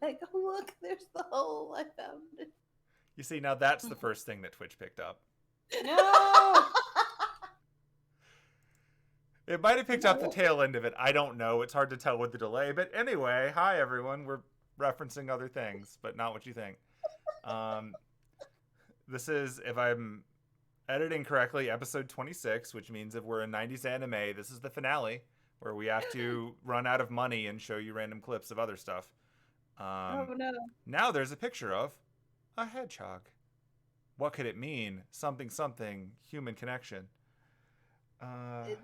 like, oh, look, there's the hole. I found it. You see, now that's the first thing that Twitch picked up. No! It might have picked up the tail end of it. I don't know. It's hard to tell with the delay. But anyway, hi, everyone. We're referencing other things, but not what you think. This is, if I'm editing correctly, episode 26, which means if we're in 90s anime, this is the finale, where we have to run out of money and show you random clips of other stuff. Oh, no. Now there's a picture of a hedgehog. What could it mean? Something, human connection.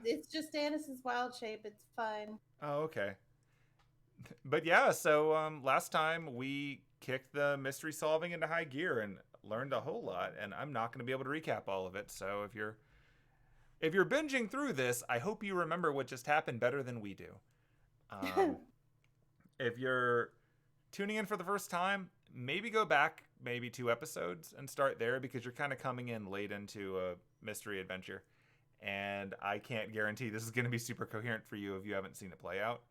It's just Anise's wild shape. It's fine. Oh, okay. But yeah, so last time we kicked the mystery solving into high gear and learned a whole lot, and I'm not going to be able to recap all of it. So if you're binging through this, I hope you remember what just happened better than we do. If you're tuning in for the first time, maybe go back maybe 2 episodes and start there, because you're kind of coming in late into a mystery adventure. And I can't guarantee this is going to be super coherent for you if you haven't seen it play out.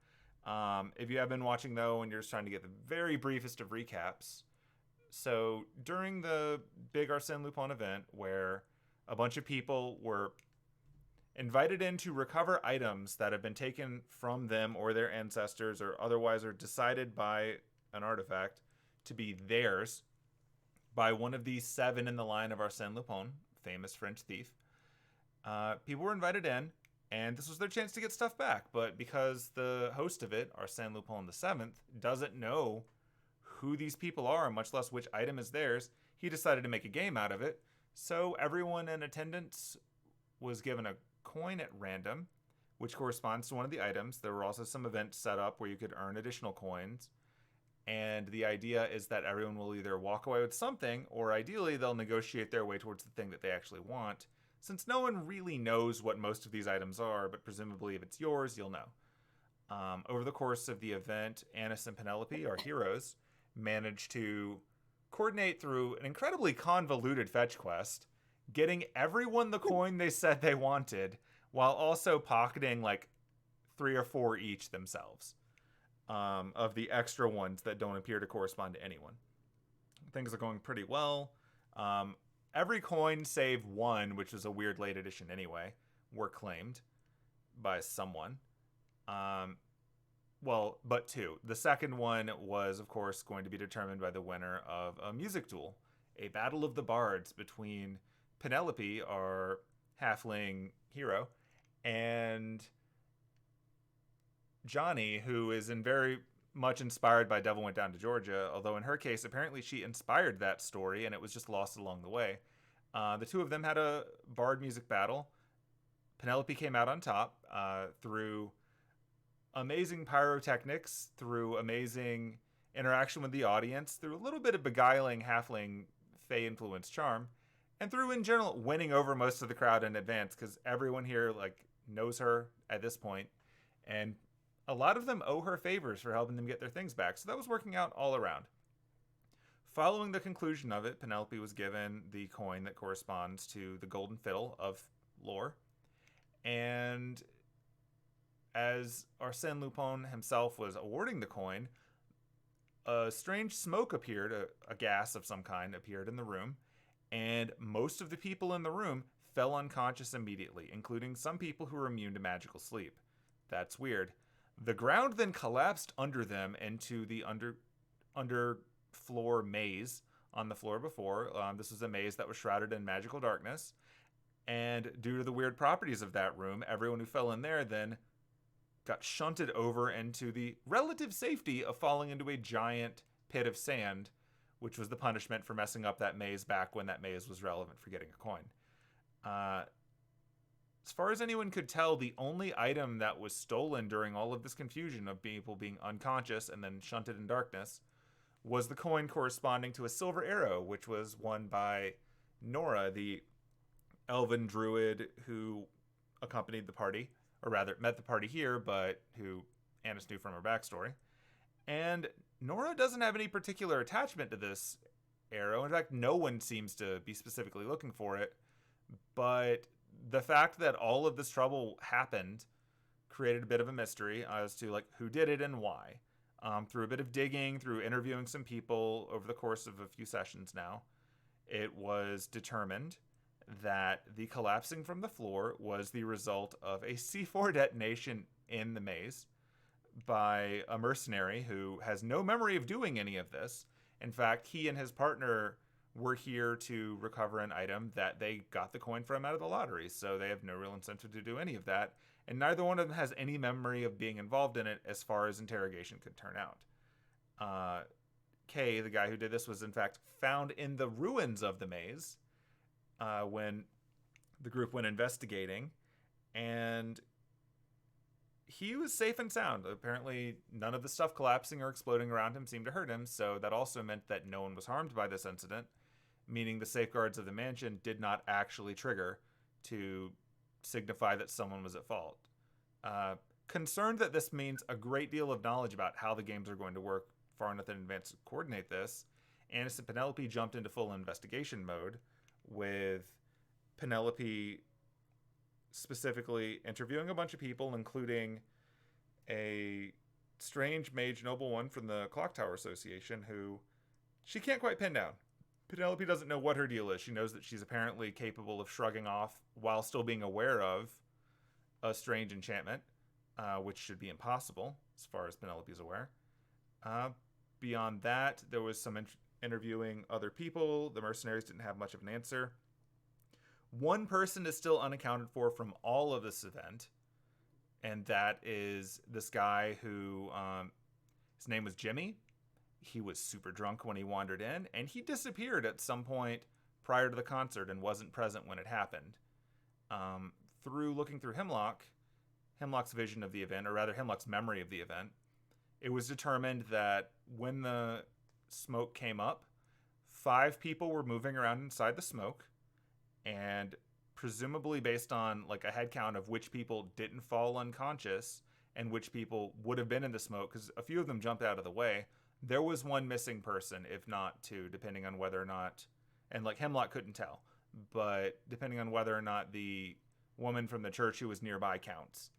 If you have been watching, though, and you're just trying to get the very briefest of recaps. So during the big Arsène Lupin event, where a bunch of people were invited in to recover items that have been taken from them or their ancestors, or otherwise are decided by an artifact to be theirs by one of these 7 in the line of Arsène Lupin, famous French thief. People were invited in, and this was their chance to get stuff back. But because the host of it, Arsène Lupin VII, doesn't know who these people are, much less which item is theirs, he decided to make a game out of it. So everyone in attendance was given a coin at random, which corresponds to one of the items. There were also some events set up where you could earn additional coins. And the idea is that everyone will either walk away with something, or ideally they'll negotiate their way towards the thing that they actually want, since no one really knows what most of these items are, but presumably if it's yours, you'll know. Over the course of the event, Anise and Penelope, our heroes, managed to coordinate through an incredibly convoluted fetch quest, getting everyone the coin they said they wanted, while also pocketing like 3 or 4 each themselves, of the extra ones that don't appear to correspond to anyone. Things are going pretty well. Every coin save 1, which was a weird late edition anyway, were claimed by someone. Well, but 2. The second one was, of course, going to be determined by the winner of a music duel, a battle of the bards between Penelope, our halfling hero, and Johnny, who is very much inspired by Devil Went Down to Georgia, although in her case, apparently she inspired that story and it was just lost along the way. The 2 of them had a bard music battle. Penelope came out on top through amazing pyrotechnics, through amazing interaction with the audience, through a little bit of beguiling halfling fey influence charm, and through, in general, winning over most of the crowd in advance, because everyone here knows her at this point, and a lot of them owe her favors for helping them get their things back. So that was working out all around. Following the conclusion of it, Penelope was given the coin that corresponds to the golden fiddle of lore. And as Arsène Lupin himself was awarding the coin, a strange smoke appeared, a gas of some kind appeared in the room, and most of the people in the room fell unconscious immediately, including some people who were immune to magical sleep. That's weird. The ground then collapsed under them into the underfloor maze on the floor before. This was a maze that was shrouded in magical darkness. And due to the weird properties of that room, everyone who fell in there then got shunted over into the relative safety of falling into a giant pit of sand, which was the punishment for messing up that maze back when that maze was relevant for getting a coin. As far as anyone could tell, the only item that was stolen during all of this confusion of people being unconscious and then shunted in darkness was the coin corresponding to a silver arrow, which was won by Nora, the elven druid who accompanied the party, or rather met the party here, but who Anise knew from her backstory. And Nora doesn't have any particular attachment to this arrow. In fact, no one seems to be specifically looking for it, but the fact that all of this trouble happened created a bit of a mystery as to who did it and why. Through a bit of digging, through interviewing some people over the course of a few sessions now, it was determined that the collapsing from the floor was the result of a C4 detonation in the maze by a mercenary who has no memory of doing any of this. In fact, he and his partner were here to recover an item that they got the coin from out of the lottery, so they have no real incentive to do any of that, and neither one of them has any memory of being involved in it as far as interrogation could turn out. Kay, the guy who did this, was in fact found in the ruins of the maze when the group went investigating, and he was safe and sound. Apparently, none of the stuff collapsing or exploding around him seemed to hurt him, so that also meant that no one was harmed by this incident, meaning the safeguards of the mansion did not actually trigger to signify that someone was at fault. Concerned that this means a great deal of knowledge about how the games are going to work far enough in advance to coordinate this, Anise and Penelope jumped into full investigation mode, with Penelope specifically interviewing a bunch of people, including a strange mage nobleman from the Clock Tower Association who she can't quite pin down. Penelope doesn't know what her deal is. She knows that she's apparently capable of shrugging off while still being aware of a strange enchantment, which should be impossible as far as Penelope is aware. Beyond that, there was some interviewing other people. The mercenaries didn't have much of an answer. One person is still unaccounted for from all of this event, and that is this guy who, his name was Jimmy. He was super drunk when he wandered in, and he disappeared at some point prior to the concert and wasn't present when it happened. Through looking through Hemlock's vision of the event, or rather Hemlock's memory of the event, it was determined that when the smoke came up, 5 people were moving around inside the smoke, and presumably based on like a head count of which people didn't fall unconscious and which people would have been in the smoke, because a few of them jumped out of the way, there was one missing person, if not 2, depending on whether or not, and like Hemlock couldn't tell, but depending on whether or not the woman from the church who was nearby counts.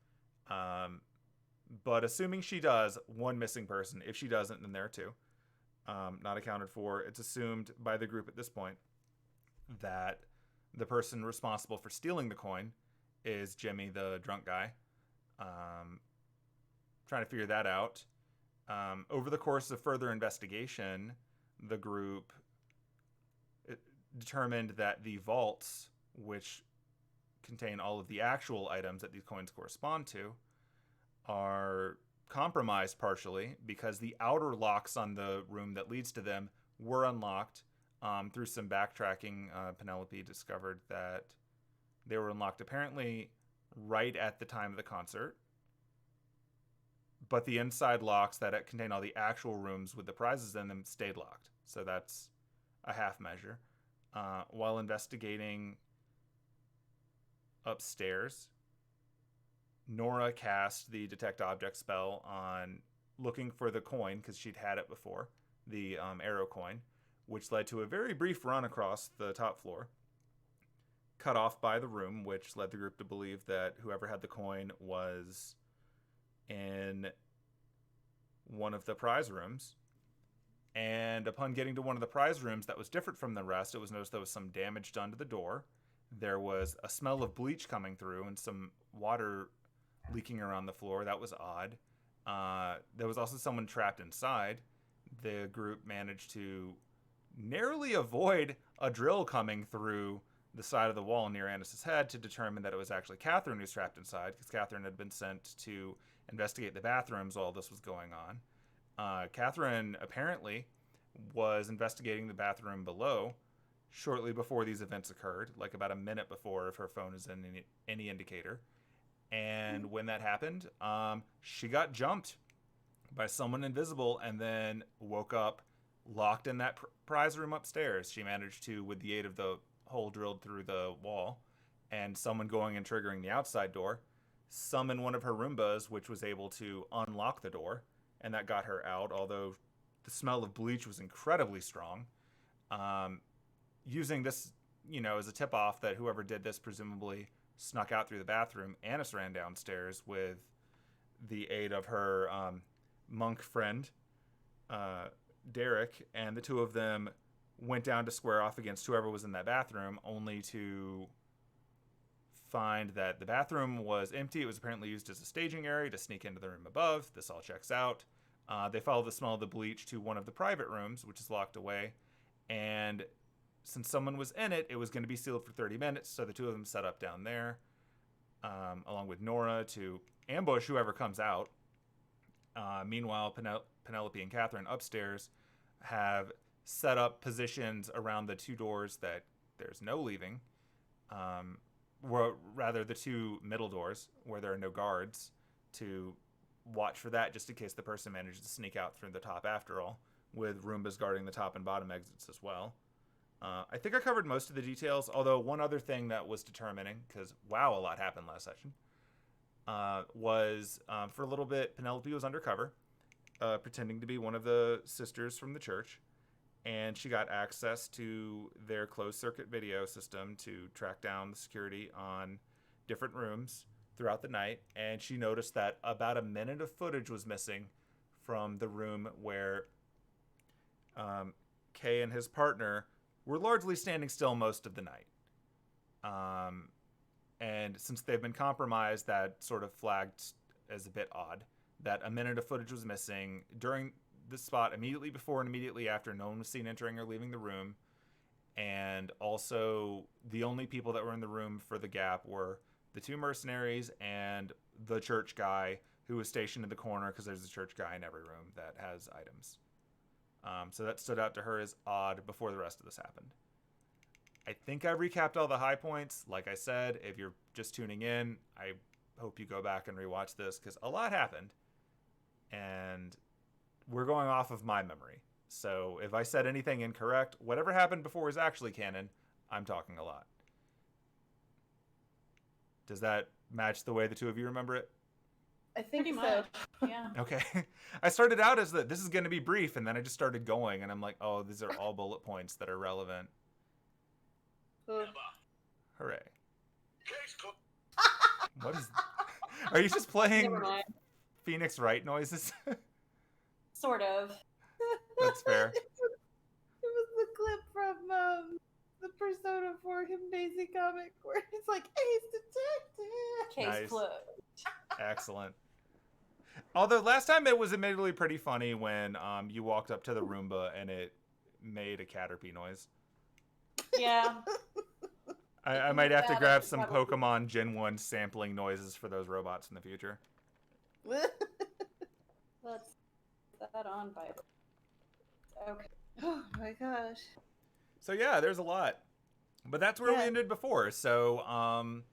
But assuming she does, one missing person. If she doesn't, then there are 2. Not accounted for. It's assumed by the group at this point that the person responsible for stealing the coin is Jimmy, the drunk guy. Trying to figure that out. Over the course of further investigation, the group determined that the vaults, which contain all of the actual items that these coins correspond to, are compromised partially because the outer locks on the room that leads to them were unlocked. Through some backtracking, Penelope discovered that they were unlocked apparently right at the time of the concert, but the inside locks that contain all the actual rooms with the prizes in them stayed locked. So that's a half measure. While investigating upstairs, Nora cast the detect object spell on looking for the coin, because she'd had it before, the arrow coin, which led to a very brief run across the top floor, cut off by the room, which led the group to believe that whoever had the coin was in one of the prize rooms. And upon getting to one of the prize rooms that was different from the rest, it was noticed there was some damage done to the door. There was a smell of bleach coming through and some water leaking around the floor. That was odd. There was also someone trapped inside. The group managed to narrowly avoid a drill coming through the side of the wall near Anise's head to determine that it was actually Katherine who's trapped inside, because Katherine had been sent to investigate the bathrooms while this was going on. Katherine apparently was investigating the bathroom below shortly before these events occurred, like about a minute before, if her phone is in any indicator. And when that happened, she got jumped by someone invisible and then woke up locked in that prize room upstairs. She managed to, with the aid of the hole drilled through the wall and someone going and triggering the outside door, summon one of her Roombas, which was able to unlock the door, and that got her out, although the smell of bleach was incredibly strong. Using this, as a tip-off that whoever did this presumably snuck out through the bathroom, Anise ran downstairs with the aid of her monk friend, Derek, and the two of them went down to square off against whoever was in that bathroom, only to find that the bathroom was empty. It was apparently used as a staging area to sneak into the room above. This all checks out. They follow the smell of the bleach to one of the private rooms, which is locked away. And since someone was in it, it was going to be sealed for 30 minutes. So the two of them set up down there, along with Nora, to ambush whoever comes out. Meanwhile, Penelope and Katherine upstairs have set up positions around the two doors that there's no leaving. Or rather, the two middle doors where there are no guards, to watch for that just in case the person manages to sneak out through the top after all, with Roombas guarding the top and bottom exits as well. I think I covered most of the details, although one other thing that was determining, because wow, a lot happened last session, was for a little bit, Penelope was undercover, pretending to be one of the sisters from the church, and she got access to their closed-circuit video system to track down the security on different rooms throughout the night, and she noticed that about a minute of footage was missing from the room where Kay and his partner were largely standing still most of the night. And since they've been compromised, that sort of flagged as a bit odd that a minute of footage was missing during the spot immediately before and immediately after. No one was seen entering or leaving the room. And also, the only people that were in the room for the gap were the two mercenaries and the church guy who was stationed in the corner, because there's a church guy in every room that has items. So that stood out to her as odd before the rest of this happened. I think I recapped all the high points. Like I said, if you're just tuning in, I hope you go back and rewatch this, because a lot happened. And we're going off of my memory. So if I said anything incorrect, whatever happened before is actually canon. I'm talking a lot. Does that match the way the two of you remember it? I think Pretty so. much. Yeah. Okay. I started out as that this is going to be brief, and then I just started going, and I'm like, oh, these are all bullet points that are relevant. Hooray. What is... Are you just playing Never mind. Phoenix Wright noises? Sort of. That's fair. It was the clip from the Persona 4 him Daisy comic where he's like, Ace Detective. Case Nice. closed. Excellent. Although last time it was admittedly pretty funny when you walked up to the Roomba and it made a Caterpie noise. Yeah. I might have to Yeah, grab that's some probably- Pokemon Gen 1 sampling noises for those robots in the future. Let's put that on Bible. Okay. Oh my gosh. So yeah, there's a lot. But that's where we Yeah. ended before. So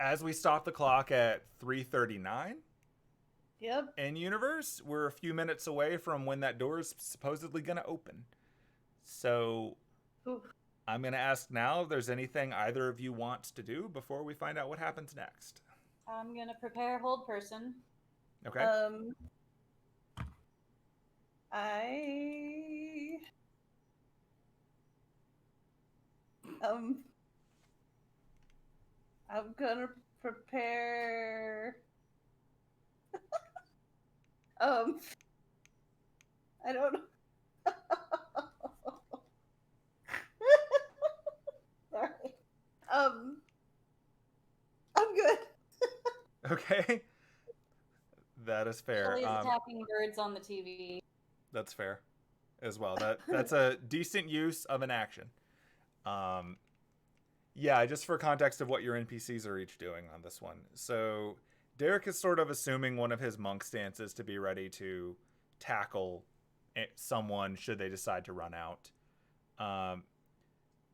as we stop the clock at 3:39 Yep. in universe, we're a few minutes away from when that door is supposedly going to open. So Ooh. I'm going to ask now if there's anything either of you wants to do before we find out what happens next. I'm gonna prepare hold person. Okay? I'm gonna prepare. I don't know. Sorry. I'm good. Okay. That is fair. Shelly's attacking birds on the TV. That's fair as well. That's a decent use of an action. Yeah, just for context of what your NPCs are each doing on this one. So Derek is sort of assuming one of his monk stances to be ready to tackle someone should they decide to run out.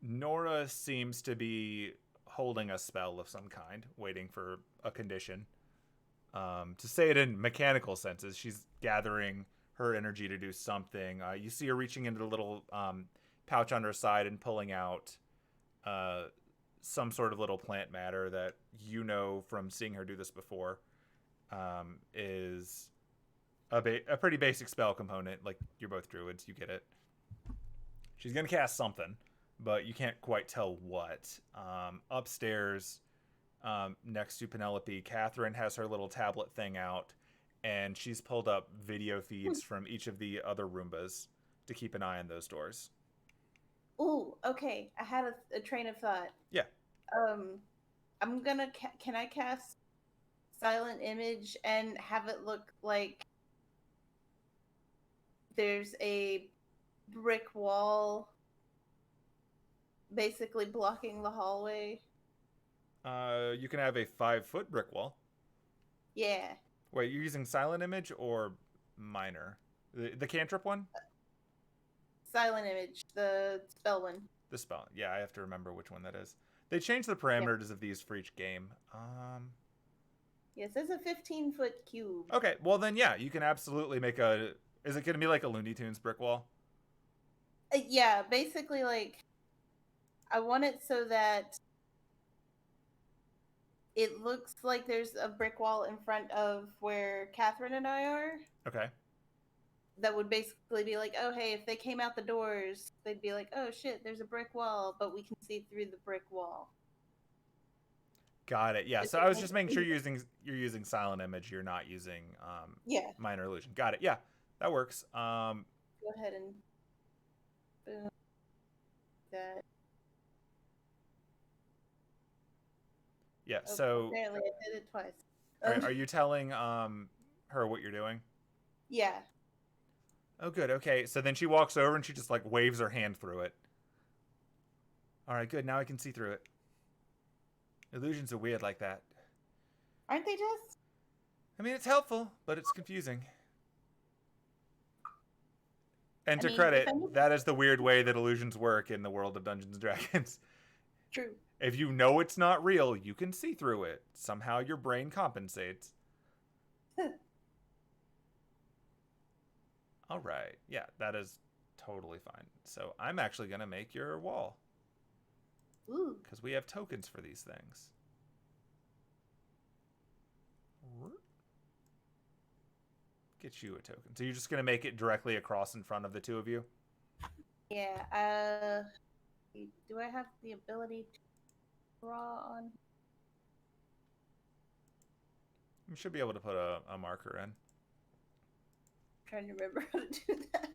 Nora seems to be holding a spell of some kind, waiting for a condition. To say it in mechanical senses, she's gathering her energy to do something. You see her reaching into the little pouch on her side and pulling out some sort of little plant matter that you know from seeing her do this before is a pretty basic spell component. Like, you're both druids, you get it. She's going to cast something, but you can't quite tell what. Upstairs, next to Penelope, Katherine has her little tablet thing out, and she's pulled up video feeds from each of the other Roombas to keep an eye on those doors. Ooh, okay. I had a train of thought. Yeah. I'm gonna. Can I cast silent image and have it look like there's a brick wall basically blocking the hallway? You can have a 5-foot brick wall. Yeah. Wait, you're using silent image or minor? The cantrip one? Silent image, the spell one. The spell. Yeah, I have to remember which one that is. They changed the parameters of these for each game. Yes, it's a 15-foot cube. Okay, well then, yeah, you can absolutely make a... Is it going to be like a Looney Tunes brick wall? Yeah, basically, like, I want it so that it looks like there's a brick wall in front of where Katherine and I are. Okay. That would basically be like, oh, hey, if they came out the doors, they'd be like, oh, shit, there's a brick wall, but we can see through the brick wall. Got it. Yeah, so I was just making sure you're using silent image. You're not using minor illusion. Got it. Yeah, that works. Go ahead and boom that. Yeah. Oh, so apparently I did it twice. are you telling her what you're doing? Yeah. Oh, good. Okay. So then she walks over and she just like waves her hand through it. All right. Good. Now I can see through it. Illusions are weird like that. Aren't they just? I mean, it's helpful, but it's confusing. And to mean, credit, that is the weird way that illusions work in the world of Dungeons & Dragons. True. If you know it's not real, you can see through it. Somehow your brain compensates. All right. Yeah, that is totally fine. So I'm actually going to make your wall. Ooh. Because we have tokens for these things. Get you a token. So you're just going to make it directly across in front of the two of you? Yeah. Do I have the ability to draw on? You should be able to put a marker in. I'm trying to remember how to do that.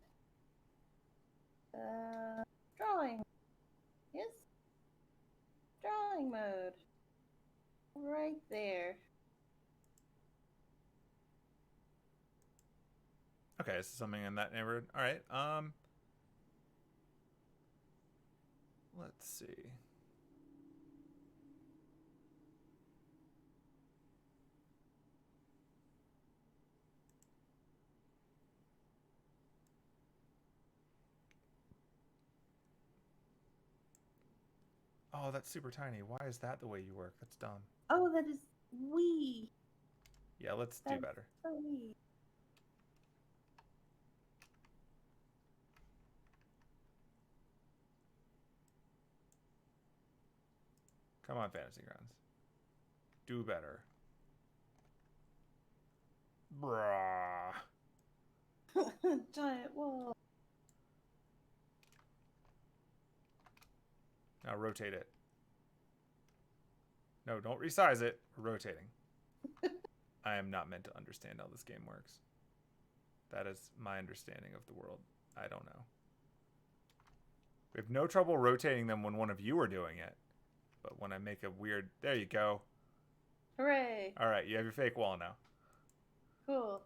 Drawing. Yes. Drawing mode. Right there. Okay, so something in that neighborhood. All right. Let's see. Oh, that's super tiny. Why is that the way you work? That's dumb. Oh, that is wee. Yeah, let's do better. So wee. Come on, Fantasy Grounds. Do better. Brah. Giant wall. Now rotate it. No, don't resize it. We're rotating. I am not meant to understand how this game works. That is my understanding of the world. I don't know. We have no trouble rotating them when one of you are doing it. But when I make a weird... There you go. Hooray. All right, you have your fake wall now. Cool.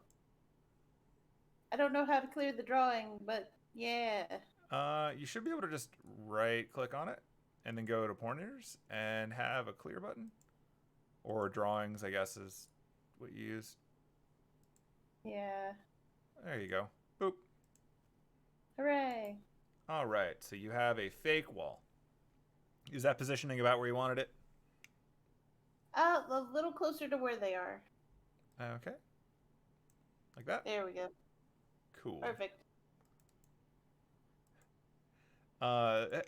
I don't know how to clear the drawing, but yeah. You should be able to just right-click on it and then go to pointers and have a clear button. Or drawings, I guess, is what you use. Yeah. There you go. Boop. Hooray. All right, so you have a fake wall. Is that positioning about where you wanted it? A little closer to where they are. Okay. Like that? There we go. Cool. Perfect.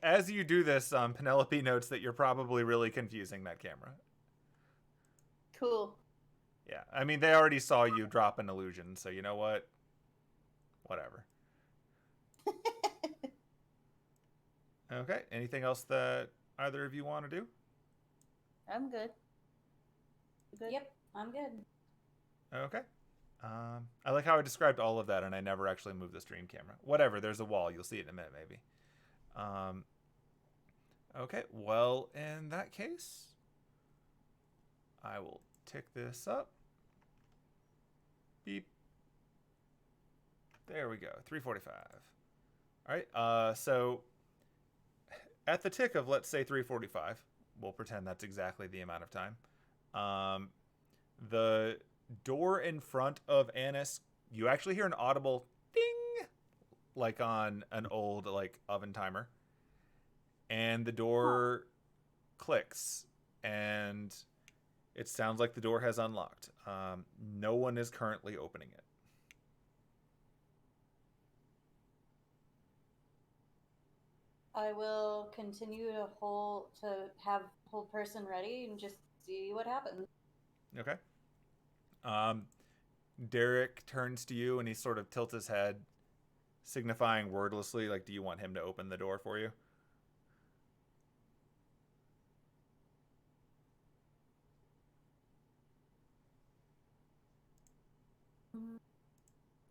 As you do this, Penelope notes that you're probably really confusing that camera. Cool. Yeah, I mean, they already saw you drop an illusion, so you know what? Whatever. Okay, anything else that either of you want to do? I'm good. You good? Yep, I'm good. Okay. I like how I described all of that and I never actually moved the stream camera. Whatever, there's a wall. You'll see it in a minute, maybe. Okay, well, in that case, I will tick this up. Beep. There we go, 3:45. All right, so at the tick of, let's say, 3:45, we'll pretend that's exactly the amount of time. The door in front of Anise, you actually hear an audible ding, like on an old oven timer, and the door clicks, and it sounds like the door has unlocked. No one is currently opening it. I will continue to have whole person ready and just see what happens. Okay. Derek turns to you and he sort of tilts his head, signifying wordlessly, like, do you want him to open the door for you?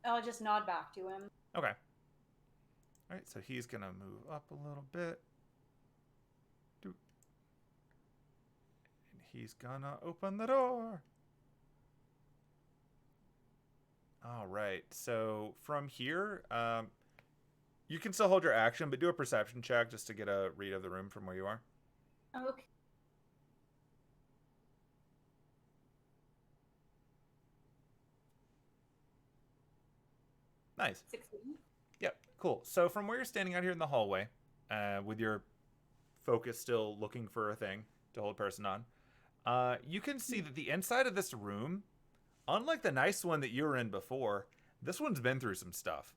I'll just nod back to him. Okay. All right, so he's going to move up a little bit. And he's going to open the door. All right, so from here, you can still hold your action, but do a perception check just to get a read of the room from where you are. Okay. Nice. 16. Yep, cool. So from where you're standing out here in the hallway, with your focus still looking for a thing to hold person on, you can see that the inside of this room, unlike the nice one that you were in before, this one's been through some stuff.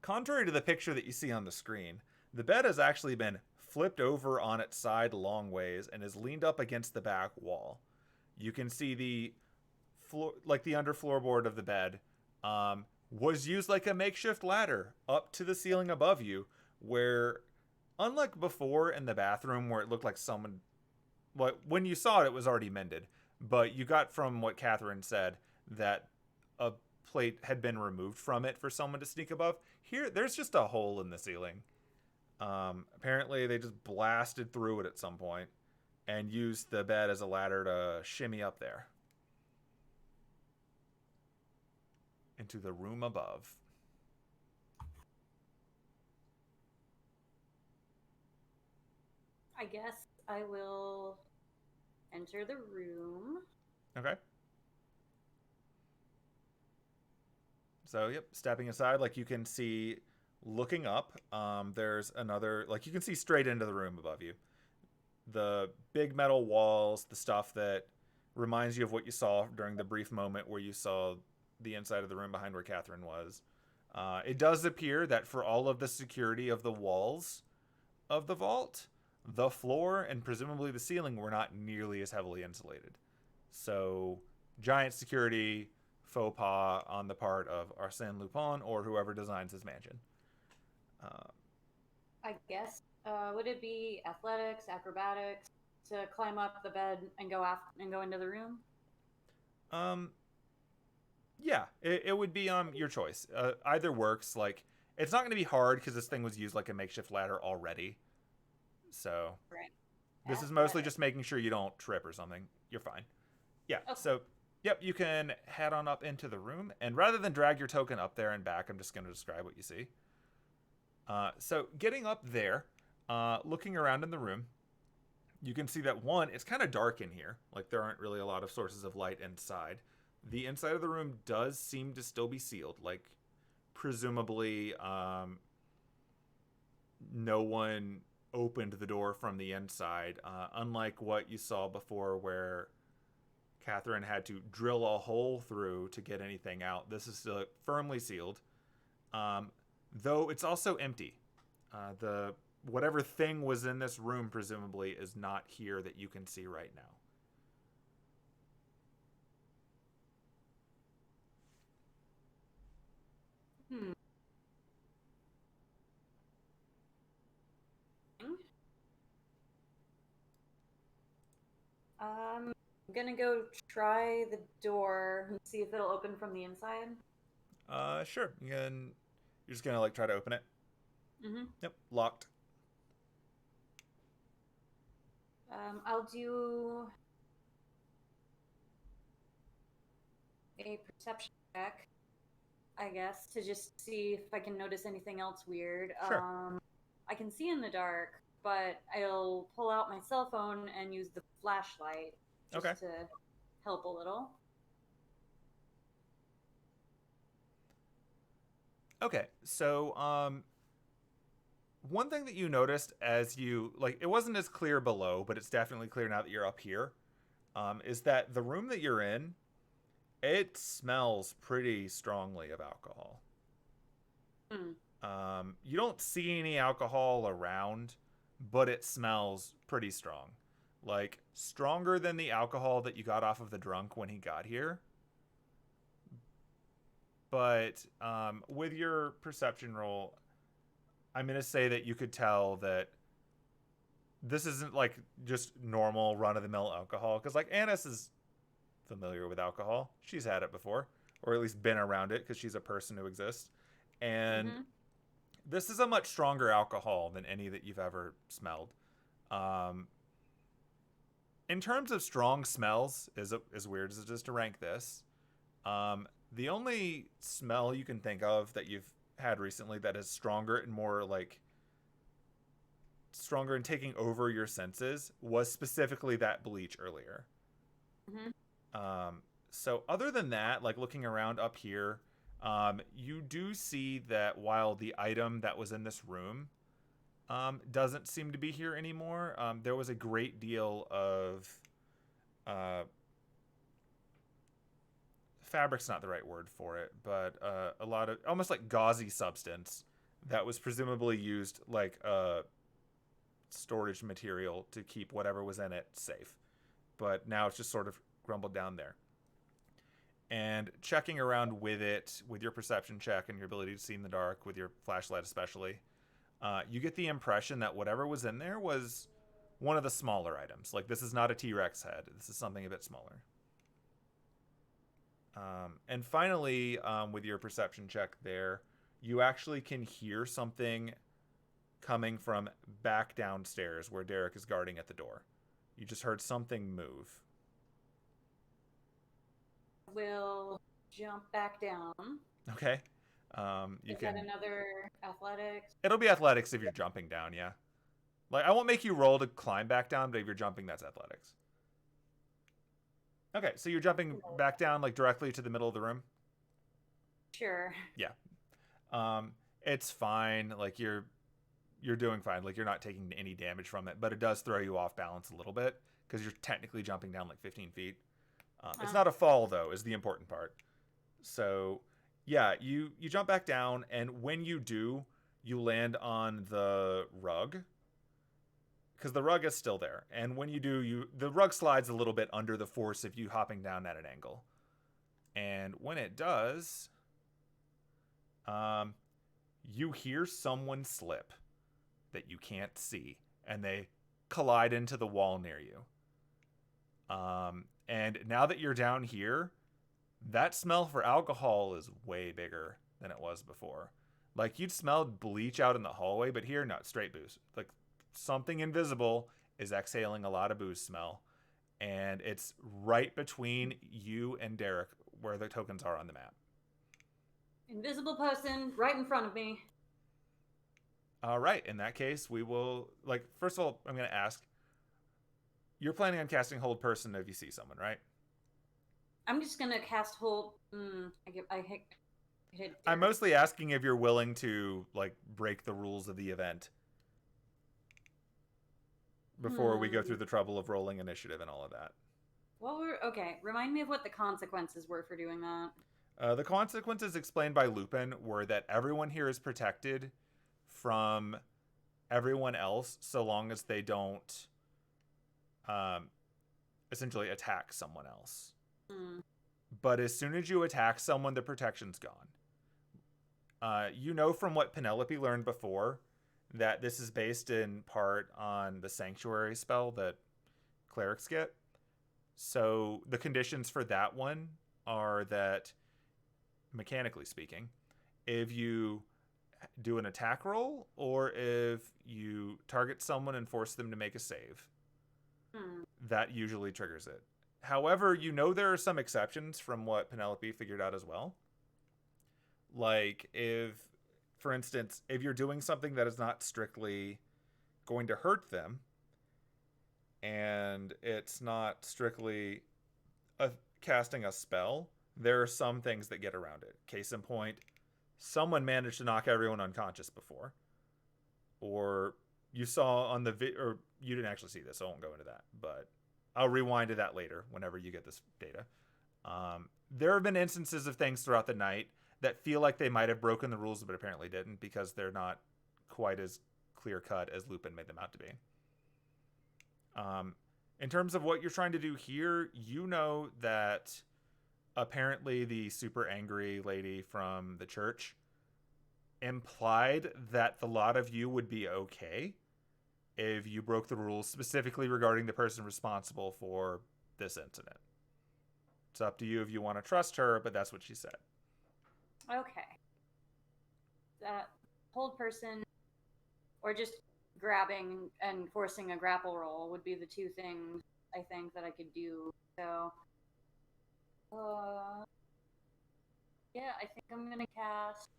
Contrary to the picture that you see on the screen, the bed has actually been flipped over on its side long ways and is leaned up against the back wall. You can see the floor, like the under floorboard of the bed, was used like a makeshift ladder up to the ceiling above you, where, unlike before in the bathroom where it looked like someone, when you saw it, it was already mended, but you got from what Katherine said that a plate had been removed from it for someone to sneak above. Here, there's just a hole in the ceiling. Apparently, they just blasted through it at some point and used the bed as a ladder to shimmy up there into the room above. I guess I will enter the room. Okay. So, yep, stepping aside, like you can see, looking up, there's another, like you can see straight into the room above you. The big metal walls, the stuff that reminds you of what you saw during the brief moment where you saw the inside of the room behind where Katherine was. It does appear that for all of the security of the walls of the vault, the floor and presumably the ceiling were not nearly as heavily insulated. So, giant security faux pas on the part of Arsène Lupin or whoever designs his mansion. I guess. Would it be athletics, acrobatics to climb up the bed and go into the room? Yeah, it would be your choice. Either works. Like, it's not going to be hard because this thing was used like a makeshift ladder already. So, right. This is mostly just making sure you don't trip or something. You're fine. Yeah, okay. So, yep, you can head on up into the room. And rather than drag your token up there and back, I'm just going to describe what you see. So, getting up there, looking around in the room, you can see that, one, it's kind of dark in here. Like, there aren't really a lot of sources of light inside. The inside of the room does seem to still be sealed. Like, presumably, no one opened the door from the inside, unlike what you saw before where Katherine had to drill a hole through to get anything out. This is still firmly sealed, though it's also empty. The whatever thing was in this room presumably is not here that you can see right now. I'm gonna go try the door and see if it'll open from the inside. Sure. You're just gonna like try to open it. Mm-hmm. Yep, locked. I'll do a perception check, I guess, to just see if I can notice anything else weird. Sure. I can see in the dark, but I'll pull out my cell phone and use the flashlight just Okay. to help a little. Okay, so one thing that you noticed as you like, it wasn't as clear below, but it's definitely clear now that you're up here. Is that the room that you're in? It smells pretty strongly of alcohol. You don't see any alcohol around, but it smells pretty strong, like stronger than the alcohol that you got off of the drunk when he got here. But with your perception roll, I'm going to say that you could tell that this isn't like just normal run-of-the-mill alcohol. Because like Anise is familiar with alcohol. She's had it before. Or at least been around it because she's a person who exists. And this is a much stronger alcohol than any that you've ever smelled. In terms of strong smells, as weird as it is to rank this, the only smell you can think of that you've had recently that is stronger and more like stronger in taking over your senses was specifically that bleach earlier. So other than that, like looking around up here, you do see that while the item that was in this room doesn't seem to be here anymore, there was a great deal of fabric's not the right word for it, but a lot of almost like gauzy substance that was presumably used like a storage material to keep whatever was in it safe. But now it's just sort of crumbled down there. And checking around with it, with your perception check and your ability to see in the dark, with your flashlight especially, you get the impression that whatever was in there was one of the smaller items. Like, this is not a T-Rex head. This is something a bit smaller. And finally, with your perception check there, you actually can hear something coming from back downstairs where Derek is guarding at the door. You just heard something move. We'll jump back down. Okay. Is that another athletics? It'll be athletics if you're jumping down, yeah. Like, I won't make you roll to climb back down, but if you're jumping, that's athletics. Okay, so you're jumping back down, like, directly to the middle of the room? Sure. Yeah. It's fine. Like, you're doing fine. Like, you're not taking any damage from it, but it does throw you off balance a little bit because you're technically jumping down like 15 feet. It's not a fall, though, is the important part. So, yeah, you jump back down, and when you do, you land on the rug because the rug is still there. And when you do, the rug slides a little bit under the force of you hopping down at an angle. And when it does, you hear someone slip that you can't see, and they collide into the wall near you. And now that you're down here, that smell for alcohol is way bigger than it was before. Like, you'd smelled bleach out in the hallway, but here, not straight booze. Like, something invisible is exhaling a lot of booze smell. And it's right between you and Derek where the tokens are on the map. Invisible person right in front of me. All right. In that case, we will, like, first of all, I'm going to ask, you're planning on casting Hold Person if you see someone, right? I'm just going to cast Hold. I'm mostly asking if you're willing to, like, break the rules of the event before we go through the trouble of rolling initiative and all of that. Okay, remind me of what the consequences were for doing that. The consequences explained by Lupin were that everyone here is protected from everyone else so long as they don't essentially attack someone else. But as soon as you attack someone, the protection's gone. You know from what Penelope learned before that this is based in part on the sanctuary spell that clerics get. So the conditions for that one are that, mechanically speaking, if you do an attack roll or if you target someone and force them to make a save, that usually triggers it. However, you know there are some exceptions from what Penelope figured out as well. Like if, for instance, if you're doing something that is not strictly going to hurt them and it's not strictly casting a spell, there are some things that get around it. Case in point, someone managed to knock everyone unconscious before. Or you saw on the or you didn't actually see this, so I won't go into that, but I'll rewind to that later whenever you get this data. There have been instances of things throughout the night that feel like they might have broken the rules, but apparently didn't, because they're not quite as clear cut as Lupin made them out to be. In terms of what you're trying to do here, you know that apparently the super angry lady from the church implied that the lot of you would be okay if you broke the rules, specifically regarding the person responsible for this incident. It's up to you if you want to trust her, but that's what she said. Okay. That hold person, or just grabbing and forcing a grapple roll would be the two things I think that I could do. So, yeah, I think I'm gonna cast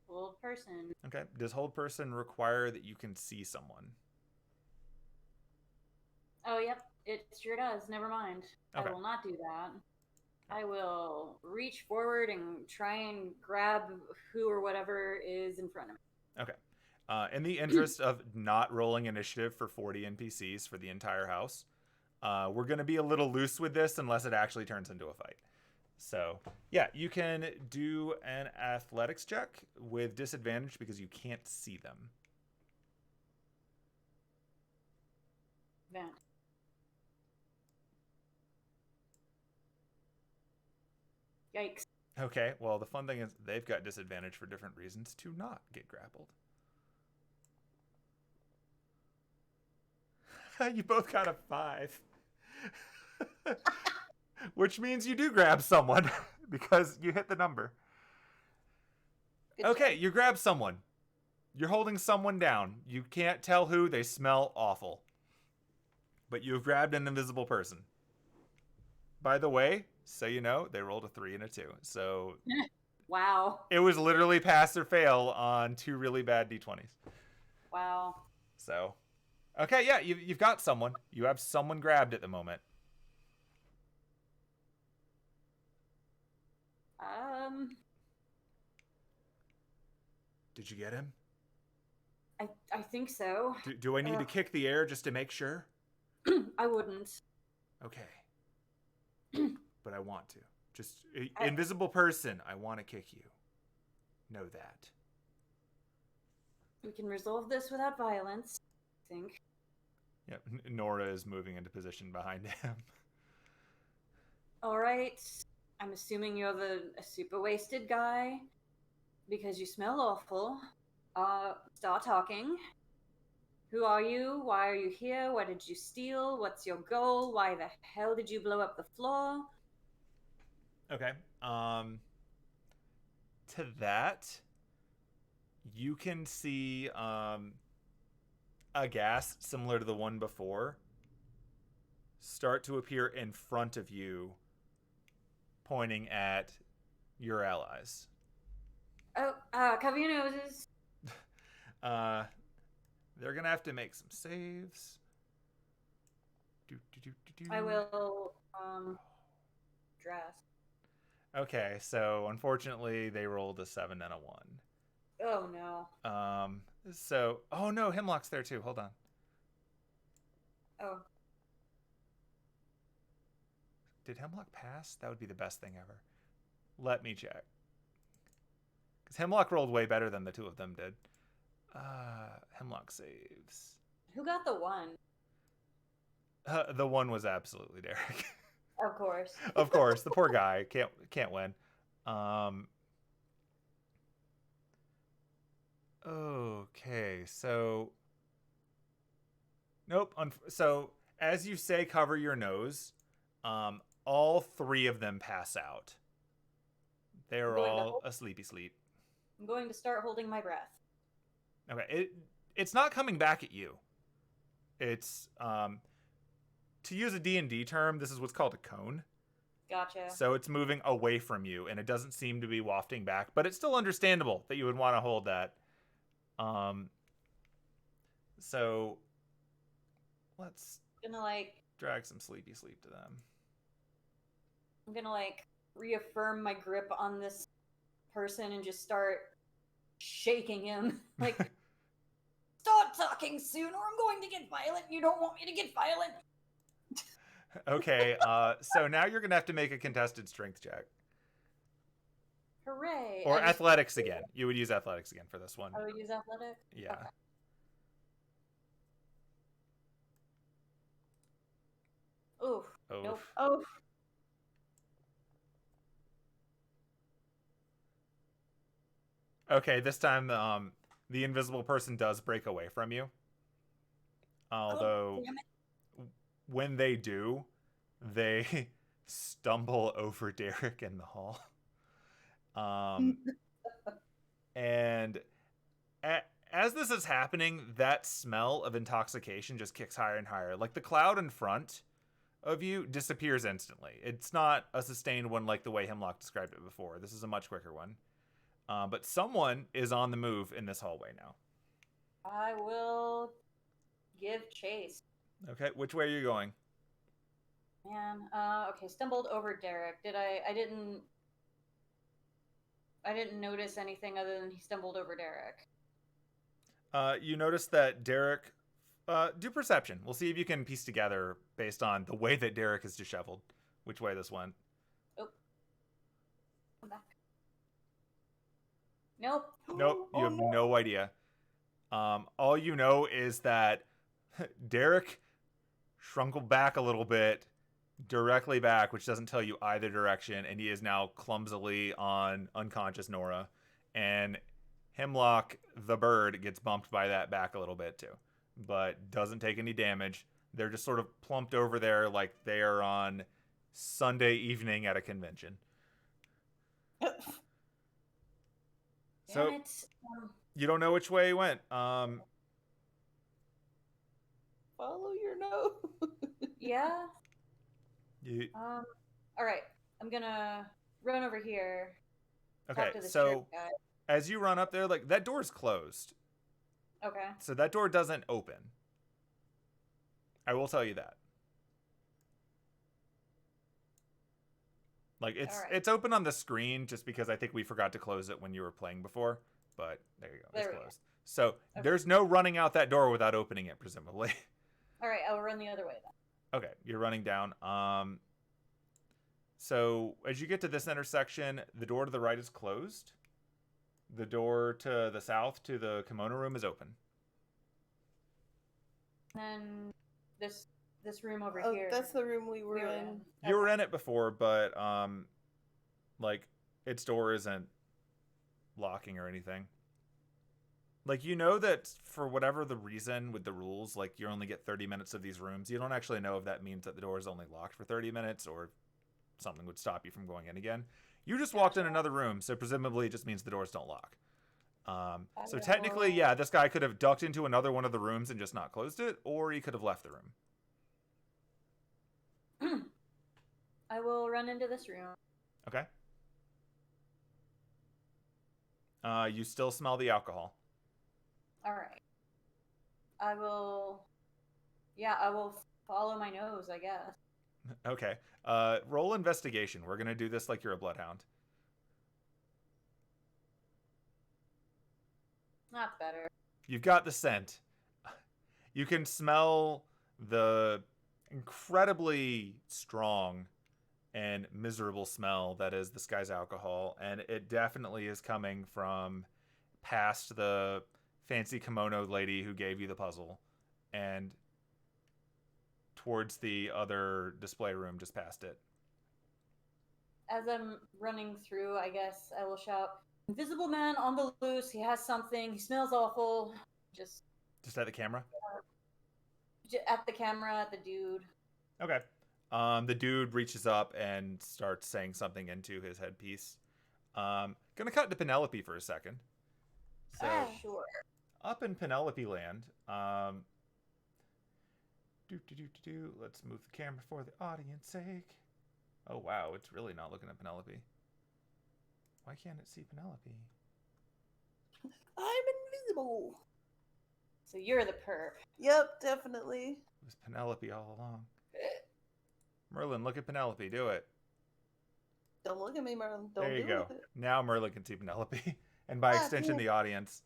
hold person. Okay. Does hold person require that you can see someone? Oh, yep, it sure does. Never mind. Okay. I will not do that. I will reach forward and try and grab who or whatever is in front of me. Okay. In the interest of not rolling initiative for 40 NPCs for the entire house, we're going to be a little loose with this unless it actually turns into a fight. So, yeah, you can do an athletics check with disadvantage because you can't see them. Vent. Yikes. Okay, well, the fun thing is they've got disadvantage for different reasons to not get grappled. You both got a 5. Which means you do grab someone because you hit the number. Good Okay, job. you grab someone. You're holding someone down. You can't tell who. They smell awful. But you've grabbed an invisible person. By the way, so you know, they rolled a 3 and a 2. So Wow. it was literally pass or fail on 2 really bad d20s. Wow. So, okay, yeah, you've got someone. You have someone grabbed at the moment. Did you get him? I think so. Do I need to kick the air just to make sure? I wouldn't. Okay. But I want to. Just invisible person, I want to kick you. Know that. We can resolve this without violence, I think. Yep. Nora is moving into position behind him. All right. I'm assuming you're the super wasted guy because you smell awful. Start talking. Who are you? Why are you here? What did you steal? What's your goal? Why the hell did you blow up the floor? Okay. To that, you can see a gas similar to the one before start to appear in front of you, pointing at your allies. Oh, cover your noses. They're gonna have to make some saves. I will dress. Okay, so unfortunately they rolled a 7 and a 1. Oh no. So oh no, Hemlock's there too. Hold on. Oh. Did Hemlock pass? That would be the best thing ever. Let me check. Because Hemlock rolled way better than the two of them did. Hemlock saves. Who got the 1? The 1 was absolutely Derek. Of course. Of course, the poor guy can't win. Okay, so nope. So as you say, cover your nose. All three of them pass out. They're all to- a sleepy sleep. I'm going to start holding my breath. Okay, it's not coming back at you. It's to use a D&D term, this is what's called a cone. Gotcha. So it's moving away from you, and it doesn't seem to be wafting back, but it's still understandable that you would want to hold that. So let's drag some sleepy sleep to them. I'm gonna reaffirm my grip on this person and just start shaking him. Like, stop talking soon, or I'm going to get violent. You don't want me to get violent. Okay, so now you're gonna have to make a contested strength check. Hooray! Or athletics again. You would use athletics again for this one. I would use athletics? Yeah. Okay. Oof. Oof. Nope. Oh, Okay, this time the invisible person does break away from you. Although, when they do, they stumble over Derek in the hall. And as this is happening, that smell of intoxication just kicks higher and higher. Like, the cloud in front of you disappears instantly. It's not a sustained one like the way Hemlock described it before. This is a much quicker one. But someone is on the move in this hallway now. I will give chase. Okay, which way are you going? Man, okay, stumbled over Derek. I didn't notice anything other than he stumbled over Derek. You notice that Derek, do perception. We'll see if you can piece together based on the way that Derek is disheveled, which way this went. Oh. Come back. Nope. Nope, you have no idea. All you know is that Derek shrunk back a little bit, directly back, which doesn't tell you either direction, and he is now clumsily on unconscious Nora. And Hemlock, the bird, gets bumped by that back a little bit too, but doesn't take any damage. They're just sort of plumped over there like they are on Sunday evening at a convention. So you don't know which way he went. follow your nose. Yeah. All right. I'm gonna run over here. Okay, so as you run up there, like, that door's closed. Okay. So that door doesn't open. I will tell you that. Like, it's open on the screen just because I think we forgot to close it when you were playing before. But there you go. It's closed. So there's no running out that door without opening it, presumably. All right, I'll run the other way then. Okay, you're running down. So as you get to this intersection, the door to the right is closed. The door to the south to the kimono room is open. And this room over here. That's the room we were in. You were in it before, but like, its door isn't locking or anything. Like, you know that for whatever the reason with the rules, like, you only get 30 minutes of these rooms. You don't actually know if that means that the door is only locked for 30 minutes or something would stop you from going in again. You just walked in another room, so presumably it just means the doors don't lock. So technically, yeah, this guy could have ducked into another one of the rooms and just not closed it, or he could have left the room. I will run into this room. Okay. You still smell the alcohol. All right. I will follow my nose, I guess. Okay. Roll investigation. We're going to do this like you're a bloodhound. That's better. You've got the scent. You can smell the incredibly strong and miserable smell that is this guy's alcohol, and it definitely is coming from past the fancy kimono lady who gave you the puzzle and towards the other display room just past it. As I'm running through, I guess I will shout, "Invisible man on the loose. He has something. He smells awful." Just at the camera? At the camera, at the dude. Okay. The dude reaches up and starts saying something into his headpiece. Gonna cut to Penelope for a second. So, Sure. up in Penelope land, let's move the camera for the audience sake. Oh wow, it's really not looking at Penelope. Why can't it see Penelope? I'm invisible. So you're the perp. Yep, definitely. It was Penelope all along. Merlin, look at Penelope. Do it. Don't look at me, Merlin. Don't There you do go. it. Now Merlin can see Penelope. And by extension, cool. the audience.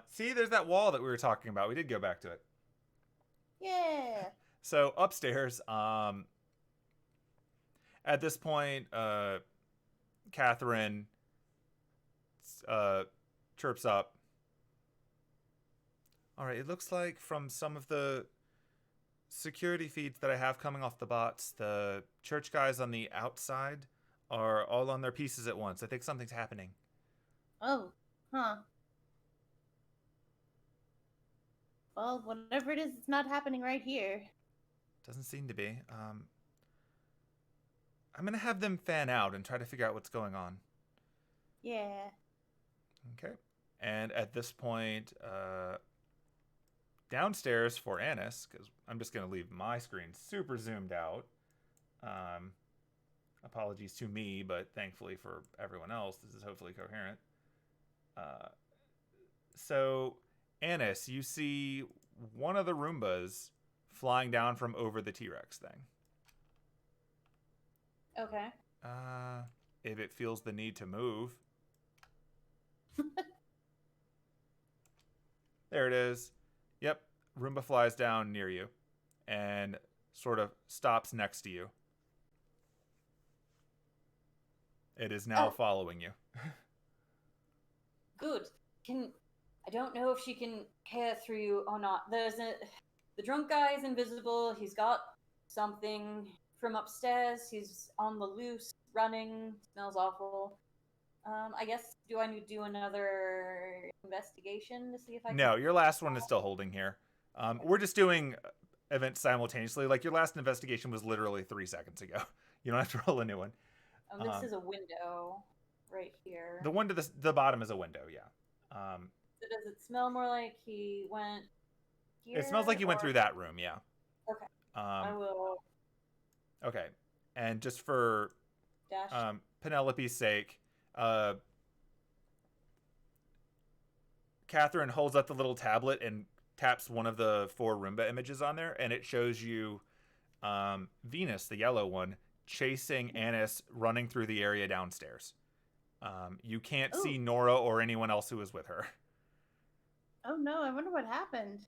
See, there's that wall that we were talking about. We did go back to it. Yeah. So upstairs, at this point, Katherine chirps up. All right, it looks like from some of the security feeds that I have coming off the bots, the church guys on the outside are all on their pieces at once. I think something's happening. Oh, huh. Well, whatever it is, it's not happening right here. Doesn't seem to be. I'm gonna have them fan out and try to figure out what's going on. Yeah. Okay. And at this point, downstairs for Anise, because I'm just gonna leave my screen super zoomed out. Apologies to me, but thankfully for everyone else, this is hopefully coherent. So, Anise, you see one of the Roombas flying down from over the T-Rex thing. Okay. If it feels the need to move. There it is. Yep, Roomba flies down near you and sort of stops next to you. It is now following you. Good. I don't know if she can hear through you or not. The drunk guy is invisible. He's got something from upstairs. He's on the loose, running. Smells awful. I guess, do I need to do another investigation to see if I can... No, your last one is still holding here. We're just doing events simultaneously. Like, your last investigation was literally 3 seconds ago. You don't have to roll a new one. This is a window right here. The one to the bottom is a window, yeah. So does it smell more like he went here? It smells like you went through that room, yeah. Okay. I will... Okay. And just for Penelope's sake, Katherine holds up the little tablet and taps one of the 4 Roomba images on there, and it shows you Venus, the yellow one, chasing Anise running through the area downstairs. You can't see Nora or anyone else who was with her. Oh no, I wonder what happened.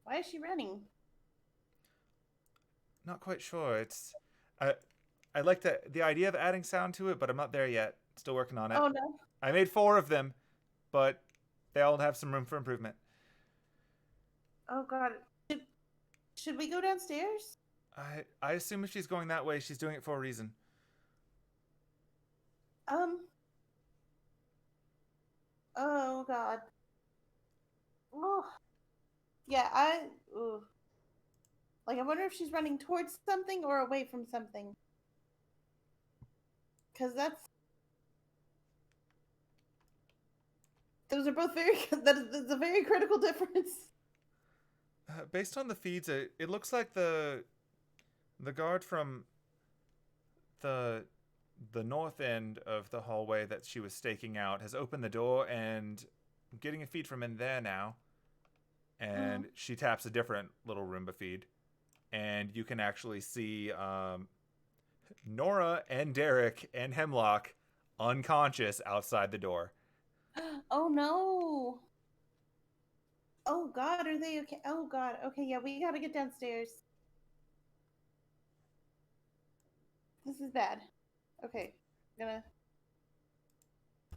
Why is she running? Not quite sure. It's I like the idea of adding sound to it, but I'm not there yet. Still working on it. Oh no. I made 4 of them, but they all have some room for improvement. Oh god. Should we go downstairs? I assume if she's going that way, she's doing it for a reason. Oh god. Oh. Yeah, like, I wonder if she's running towards something or away from something. Because those are both that's a very critical difference. Based on the feeds, it looks like the guard from the north end of the hallway that she was staking out has opened the door, and I'm getting a feed from in there now. And she taps a different little Roomba feed, and you can actually see Nora and Derek and Hemlock unconscious outside the door. Oh no. Oh god, are they okay? Oh god. Okay, yeah, we gotta get downstairs. This is bad. Okay, I'm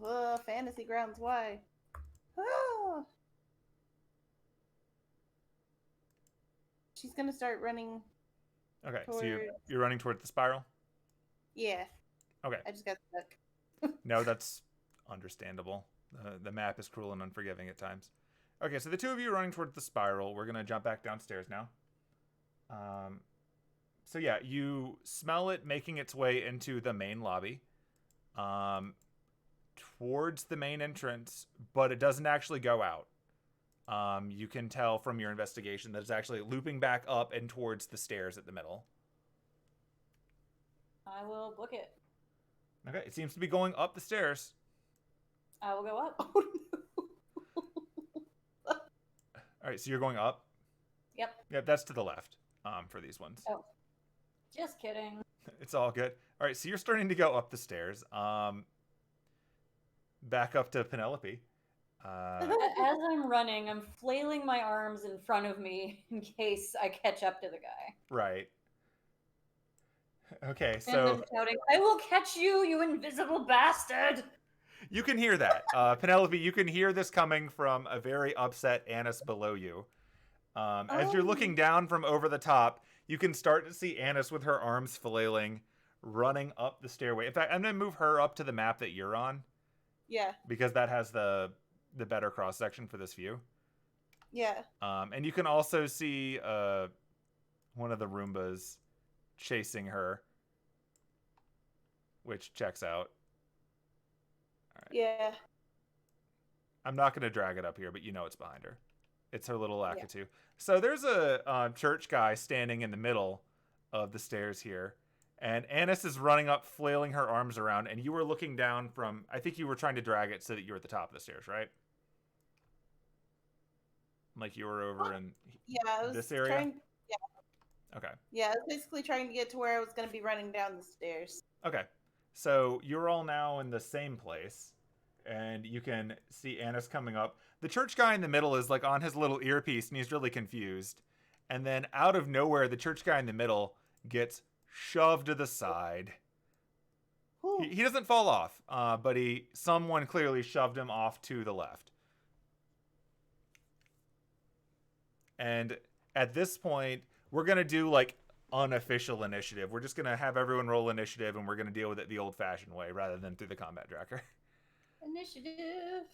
gonna... fantasy grounds, why? Ah! She's gonna start running. Okay, so you're running towards the spiral? Yeah. Okay. I just got stuck. No, that's understandable. The map is cruel and unforgiving at times. Okay, so the 2 of you are running towards the spiral. We're going to jump back downstairs now. So yeah, you smell it making its way into the main lobby, towards the main entrance, but it doesn't actually go out. You can tell from your investigation that it's actually looping back up and towards the stairs at the middle. I will book it. Okay, it seems to be going up the stairs. I will go up. Oh no. All right, so you're going up? Yep. Yep, that's to the left for these ones. Oh. Just kidding. It's all good. All right, so you're starting to go up the stairs. Back up to Penelope. As I'm running, I'm flailing my arms in front of me in case I catch up to the guy. Right. Okay, And so I'm shouting, "I will catch you, you invisible bastard!" you can hear that. Penelope, you can hear this coming from a very upset Anise below you. As you're looking down from over the top, you can start to see Anise with her arms flailing, running up the stairway. In fact, I'm going to move her up to the map that you're on. Yeah. Because that has the better cross section for this view. Yeah. And you can also see one of the Roombas chasing her, which checks out. All right. Yeah. I'm not going to drag it up here, but you know it's behind her. It's her little Lakitu. Yeah. So there's a church guy standing in the middle of the stairs here. And Anise is running up, flailing her arms around. And you were looking down from... I think you were trying to drag it so that you were at the top of the stairs, right? Like you were over in this area? Okay. Yeah, I was basically trying to get to where I was going to be running down the stairs. Okay. So you're all now in the same place. And you can see Anise coming up. The church guy in the middle is like on his little earpiece and he's really confused. And then out of nowhere, the church guy in the middle gets shoved to the side. He doesn't fall off, but someone clearly shoved him off to the left. And at this point, we're going to do like unofficial initiative. We're just going to have everyone roll initiative and we're going to deal with it the old-fashioned way rather than through the combat tracker. Initiative.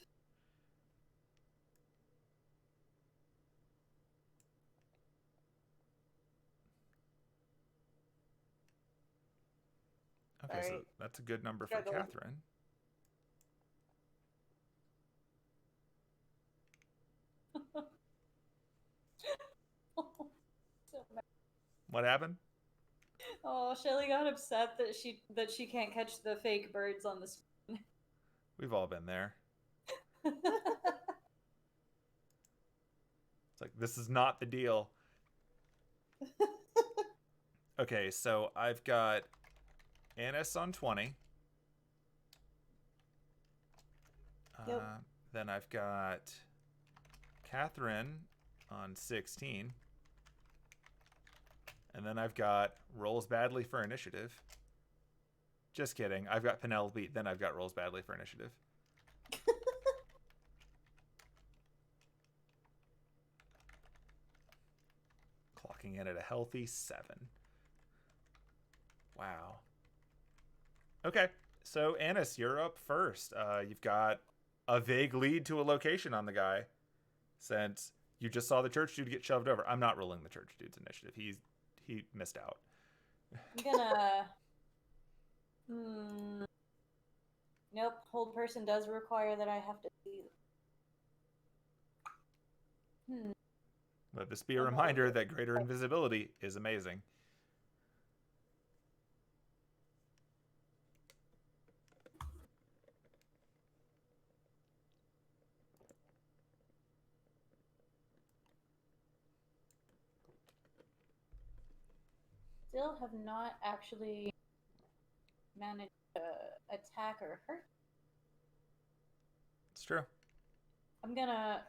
Okay, so that's a good number for Katherine. What happened? Oh, Shelly got upset that she can't catch the fake birds on the screen. We've all been there. It's like, this is not the deal. Okay, so I've got Anise on 20. Yep. Then I've got Katherine on 16. And then I've got rolls badly for initiative. Just kidding. I've got Penelope, then I've got rolls badly for initiative. Clocking in at a healthy 7. Wow. Okay, so Anise, you're up first. You've got a vague lead to a location on the guy, since you just saw the church dude get shoved over. I'm not rolling the church dude's initiative. He missed out. I'm gonna... Nope, hold person does require that I have to see. Let this be a reminder that greater invisibility is amazing. Still have not actually managed to attack or hurt. It's true. I'm gonna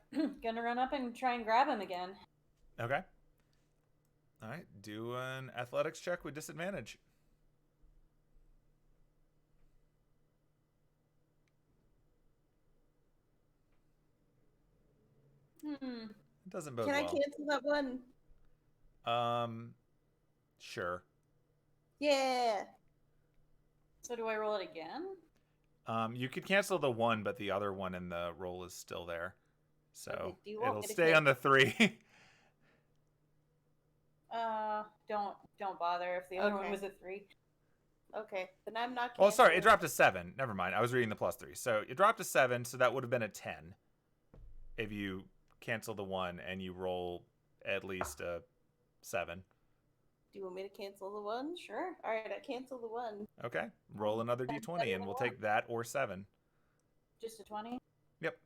run up and try and grab him again. Okay. All right. Do an athletics check with disadvantage. It doesn't bode well. Can I cancel that one? Sure. Yeah. So do I roll it again? You could cancel the 1, but the other one in the roll is still there. So Okay, do you want it'll me to stay on the 3. Don't bother if the other one Okay. was a 3. Okay, then I'm not. Oh, sorry, it canceling. dropped to 7. Never mind. I was reading the +3. So it dropped to 7, so that would have been a 10 if you cancel the 1 and you roll at least a 7. Do you want me to cancel the 1? Sure. All right, I cancel the 1. Okay, roll another That's d20 better and than we'll 1. take that or 7. Just a 20? Yep.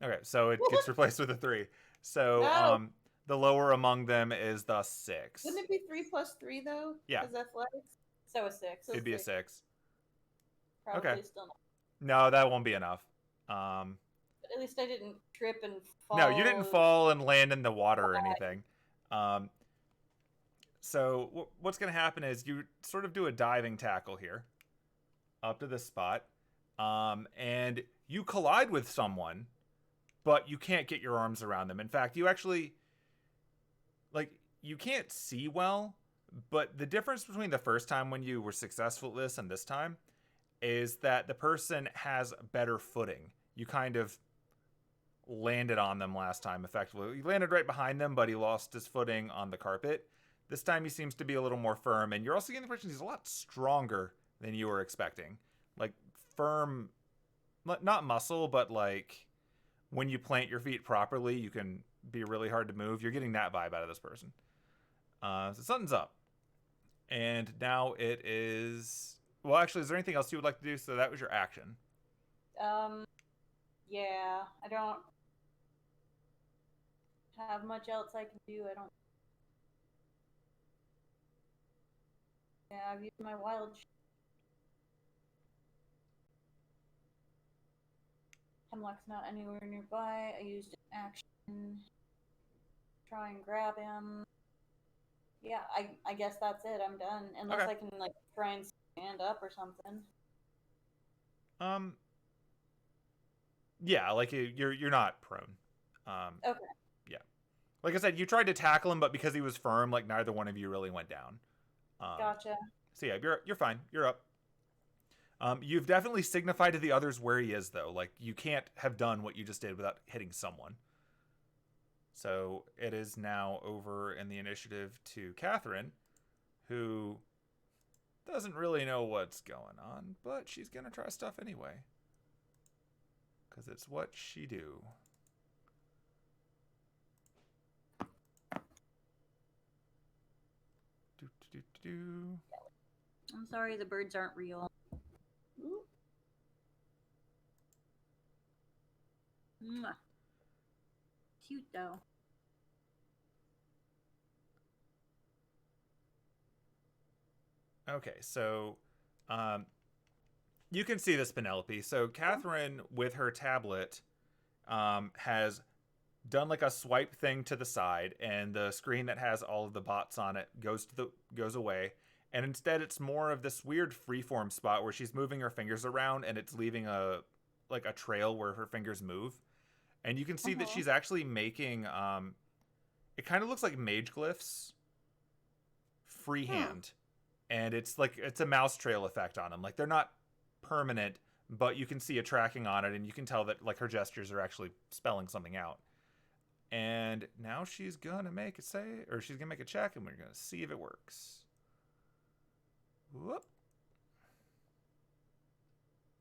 Okay, so it gets replaced with a 3. So No. the lower among them is the 6. Wouldn't it be 3 plus 3 though? Yeah. As athletics. So a 6. So It'd be a 6. Probably Okay. still not. No, that won't be enough. But at least I didn't trip and fall. No, you didn't fall and land in the water or anything. So what's going to happen is you sort of do a diving tackle here up to this spot, and you collide with someone, but you can't get your arms around them. In fact, you actually, like, you can't see well, but the difference between the first time when you were successful at this and this time is that the person has better footing. You kind of landed on them last time effectively. He landed right behind them, but he lost his footing on the carpet. This time he seems to be a little more firm, and you're also getting the impression he's a lot stronger than you were expecting. Like, firm, not muscle, but like when you plant your feet properly, you can be really hard to move. You're getting that vibe out of this person. So something's up. And now it is... Well, actually, is there anything else you would like to do? So that was your action. Yeah, I don't have much else I can do. I don't. Yeah, I've used my wild. Hemlock's not anywhere nearby. I used an action. Try and grab him. Yeah, I guess that's it. I'm done. Unless Okay. I can like try and stand up or something. Yeah, like you're not prone. Okay. Yeah. Like I said, you tried to tackle him, but because he was firm, like neither one of you really went down. Gotcha. So yeah, you're fine. You're up. You've definitely signified to the others where he is, though. Like, you can't have done what you just did without hitting someone. So it is now over in the initiative to Katherine, who doesn't really know what's going on, but she's going to try stuff anyway. Because it's what she do. Do. I'm sorry, the birds aren't real. Mwah. Cute though. Okay, so you can see this, Penelope. So Katherine, with her tablet, has done like a swipe thing to the side, and the screen that has all of the bots on it goes away, and instead it's more of this weird freeform spot where she's moving her fingers around, and it's leaving a trail where her fingers move, and you can see that she's actually making it kind of looks like mage glyphs freehand. And it's a mouse trail effect on them. Like, they're not permanent, but you can see a tracking on it, and you can tell that like her gestures are actually spelling something out. And now she's gonna make she's gonna make a check, and we're gonna see if it works. Whoop.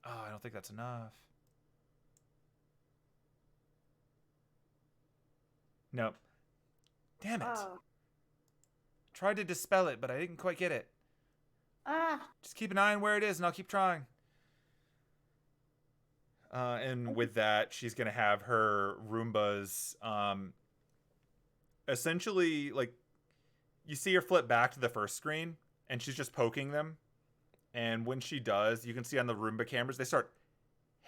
Oh, I don't think that's enough. Nope. Damn it. Oh. Tried to dispel it, but I didn't quite get it. Just keep an eye on where it is, and I'll keep trying. And with that, she's going to have her Roombas essentially, like, you see her flip back to the first screen, and she's just poking them. And when she does, you can see on the Roomba cameras, they start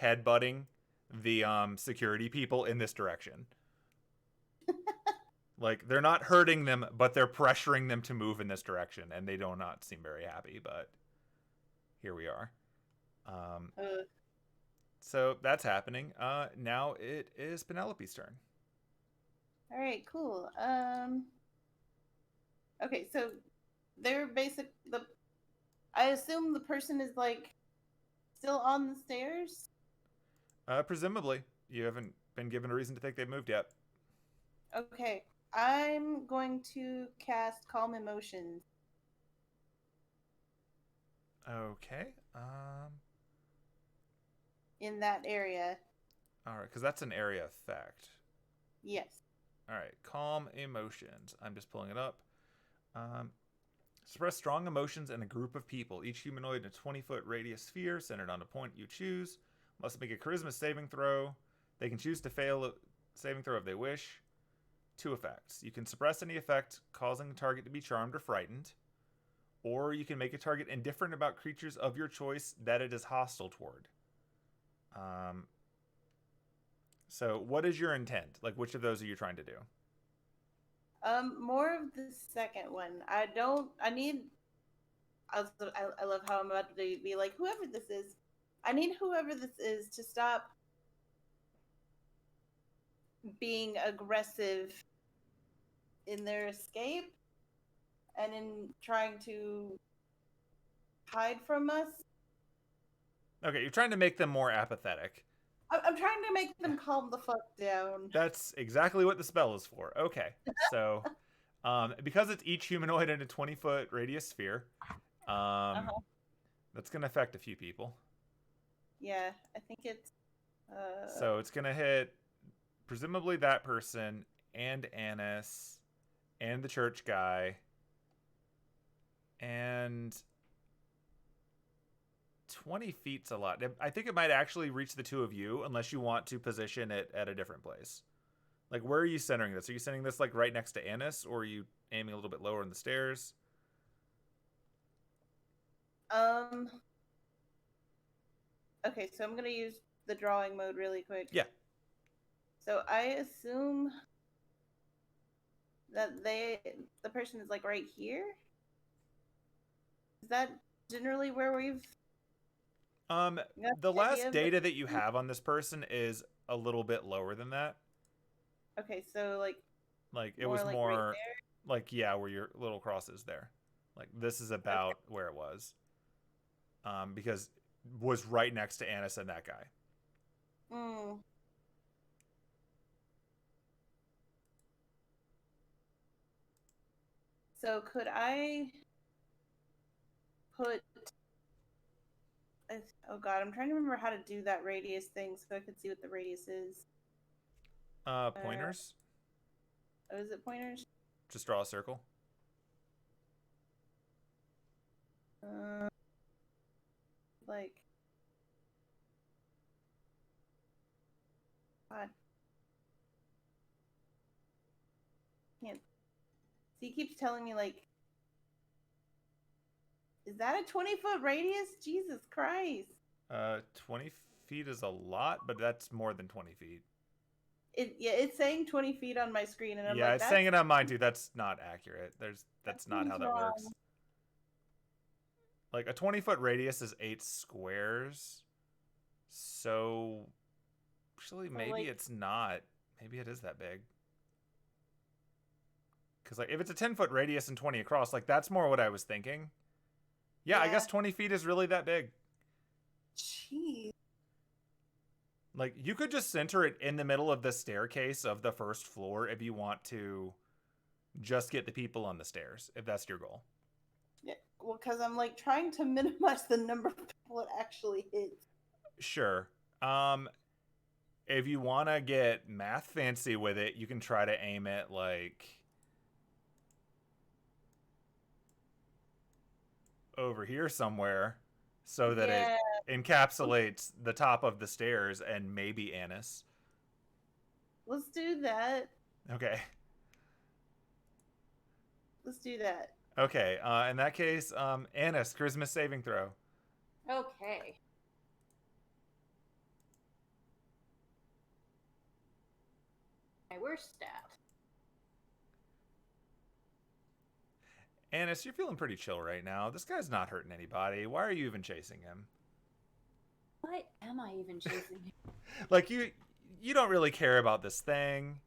headbutting the security people in this direction. Like, they're not hurting them, but they're pressuring them to move in this direction, and they do not seem very happy, but here we are. So that's happening. Now it is Penelope's turn. All right, cool. Okay, so they're I assume the person is like still on the stairs? Presumably. You haven't been given a reason to think they've moved yet. Okay. I'm going to cast Calm Emotions. Okay. In that area. All right, because that's an area effect. Yes. All right, calm emotions. I'm just pulling it up. Express strong emotions in a group of people. Each humanoid in a 20-foot radius sphere centered on a point you choose must make a charisma saving throw. They can choose to fail a saving throw if they wish. 2 effects. You can suppress any effect causing the target to be charmed or frightened, or you can make a target indifferent about creatures of your choice that it is hostile toward. So what is your intent? Like, which of those are you trying to do? More of the second one. I love how I'm about to be like, whoever this is. I need whoever this is to stop being aggressive in their escape and in trying to hide from us. Okay, you're trying to make them more apathetic. I'm trying to make them calm the fuck down. That's exactly what the spell is for. Okay, so because it's each humanoid in a 20-foot radius sphere, that's going to affect a few people. Yeah, I think it's... So it's going to hit presumably that person and Anise and the church guy and 20 feet's a lot. I think it might actually reach the two of you unless you want to position it at a different place. Like, where are you centering this? Are you centering this like right next to Anise, or are you aiming a little bit lower in the stairs? Okay, so I'm gonna use the drawing mode really quick. Yeah. So I assume that the person is like right here. Is that generally where we've The last data that you have on this person is a little bit lower than that. Okay, so like it was like more right like, yeah, where your little cross is there. Like, this is about where it was. Because it was right next to Anise and that guy. So could I put... Oh god, I'm trying to remember how to do that radius thing so I could see what the radius is. Pointers. Oh, is it pointers? Just draw a circle. Like... God. Can't... See, he keeps telling me, like... Is that a 20-foot radius? Jesus Christ. 20 feet is a lot, but that's more than 20 feet. It's saying 20 feet on my screen, and I'm yeah, like, it's saying it on mine too. That's not accurate. That's not how that wrong. works. Like, a 20-foot radius is 8 squares. So actually, maybe it's not. Maybe it is that big. Because, like, if it's a 10-foot radius and 20 across, like, that's more what I was thinking. Yeah, I guess 20 feet is really that big. Jeez. Like, you could just center it in the middle of the staircase of the first floor if you want to just get the people on the stairs, if that's your goal. Yeah, well, because I'm, like, trying to minimize the number of people it actually hits. Sure. If you want to get math fancy with it, you can try to aim it, like, over here somewhere so that it encapsulates the top of the stairs and maybe Anise. Let's do that. Okay. Let's do that. Okay. In that case, Anise, charisma saving throw. Okay. My worst stat. Anise, you're feeling pretty chill right now. This guy's not hurting anybody. Why are you even chasing him? Why am I even chasing him? Like, you don't really care about this thing.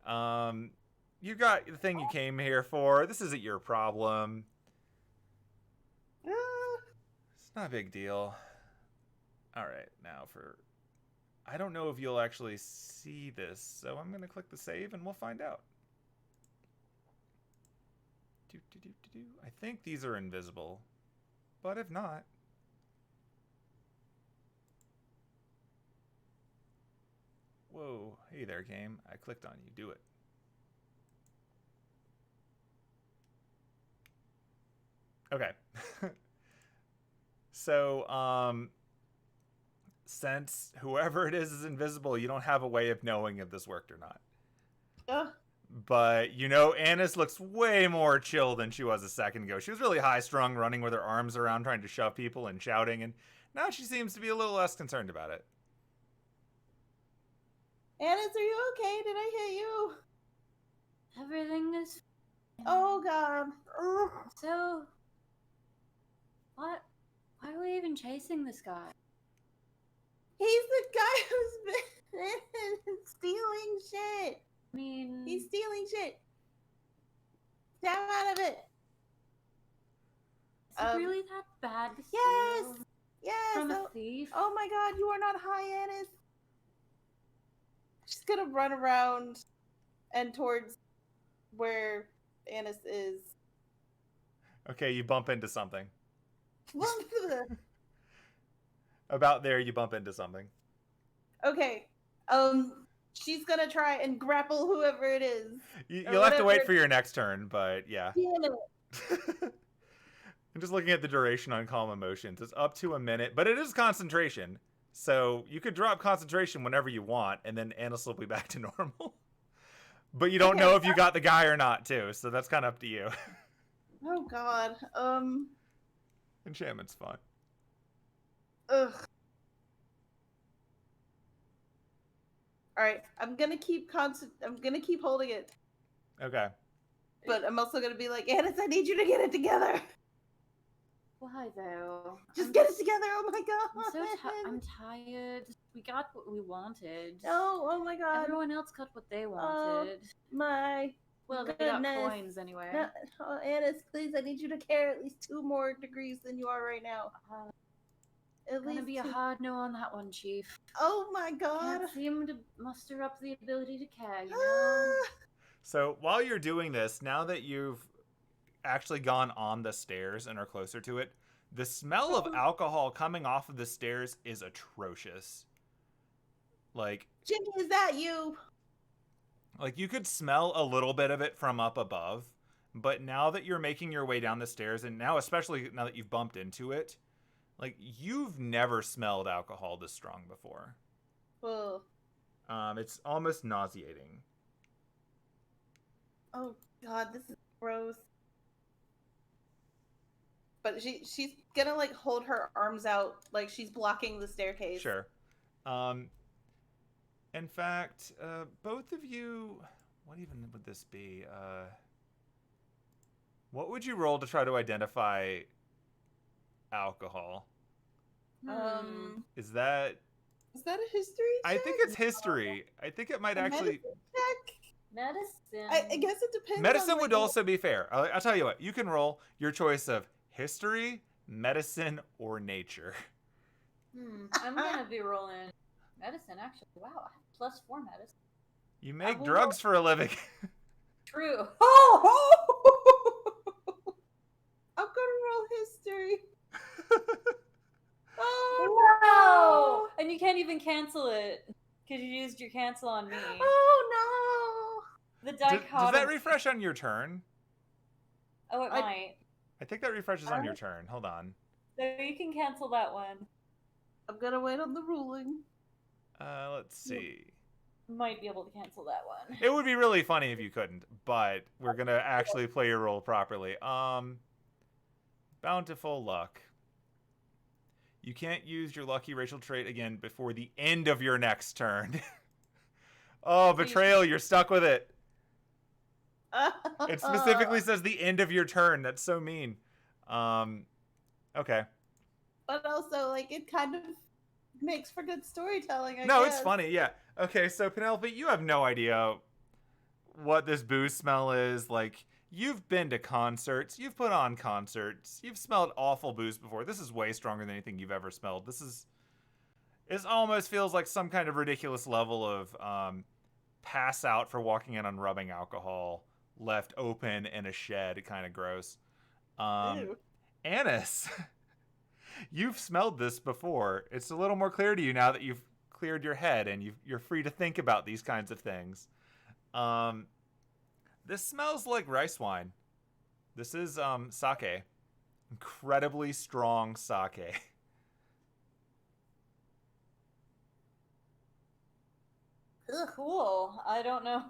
You got the thing you came here for. This isn't your problem. It's not a big deal. All right, now I don't know if you'll actually see this, so I'm going to click the save and we'll find out. I think these are invisible, but if not... Whoa, hey there, game. I clicked on you. Do it. Okay. So, since whoever it is invisible, you don't have a way of knowing if this worked or not. But, you know, Anise looks way more chill than she was a second ago. She was really high-strung, running with her arms around, trying to shove people and shouting, and now she seems to be a little less concerned about it. Anise, are you okay? Did I hit you? Everything is fine. Oh, God. Ugh. So, what? Why are we even chasing this guy? He's the guy who's been stealing shit. I mean, He's stealing shit. Snap out of it. is it really that bad to Yes. steal Yes. from a thief? Oh my God, you are not high, Anise. She's gonna run around and towards where Anise is. Okay, you bump into something. About there, you bump into something. Okay. She's gonna try and grapple whoever it is. You'll have to wait for your next turn, but yeah. Damn it. I'm just looking at the duration on calm emotions. It's up to a minute, but it is concentration. So you could drop concentration whenever you want, and then Anise will be back to normal. But you don't know if you got the guy or not, too, so that's kind of up to you. Oh, God. Enchantment's fun. Ugh. Alright, I'm gonna keep holding it. Okay. But I'm also gonna be like, Anise, I need you to get it together. Why though? Just get it together. Oh my God. I'm tired. We got what we wanted. Oh my God. Everyone else got what they wanted. My Well, they got goodness. coins anyway. No, oh, Anise, please, I need you to carry at least 2 more degrees than you are right now. At Gonna least be a 2. hard no on that one, Chief. Oh my God. Can't seem to muster up the ability to care, you know? So while you're doing this, now that you've actually gone on the stairs and are closer to it, the smell of alcohol coming off of the stairs is atrocious. Like, Jimmy, is that you? Like, you could smell a little bit of it from up above, but now that you're making your way down the stairs, and now especially now that you've bumped into it, like, you've never smelled alcohol this strong before. Oh. It's almost nauseating. Oh God, this is gross. But she's gonna like hold her arms out like she's blocking the staircase. Sure. In fact, both of you, what even would this be? What would you roll to try to identify alcohol? Is that a history check? I think it's history. I think it might actually... Medicine. I guess it depends. Medicine would also be fair. I'll tell you what. You can roll your choice of history, medicine, or nature. I'm gonna be rolling medicine, actually. Wow, I have +4 medicine. You make drugs for a living. True. Oh! I'm gonna roll history. Oh no! And you can't even cancel it because you used your cancel on me. Oh The Does that refresh on your turn? Oh, it might. I think that refreshes on your turn. Hold on. So you can cancel that one. I'm gonna wait on the ruling. Let's see. Might be able to cancel that one. It would be really funny if you couldn't, but we're gonna actually play your role properly. Bountiful luck. You can't use your lucky racial trait again before the end of your next turn. Oh, betrayal, you're stuck with it. It specifically says the end of your turn. That's so mean. Okay. But also, like, it kind of makes for good storytelling, I No, guess. it's funny, yeah. Okay, so Penelope, you have no idea what this booze smell is. Like, you've been to concerts, you've put on concerts, you've smelled awful booze before. This is way stronger than anything you've ever smelled. It almost feels like some kind of ridiculous level of pass out for walking in on rubbing alcohol left open in a shed. Kind of gross. Ew. Anise, you've smelled this before. It's a little more clear to you now that you've cleared your head and you're free to think about these kinds of things. This smells like rice wine. This is sake. Incredibly strong sake. Ugh, cool. I don't know.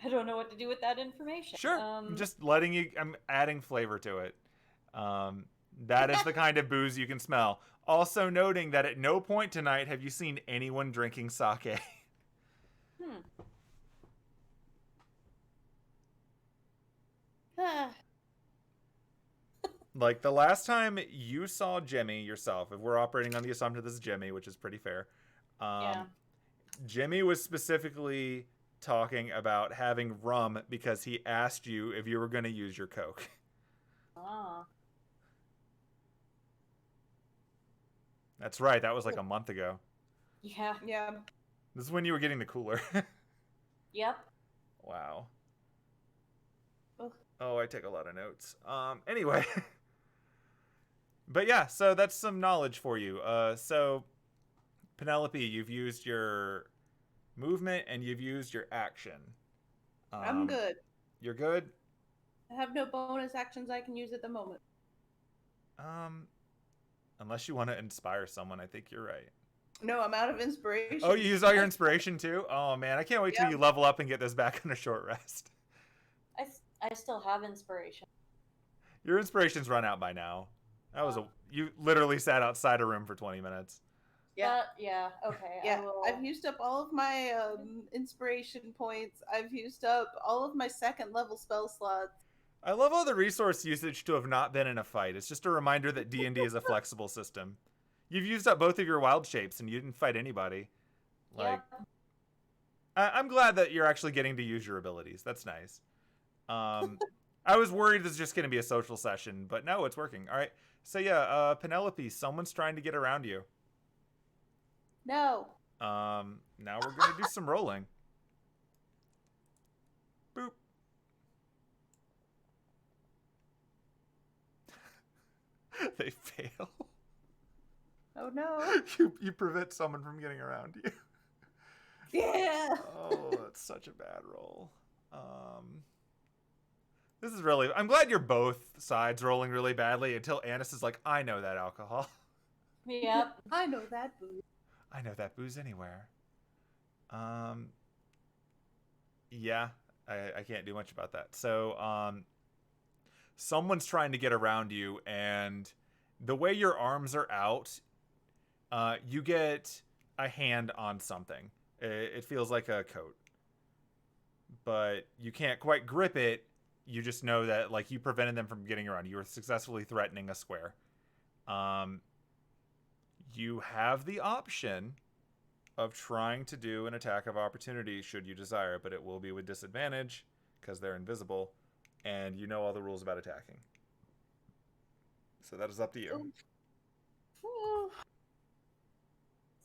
I don't know what to do with that information. Sure. I'm just letting you. I'm adding flavor to it. That is the kind of booze you can smell. Also noting that at no point tonight have you seen anyone drinking sake. Like the last time you saw Jimmy yourself, if we're operating on the assumption this is Jimmy, which is pretty fair. Yeah. Jimmy was specifically talking about having rum because he asked you if you were going to use your Coke. Ah. That's right. That was like a month ago. Yeah. Yeah. This is when you were getting the cooler. Yep. Wow. Ugh. Oh, I take a lot of notes. Anyway. But yeah, so that's some knowledge for you. So, Penelope, you've used your movement and you've used your action. I'm good. You're good? I have no bonus actions I can use at the moment. Unless you want to inspire someone, I think you're right. No, I'm out of inspiration. Oh, you used all your inspiration too? Oh man, I can't wait till you level up and get this back on a short rest. I still have inspiration. Your inspiration's run out by now. That was you literally sat outside a room for 20 minutes. Yeah. Yeah. Okay. Yeah, I've used up all of my inspiration points. I've used up all of my second level spell slots. I love all the resource usage to have not been in a fight. It's just a reminder that D&D is a flexible system. You've used up both of your wild shapes and you didn't fight anybody. Like, I'm glad that you're actually getting to use your abilities. That's nice. I was worried this was just going to be a social session, but no, it's working. All right. So yeah, Penelope, someone's trying to get around you. No. Now we're going to do some rolling. Boop. They fail. Oh no. You prevent someone from getting around you. Yeah. Oh, that's such a bad roll. This is really... I'm glad you're both sides rolling really badly until Anise is like, I know that alcohol. Yep. I know that booze. I know that booze anywhere. Yeah, I can't do much about that. So, someone's trying to get around you, and the way your arms are out, you get a hand on something. It feels like a coat. But you can't quite grip it. You just know that, like, you prevented them from getting around. You were successfully threatening a square. You have the option of trying to do an attack of opportunity should you desire, but it will be with disadvantage because they're invisible, and you know all the rules about attacking. So that is up to you.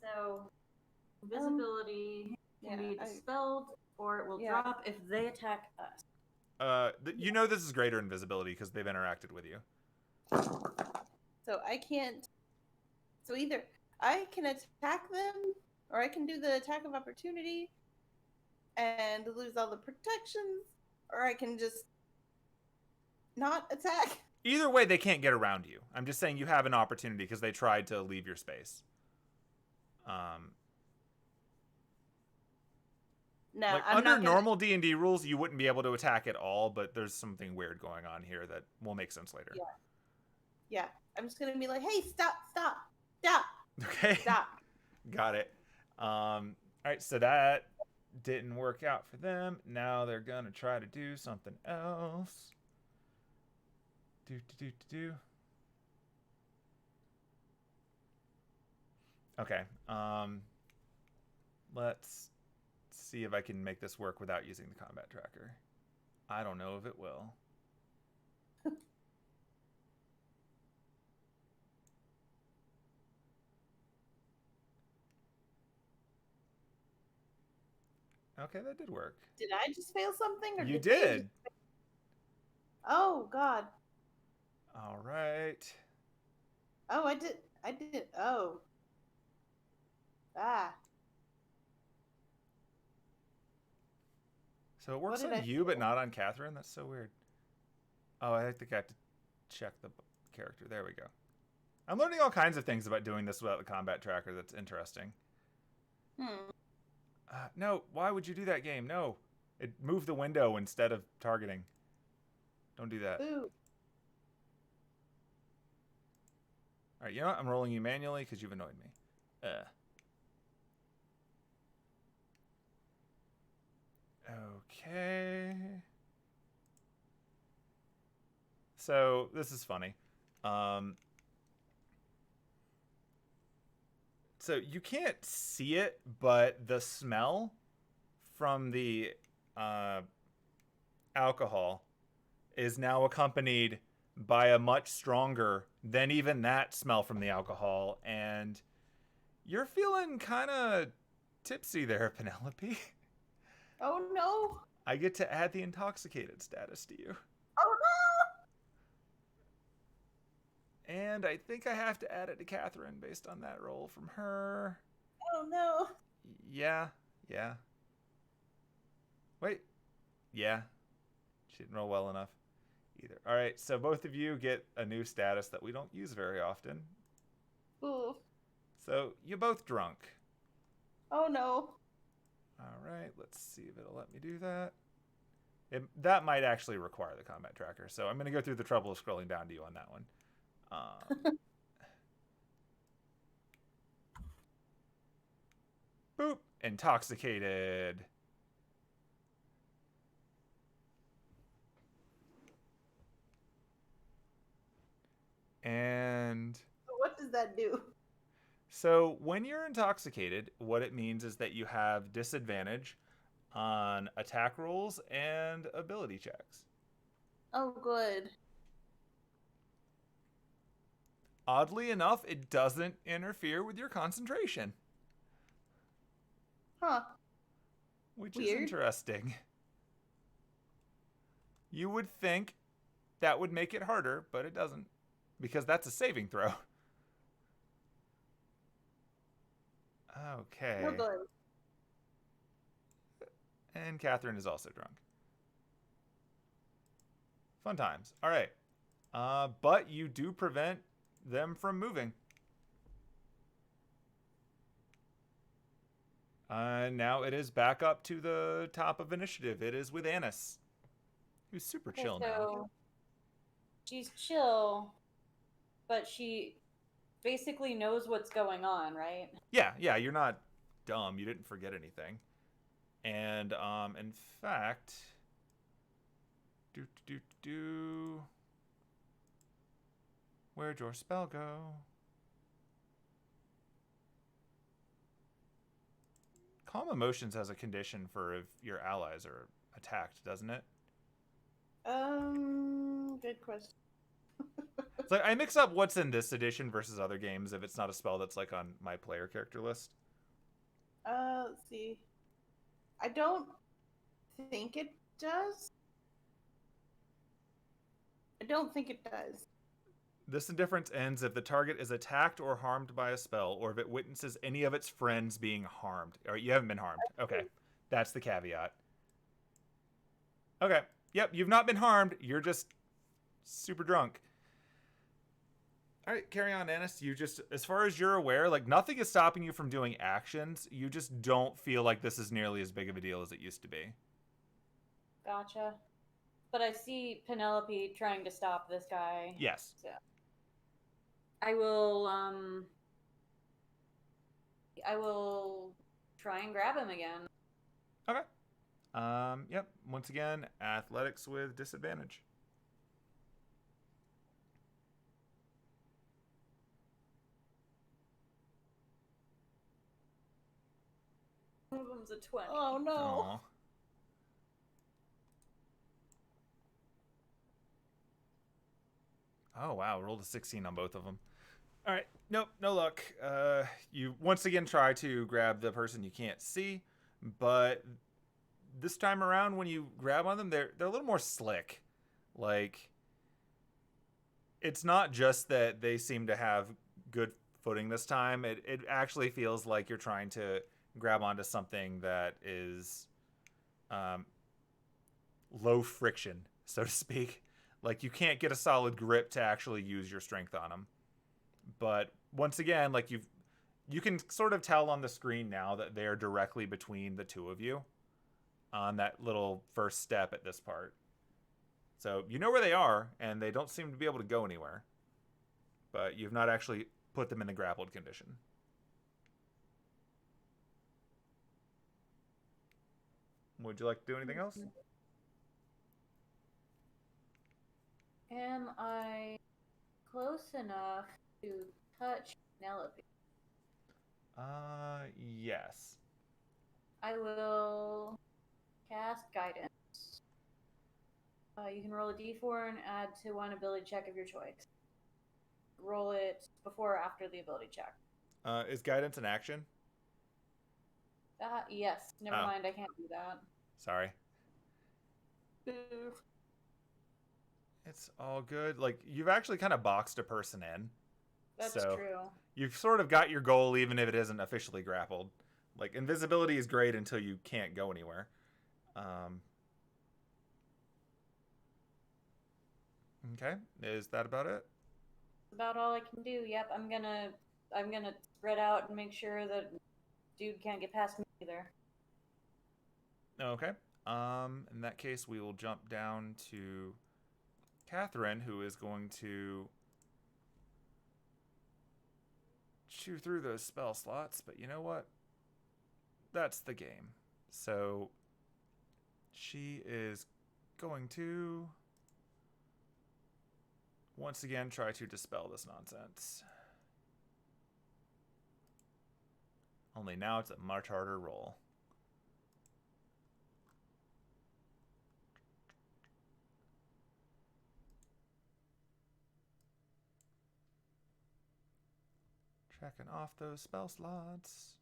So, invisibility can be dispelled, or it will drop if they attack us. You know this is greater invisibility because they've interacted with you. So I can't... So either I can attack them, or I can do the attack of opportunity and lose all the protections, or I can just not attack. Either way, they can't get around you. I'm just saying you have an opportunity because they tried to leave your space. No, like I'm under not gonna... normal D&D rules, you wouldn't be able to attack at all, but there's something weird going on here that will make sense later. Yeah. I'm just gonna be like, hey, stop. Okay. Stop. Got it. All right, so that didn't work out for them. Now they're gonna try to do something else. Do. Okay. Let's see if I can make this work without using the combat tracker. I don't know if it will. Okay, that did work. Did I just fail something? Or You did they did. Oh God. All right. Oh, I did. Oh. Ah. So it What works did on I you, but do? not on Catherine? That's so weird. Oh, I think I have to check the character. There we go. I'm learning all kinds of things about doing this without the combat tracker. That's interesting. Hmm. No, why would you do that, game? No. It moved the window instead of targeting. Don't do that. Boo. All right, you know what? I'm rolling you manually because you've annoyed me. Okay. So this is funny. So you can't see it, but the smell from the alcohol is now accompanied by a much stronger than even that smell from the alcohol, and you're feeling kind of tipsy there, Penelope. Oh no. I get to add the intoxicated status to you. Oh And I think I have to add it to Catherine based on that roll from her. no. Oh no. Yeah. Wait. Yeah. She didn't roll well enough either. All right, so both of you get a new status that we don't use very often. Ooh. So you're both drunk. Oh no. All right, let's see if it'll let me do that. That might actually require the combat tracker, so I'm going to go through the trouble of scrolling down to you on that one. Boop. Intoxicated. And What does that do? so when you're intoxicated, what it means is that you have disadvantage on attack rolls and ability checks. Oh good. Oddly enough, it doesn't interfere with your concentration, Huh. which Weird. is interesting. You would think that would make it harder, but it doesn't, because that's a saving throw. Okay. Oh good. And Catherine is also drunk. Fun times. All right. But you do prevent them from moving. Now it is back up to the top of initiative. It is with Anise, who's super chill now. She's chill, but she basically knows what's going on, right? Yeah, you're not dumb. You didn't forget anything. And in fact, where'd your spell go? Calm Emotions has a condition for if your allies are attacked, doesn't it? Good question. It's like I mix up what's in this edition versus other games if it's not a spell that's like on my player character list. Let's see. I don't think it does. I don't think it does. This indifference ends if the target is attacked or harmed by a spell, or if it witnesses any of its friends being harmed. All right, you haven't been harmed. Okay, that's the caveat. Okay, yep, you've not been harmed. You're just super drunk. All right, carry on, Anise. You just, as far as you're aware, like nothing is stopping you from doing actions. You just don't feel like this is nearly as big of a deal as it used to be. Gotcha. But I see Penelope trying to stop this guy. Yes. So I will try and grab him again. Okay. Yep. Once again, athletics with disadvantage. One of them's a 20. Oh no. Aww. Oh wow, rolled a 16 on both of them. All right, nope, no luck. You once again try to grab the person you can't see, but this time around, when you grab on them, they're a little more slick. Like, it's not just that they seem to have good footing this time. It actually feels like you're trying to grab onto something that is low friction, so to speak. Like, you can't get a solid grip to actually use your strength on them. But once again, like, you can sort of tell on the screen now that they're directly between the two of you on that little first step at this part. So you know where they are, and they don't seem to be able to go anywhere. But you've not actually put them in the grappled condition. Would you like to do anything else? Am I close enough to touch Penelope? Yes. I will cast guidance. You can roll a d4 and add to one ability check of your choice. Roll it before or after the ability check. Is guidance an action? Yes. Never mind, I can't do that. Sorry. It's all good. Like, you've actually kind of boxed a person in. That's so true. You've sort of got your goal, even if it isn't officially grappled. Like, invisibility is great until you can't go anywhere. Okay, is that about it? About all I can do. Yep, I'm gonna spread out and make sure that dude can't get past me either. Okay. In that case, we will jump down to Katherine, who is going to chew through those spell slots, but you know what? That's the game. So she is going to once again try to dispel this nonsense. Only now it's a much harder roll. Checking off those spell slots.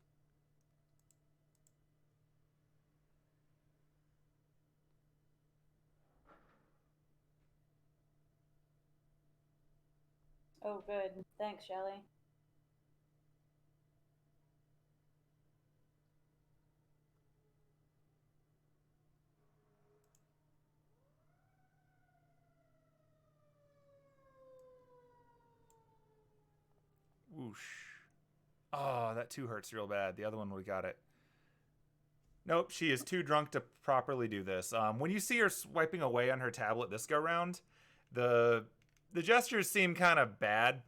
Oh, good. Thanks, Shelly. Whoosh. Oh, that 2 hurts real bad. The other one, we got it. Nope, she is too drunk to properly do this. When you see her swiping away on her tablet this go round, the gestures seem kind of bad.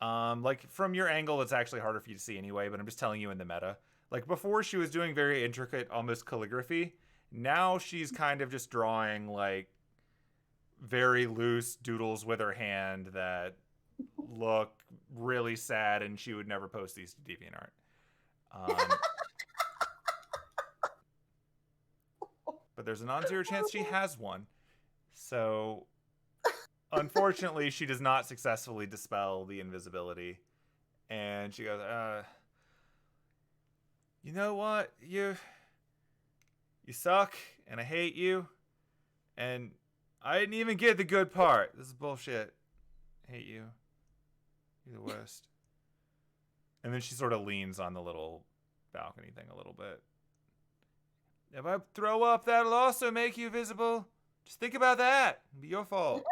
Like, from your angle, it's actually harder for you to see anyway, but I'm just telling you in the meta. Like, before she was doing very intricate, almost calligraphy. Now she's kind of just drawing, like, very loose doodles with her hand that look really sad, and she would never post these to DeviantArt. But there's a non-zero chance she has one. So, unfortunately, she does not successfully dispel the invisibility. And she goes, you know what? You suck, and I hate you. And I didn't even get the good part. This is bullshit. I hate you. You're the worst. And then she sort of leans on the little balcony thing a little bit. If I throw up, that'll also make you visible. Just think about that. It'll be your fault.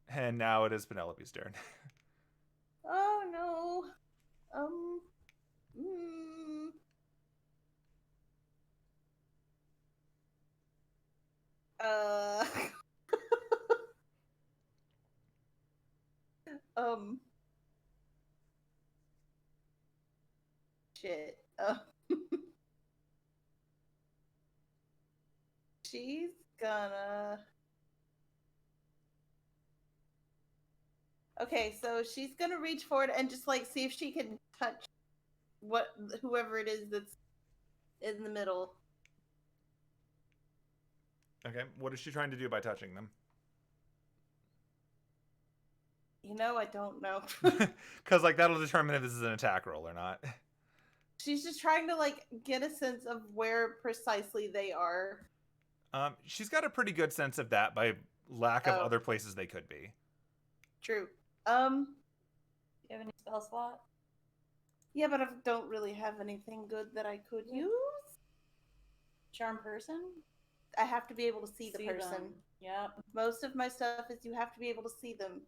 And now it is Penelope's turn. Oh no. Uh. Shit. She's gonna. Okay, so she's gonna reach forward and just like see if she can touch whoever it is that's in the middle. Okay, what is she trying to do by touching them? You know, I don't know. Because, like, that'll determine if this is an attack roll or not. She's just trying to, like, get a sense of where precisely they are. She's got a pretty good sense of that by lack of other places they could be. True. Do you have any spell slot? Yeah, but I don't really have anything good that I could use. Charm person? I have to be able to see the person. Them. Yep. Most of my stuff is you have to be able to see them.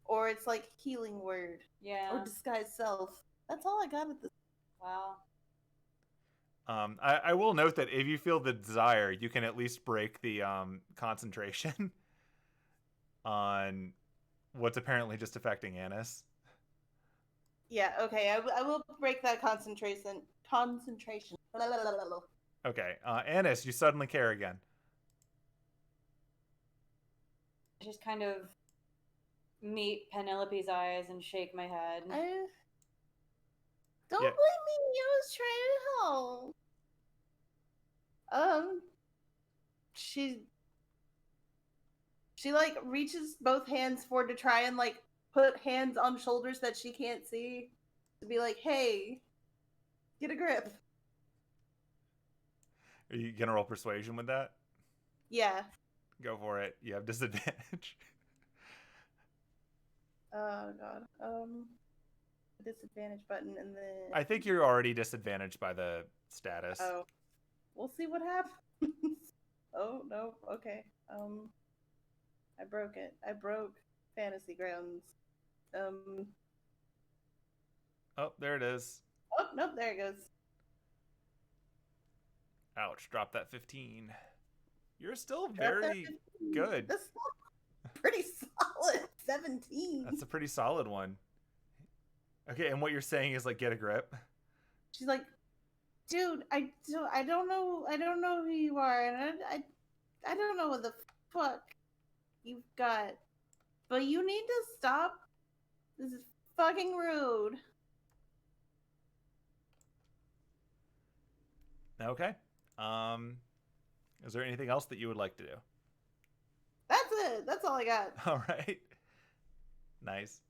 Or it's like healing word. Yeah. Or disguise self. That's all I got at this. Wow. I will note that if you feel the desire, you can at least break the concentration on what's apparently just affecting Anise. Yeah, okay. I will break that concentration. Okay. Anise, you suddenly care again. I just kind of meet Penelope's eyes and shake my head. Don't blame me. I was trying to help. She like reaches both hands forward to try and like put hands on shoulders that she can't see to be like, hey, get a grip. Are you gonna roll persuasion with that? Yeah. Go for it. You have disadvantage. Oh god. Disadvantage button and then I think you're already disadvantaged by the status. Oh. We'll see what happens. Oh no, okay. I broke it. I broke Fantasy Grounds. Oh, there it is. Oh, nope, there it goes. Ouch, drop that 15. You're still very good. That's pretty solid. 17. That's a pretty solid one. Okay, and what you're saying is like get a grip. She's like, dude, I don't know who you are, and I don't know what the fuck you've got, but you need to stop. This is fucking rude. Okay. Is there anything else that you would like to do? That's it. That's all I got. All right. Nice.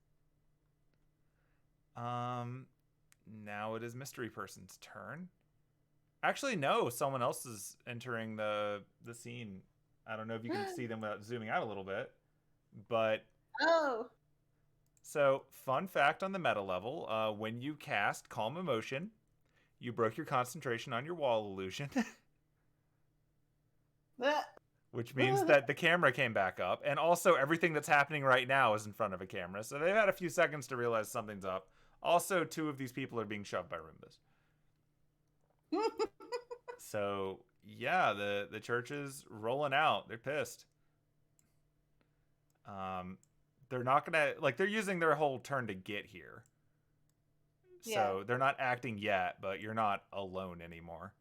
Now it is mystery person's turn. Actually, no, someone else is entering the scene. I don't know if you can see them without zooming out a little bit, but so fun fact on the meta level: when you cast Calm Emotion, you broke your concentration on your wall illusion, which means that the camera came back up, and also everything that's happening right now is in front of a camera. So they've had a few seconds to realize something's up. Also, 2 of these people are being shoved by Roombas. So yeah, the church is rolling out. They're pissed. They're not gonna they're using their whole turn to get here. So they're not acting yet, but you're not alone anymore.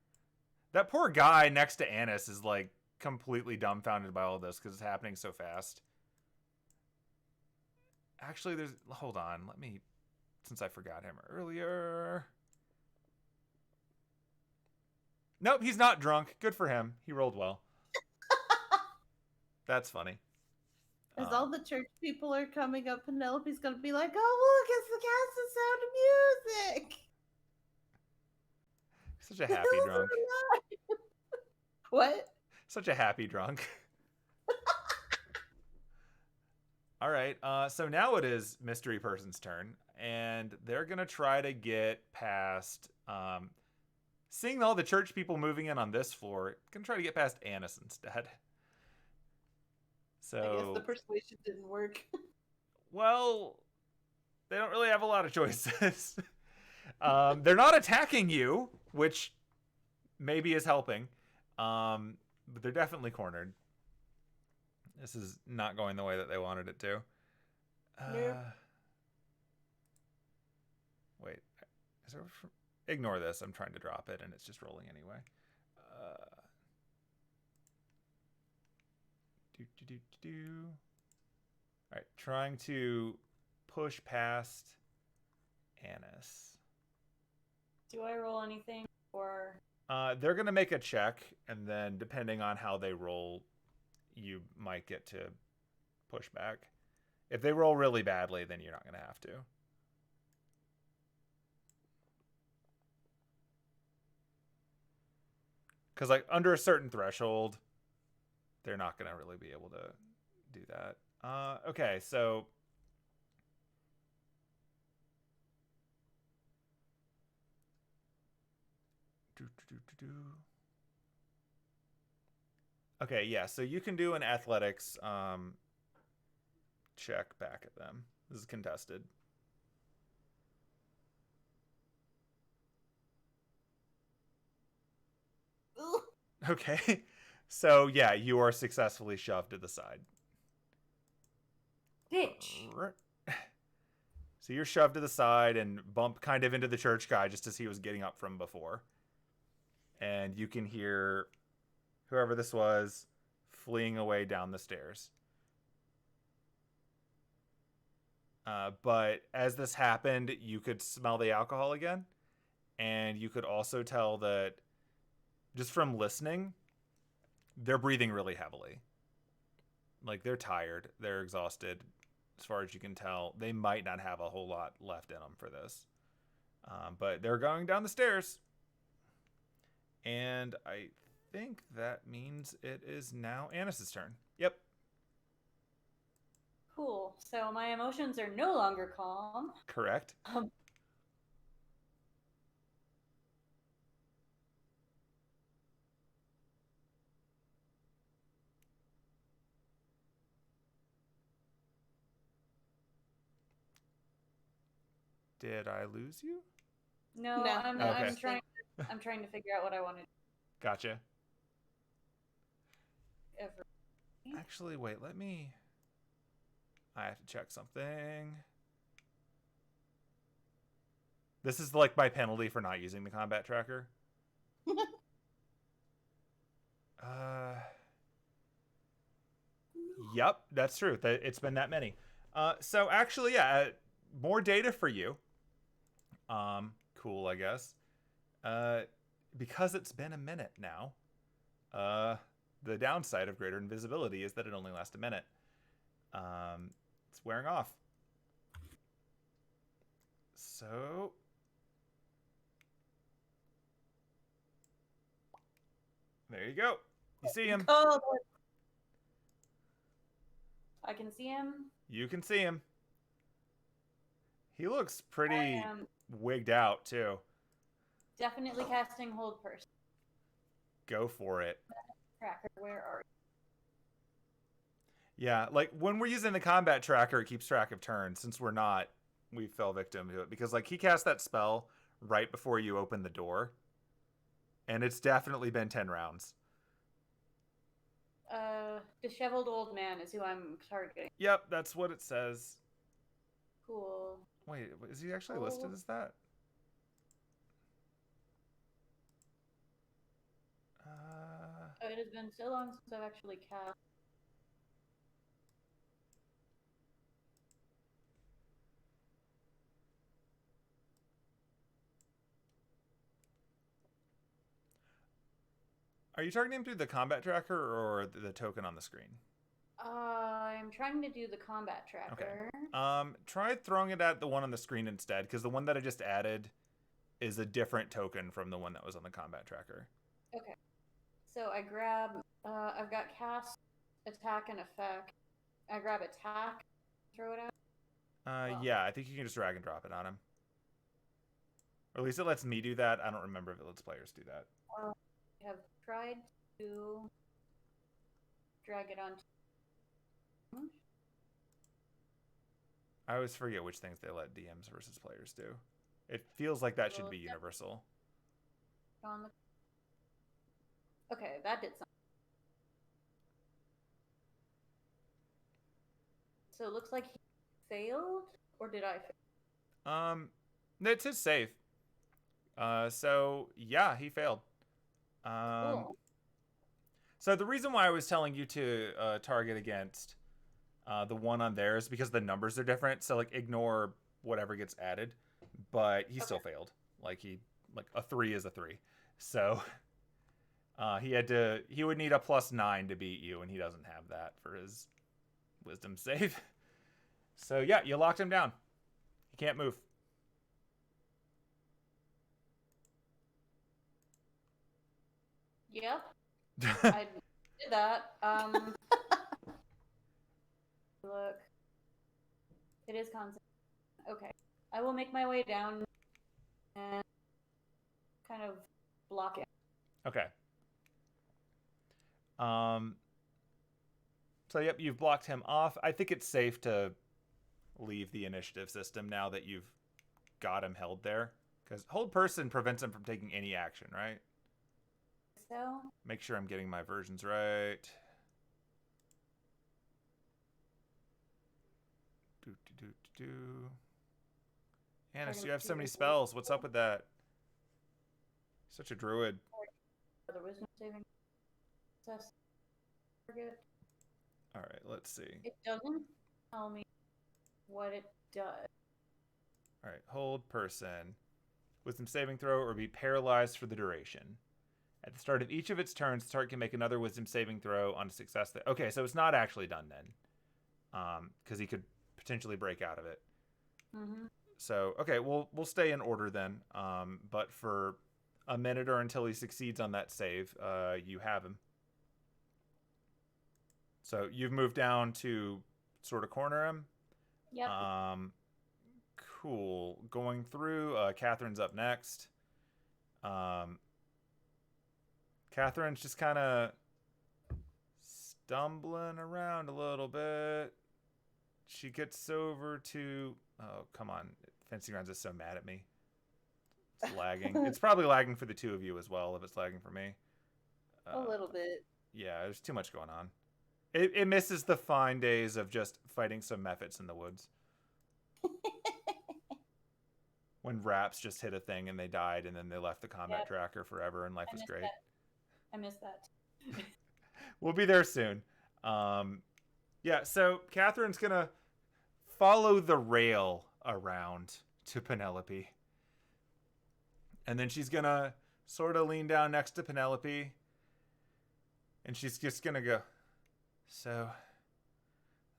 That poor guy next to Anise is like completely dumbfounded by all this because it's happening so fast. Actually, hold on, let me, since I forgot him earlier. Nope, he's not drunk. Good for him. He rolled well. That's funny. As all the church people are coming up, Penelope's gonna be like, "Oh, look, it's the Sound of Music." Such a happy drunk. What? Such a happy drunk. All right, so now it is mystery person's turn, and they're gonna try to get past. Seeing all the church people moving in on this floor, gonna try to get past Anise instead. So I guess the persuasion didn't work. Well, they don't really have a lot of choices. They're not attacking you, which maybe is helping. But they're definitely cornered. This is not going the way that they wanted it to. Nope. Wait. Ignore this. I'm trying to drop it, and it's just rolling anyway. All right, trying to push past Anise. Do I roll anything, or? They're gonna make a check, and then depending on how they roll, you might get to push back. If they roll really badly, then you're not gonna have to. Because like under a certain threshold, they're not going to really be able to do that. Okay, so okay, yeah, so you can do an athletics check back at them. This is contested. Ugh. Okay. So, yeah, you are successfully shoved to the side. Bitch. So you're shoved to the side and bump kind of into the church guy just as he was getting up from before. And you can hear whoever this was fleeing away down the stairs. But as this happened, you could smell the alcohol again. And you could also tell that just from listening, they're breathing really heavily. Like, they're tired. They're exhausted. As far as you can tell, they might not have a whole lot left in them for this. But they're going down the stairs. And I think that means it is now Anise's turn. Yep. Cool. So my emotions are no longer calm. Correct. Did I lose you? No, No. I'm Okay. I'm trying to figure out what I want to Gotcha. do. Actually, wait, I have to check something. This is like my penalty for not using the combat tracker. Yep, that's true. It's been that many. So actually, yeah, more data for you. Cool, I guess. Because it's been a minute now. The downside of greater invisibility is that it only lasts a minute. It's wearing off. So there you go. You see him. Oh, I can see him. You can see him. He looks pretty wigged out, too. Definitely casting hold person. Go for it. Tracker, where are you? Yeah, like when we're using the combat tracker, it keeps track of turns. Since we're not, we fell victim to it. Because like he cast that spell right before you open the door. And it's definitely been 10 rounds. Disheveled old man is who I'm targeting. Yep, that's what it says. Cool. Wait, is he actually listed as that? It has been so long since I've actually cast. Are you targeting him through the combat tracker or the token on the screen? I'm trying to do the combat tracker. Okay. Try throwing it at the one on the screen instead, because the one that I just added is a different token from the one that was on the combat tracker. Okay. So I grab, I've got cast, attack, and effect. I grab attack, throw it out. Yeah, I think you can just drag and drop it on him. Or at least it lets me do that. I don't remember if it lets players do that. I have tried to drag it onto. I always forget which things they let DMs versus players do. It feels like that should be universal. Okay, that did something. So it looks like he failed, or did I fail? It's his save. So yeah, he failed. Cool. So the reason why I was telling you to target against the one on there is because the numbers are different. So like ignore whatever gets added, but he still failed. Like a 3 is a 3. So he would need a +9 to beat you, and he doesn't have that for his wisdom save. So yeah, you locked him down. He can't move. Yep. I did that. Look. It is constant. Okay. I will make my way down and kind of block it. Okay. So yep, you've blocked him off. I think it's safe to leave the initiative system now that you've got him held there. Because hold person prevents him from taking any action, right? So? Make sure I'm getting my versions right. Anise, you have so many spells. What's up with that? Such a druid. The wisdom saving success target. All right, let's see. It doesn't tell me what it does. All right, hold person. Wisdom saving throw or be paralyzed for the duration. At the start of each of its turns, the target can make another wisdom saving throw on a success. Okay, so it's not actually done then. Because he could potentially break out of it. Mm-hmm. So, okay, we'll stay in order then. But for a minute or until he succeeds on that save, you have him. So you've moved down to sort of corner him. Yep. Cool. Going through, Catherine's up next. Catherine's just kind of stumbling around a little bit. She gets over to... Oh, come on. Fencing Grounds is so mad at me. It's lagging. It's probably lagging for the two of you as well, if it's lagging for me. A little bit. Yeah, there's too much going on. It misses the fine days of just fighting some mephits in the woods. When raps just hit a thing and they died and then they left the combat tracker forever and life was great. I missed that. We'll be there soon. Yeah, so Catherine's going to follow the rail around to Penelope. And then she's going to sort of lean down next to Penelope. And she's just going to go, so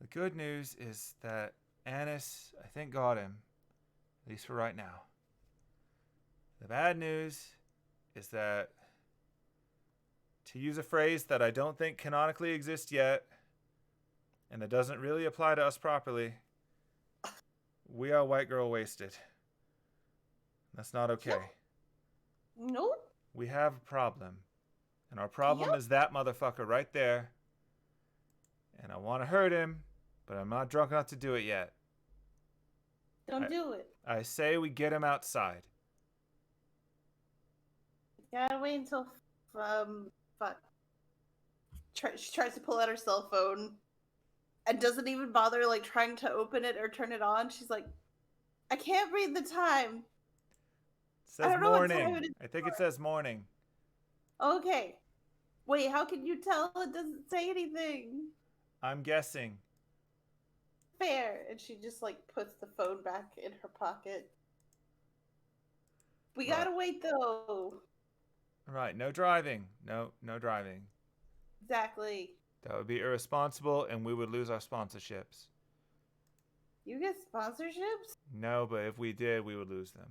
the good news is that Anise, I think, got him. At least for right now. The bad news is that, to use a phrase that I don't think canonically exists yet, and that doesn't really apply to us properly, we are white girl wasted. That's not okay. Nope. We have a problem. And our problem is that motherfucker right there. And I want to hurt him, but I'm not drunk enough to do it yet. Don't do it. I say we get him outside. Gotta wait until fuck. She tries to pull out her cell phone and doesn't even bother like trying to open it or turn it on. She's like, I can't read the time. It says morning. I think it says morning. Okay. Wait, how can you tell it doesn't say anything? I'm guessing. Fair. And she just like puts the phone back in her pocket. We gotta wait though. Right, no driving. No driving. Exactly. That would be irresponsible and we would lose our sponsorships. You get sponsorships? No, but if we did, we would lose them.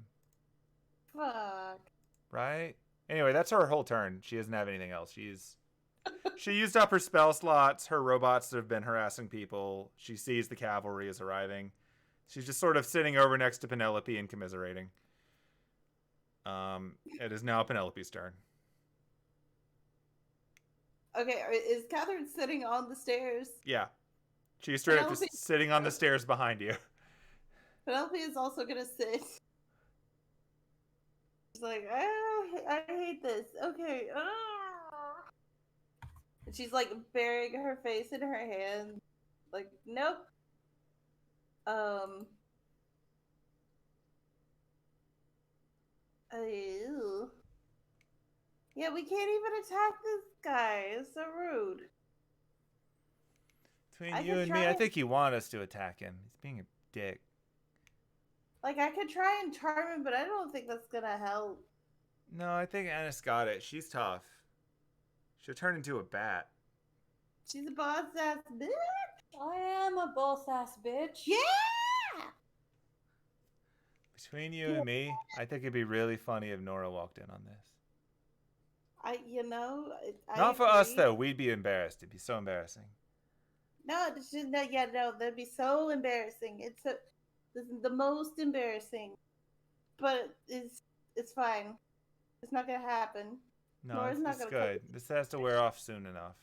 Fuck. Right? Anyway, that's her whole turn. She doesn't have anything else. She used up her spell slots. Her robots have been harassing people. She sees the cavalry is arriving. She's just sort of sitting over next to Penelope and commiserating. It is now Penelope's turn. Okay, is Catherine sitting on the stairs? Yeah. She's straight up just sitting on the stairs behind you. Penelope is also gonna sit. She's like, I hate this. Okay. And she's like burying her face in her hands. Like, nope. Ew. Yeah, we can't even attack this guy. It's so rude. Between you and me, I think you want us to attack him. He's being a dick. Like, I could try and charm him, but I don't think that's gonna help. No, I think Anise got it. She's tough. She'll turn into a bat. She's a boss-ass bitch. I am a boss-ass bitch. Yeah! Between you and me, I think it'd be really funny if Nora walked in on this. I Not for us, agree. though. We'd be embarrassed. It'd be so embarrassing. No, it's just no. Yeah, no, that'd be so embarrassing. This is the most embarrassing, but it's fine. It's not gonna happen. No, Nora's not it's gonna come. good. This has to wear off soon enough.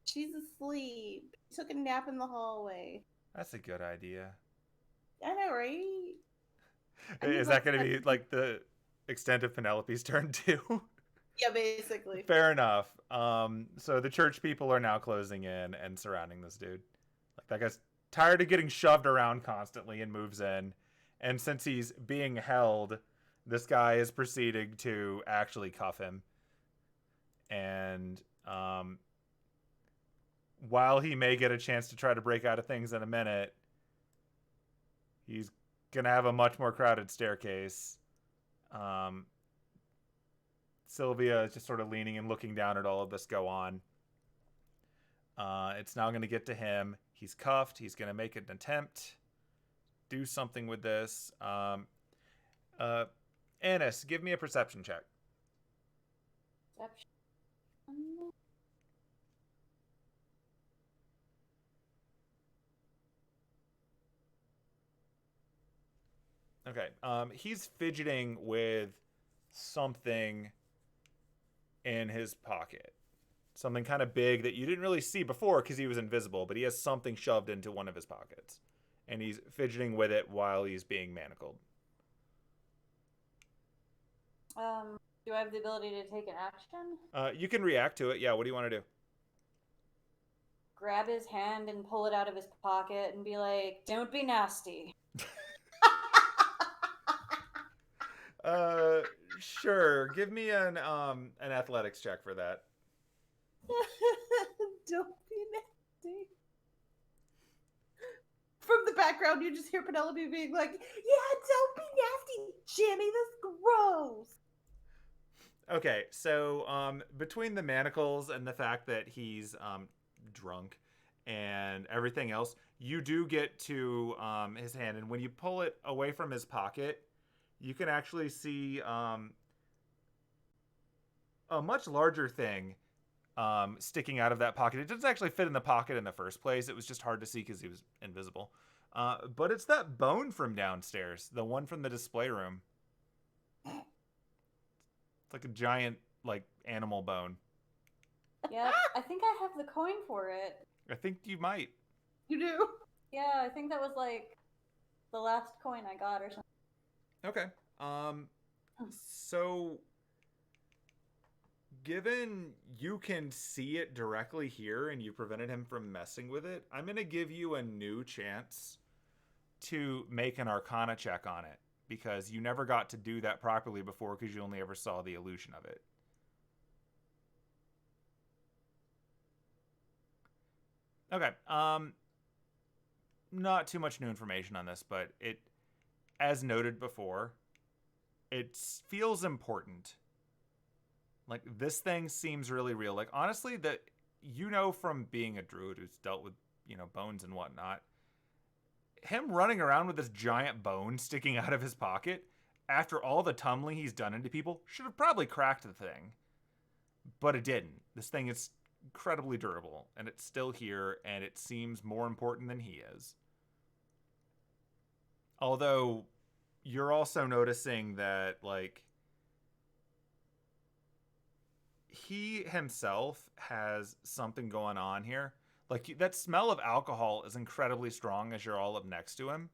She's asleep. She took a nap in the hallway. That's a good idea. I know, right? I need Is like that going to be like the extent of Penelope's turn too? yeah, basically. Fair enough. So the church people are now closing in and surrounding this dude. Like that guy's tired of getting shoved around constantly and moves in. And since he's being held, this guy is proceeding to actually cuff him. And while he may get a chance to try to break out of things in a minute, he's gonna have a much more crowded staircase. Sylvia is just sort of leaning and looking down at all of this go on. It's now going to get to him. He's cuffed. He's going to make an attempt. Do something with this. Anise, give me a perception check. Perception. Okay. He's fidgeting with something in his pocket. Something kind of big that you didn't really see before because he was invisible, but he has something shoved into one of his pockets. And he's fidgeting with it while he's being manacled. Do I have the ability to take an action? You can react to it. Yeah, what do you want to do? Grab his hand and pull it out of his pocket and be like, "Don't be nasty." Sure. Give me an athletics check for that. Don't be nasty. From the background, you just hear Penelope being like, "Yeah, don't be nasty, Jimmy. That's gross." Okay, so between the manacles and the fact that he's drunk and everything else, you do get to his hand, and when you pull it away from his pocket, you can actually see a much larger thing sticking out of that pocket. It doesn't actually fit in the pocket in the first place. It was just hard to see because he was invisible. But it's that bone from downstairs, the one from the display room. It's like a giant, like, animal bone. Yeah, I think I have the coin for it. I think you might. You do? Yeah, I think that was like the last coin I got or something. Okay. So given you can see it directly here and you prevented him from messing with it, I'm going to give you a new chance to make an Arcana check on it, because you never got to do that properly before because you only ever saw the illusion of it. Okay. Not too much new information on this, but it, as noted before, it feels important. Like, this thing seems really real. Like, honestly, that, you know, from being a druid who's dealt with, you know, bones and whatnot, him running around with this giant bone sticking out of his pocket after all the tumbling he's done into people should have probably cracked the thing. But it didn't. This thing is incredibly durable, and it's still here, and it seems more important than he is. Although, you're also noticing that, like, he himself has something going on here. Like, that smell of alcohol is incredibly strong as you're all up next to him,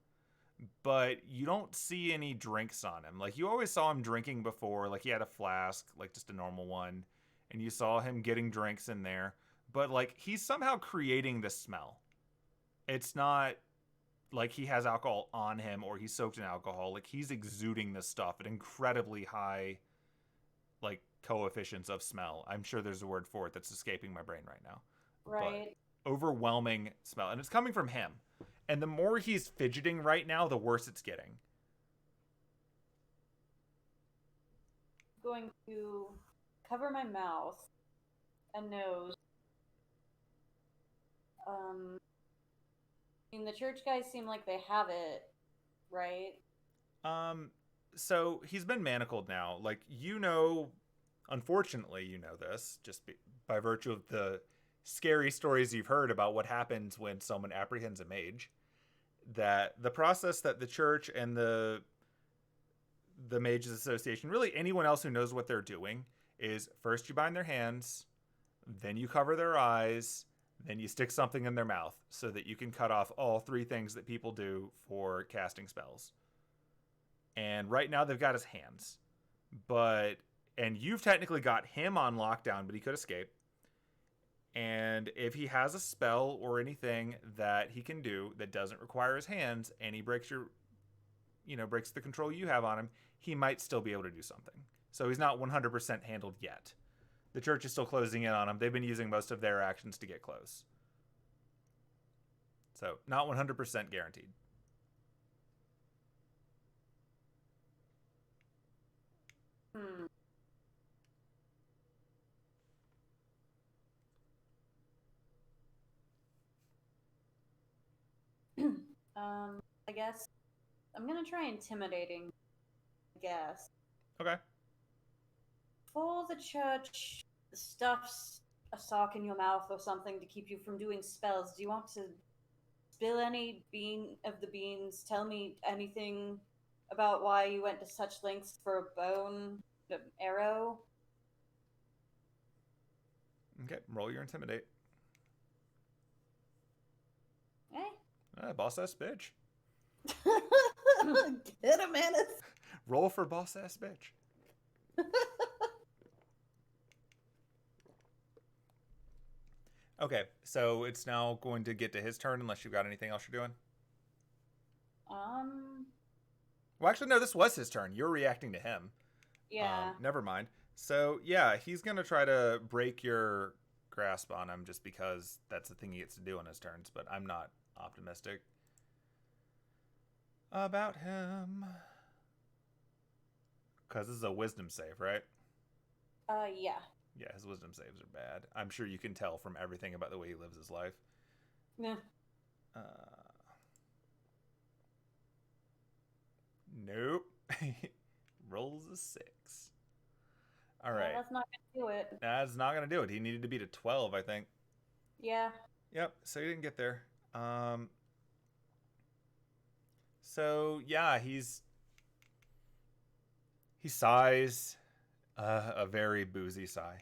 but you don't see any drinks on him. Like, you always saw him drinking before. Like, he had a flask, like just a normal one, and you saw him getting drinks in there. But, like, he's somehow creating this smell. It's not like he has alcohol on him or he's soaked in alcohol. Like, he's exuding this stuff at incredibly high, like, coefficients of smell. I'm sure there's a word for it that's escaping my brain right now. Right. But overwhelming smell. And it's coming from him. And the more he's fidgeting right now, the worse it's getting. I'm going to cover my mouth and nose. I mean, the church guys seem like they have it, right? So he's been manacled now. Like, you know, unfortunately, you know this just by virtue of the scary stories you've heard about what happens when someone apprehends a mage, that the process that the church and the Mages Association, really anyone else who knows what they're doing, is first you bind their hands, then you cover their eyes, then you stick something in their mouth so that you can cut off all three things that people do for casting spells. And right now they've got his hands. And you've technically got him on lockdown, but he could escape. And if he has a spell or anything that he can do that doesn't require his hands, and he breaks breaks the control you have on him, he might still be able to do something. So he's not 100% handled yet. The church is still closing in on him. They've been using most of their actions to get close. So not 100% guaranteed. I guess I'm gonna try intimidating. I guess. Okay. For the church stuffs a sock in your mouth or something to keep you from doing spells, do you want to spill any of the beans? Tell me anything about why you went to such lengths for a bone, an arrow? Okay, roll your intimidate. Eh? Boss ass bitch. Get him, Anise. Roll for boss ass bitch. Okay, so it's now going to get to his turn unless you've got anything else you're doing. Well, actually, no, this was his turn. You're reacting to him. Yeah. Never mind. So, yeah, he's going to try to break your grasp on him just because that's the thing he gets to do on his turns, but I'm not optimistic about him. Because this is a wisdom save, right? Yeah. Yeah, his wisdom saves are bad. I'm sure you can tell from everything about the way he lives his life. Yeah. Nope. Rolls a 6. All right. That's not gonna do it. That's not going to do it. He needed to beat a 12, I think. Yeah. Yep, so he didn't get there. So, yeah, he sighs a very boozy sigh.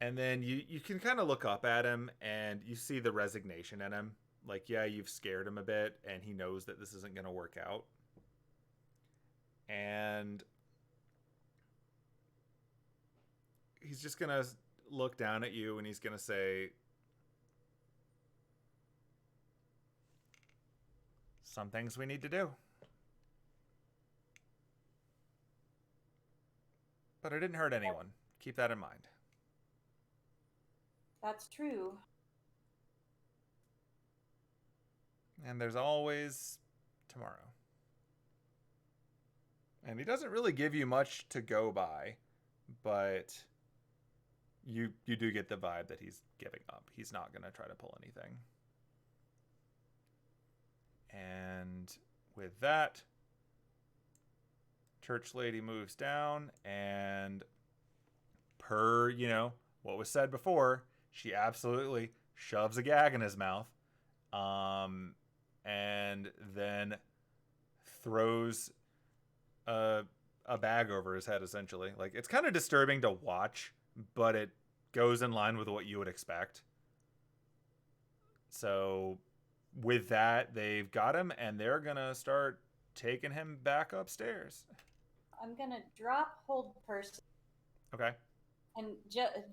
And then you can kind of look up at him and you see the resignation in him. Like, yeah, you've scared him a bit and he knows that this isn't going to work out. And he's just going to look down at you and he's going to say, some things we need to do. But it didn't hurt anyone. Keep that in mind. That's true. And there's always tomorrow. And he doesn't really give you much to go by, but you do get the vibe that he's giving up. He's not going to try to pull anything. And with that, Church Lady moves down, and per, what was said before, she absolutely shoves a gag in his mouth, and then throws a bag over his head, essentially. Like, it's kind of disturbing to watch, but it goes in line with what you would expect. So with that, they've got him, and they're gonna start taking him back upstairs. I'm gonna drop hold person. Okay. And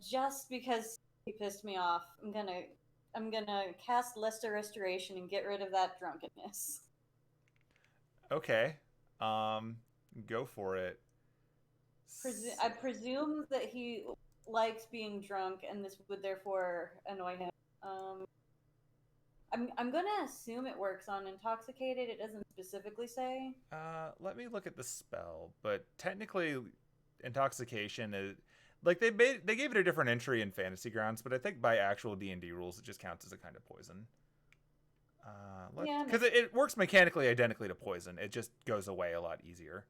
just because he pissed me off, I'm gonna cast Lesser Restoration and get rid of that drunkenness. Okay. Go for it. I presume that he likes being drunk, and this would therefore annoy him. I'm gonna assume it works on intoxicated. It doesn't specifically say. Let me look at the spell, but technically, intoxication is like they gave it a different entry in Fantasy Grounds, but I think by actual D&D rules, it just counts as a kind of poison. Yeah, Because it works mechanically identically to poison. It just goes away a lot easier.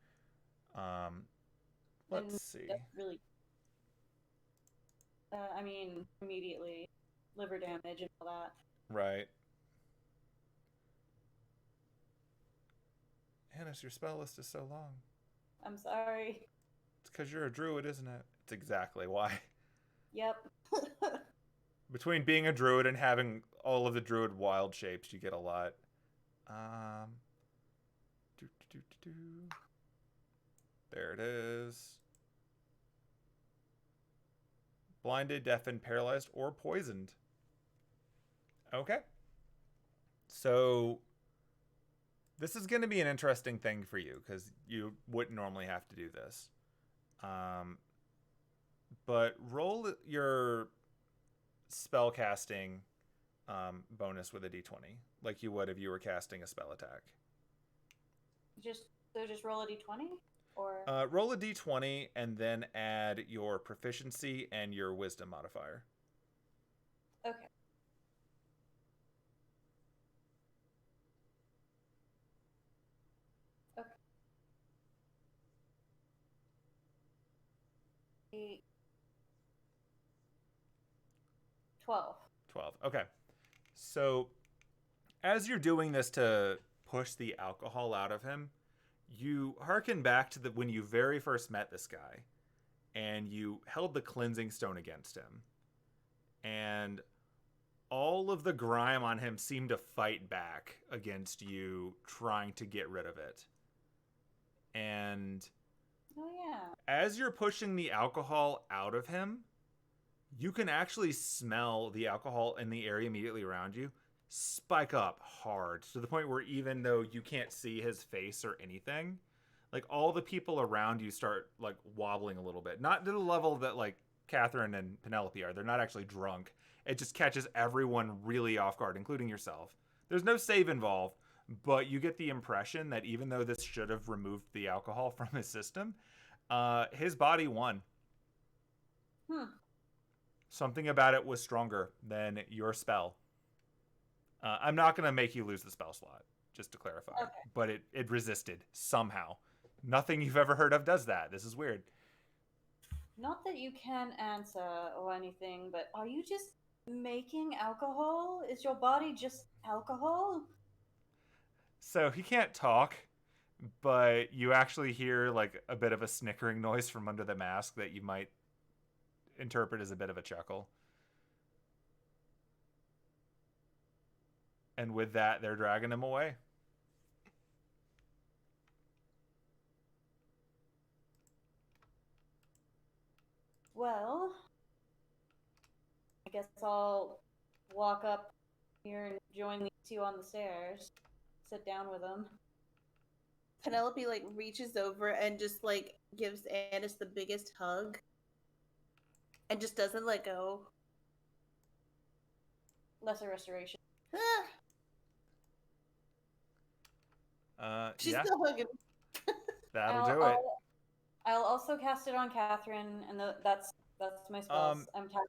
Let's see. That's really. I mean, immediately liver damage and all that. Right. Anise, your spell list is so long. I'm sorry. It's because you're a druid, isn't it? It's exactly why. Yep. Between being a druid and having all of the druid wild shapes, you get a lot. There it is. Blinded, deafened, paralyzed, or poisoned. Okay. So this is going to be an interesting thing for you because you wouldn't normally have to do this. But roll your spell casting bonus with a d20 like you would if you were casting a spell attack. Just roll a d20 or roll a d20 and then add your proficiency and your wisdom modifier. Okay. Okay. 12. 12. Okay. So as you're doing this to push the alcohol out of him, you hearken back to when you very first met this guy and you held the cleansing stone against him. And all of the grime on him seemed to fight back against you trying to get rid of it. And oh yeah. As you're pushing the alcohol out of him, you can actually smell the alcohol in the area immediately around you spike up hard to the point where even though you can't see his face or anything, like all the people around you start like wobbling a little bit. Not to the level that like Katherine and Penelope are. They're not actually drunk. It just catches everyone really off guard, including yourself. There's no save involved, but you get the impression that even though this should have removed the alcohol from his system, his body won. Something about it was stronger than your spell. I'm not going to make you lose the spell slot, just to clarify. Okay. But it resisted somehow. Nothing you've ever heard of does that. This is weird. Not that you can answer or anything, but are you just making alcohol? Is your body just alcohol? So he can't talk, but you actually hear like a bit of a snickering noise from under the mask that you might interpret as a bit of a chuckle. And with that, they're dragging him away. Well, I guess I'll walk up here and join these two on the stairs. Sit down with them. Penelope like reaches over and just like gives Anise the biggest hug and just doesn't let go. Lesser restoration. She's Yeah, still hugging. that'll do it. I'll also cast it on Katherine, and that's my spells.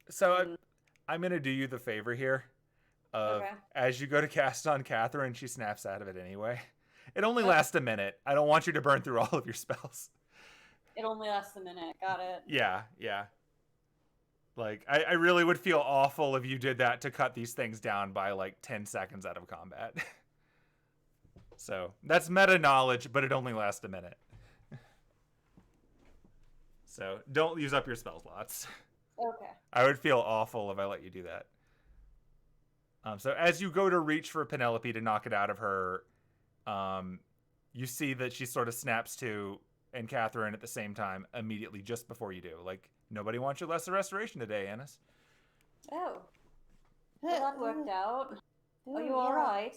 So I'm going to do you the favor here. Okay. As you go to cast on Katherine, she snaps out of it anyway. It only lasts a minute. I don't want you to burn through all of your spells. It only lasts a minute. Got it. Yeah. Like, I really would feel awful if you did that to cut these things down by like 10 seconds out of combat. So that's meta knowledge, but it only lasts a minute. So don't use up your spell slots. Okay. I would feel awful if I let you do that. So as you go to reach for Penelope to knock it out of her, you see that she sort of snaps to, and Katherine at the same time immediately just before you do. Like, nobody wants your lesser restoration today, Anise. Oh. Well, that worked out. Are you yeah. all right?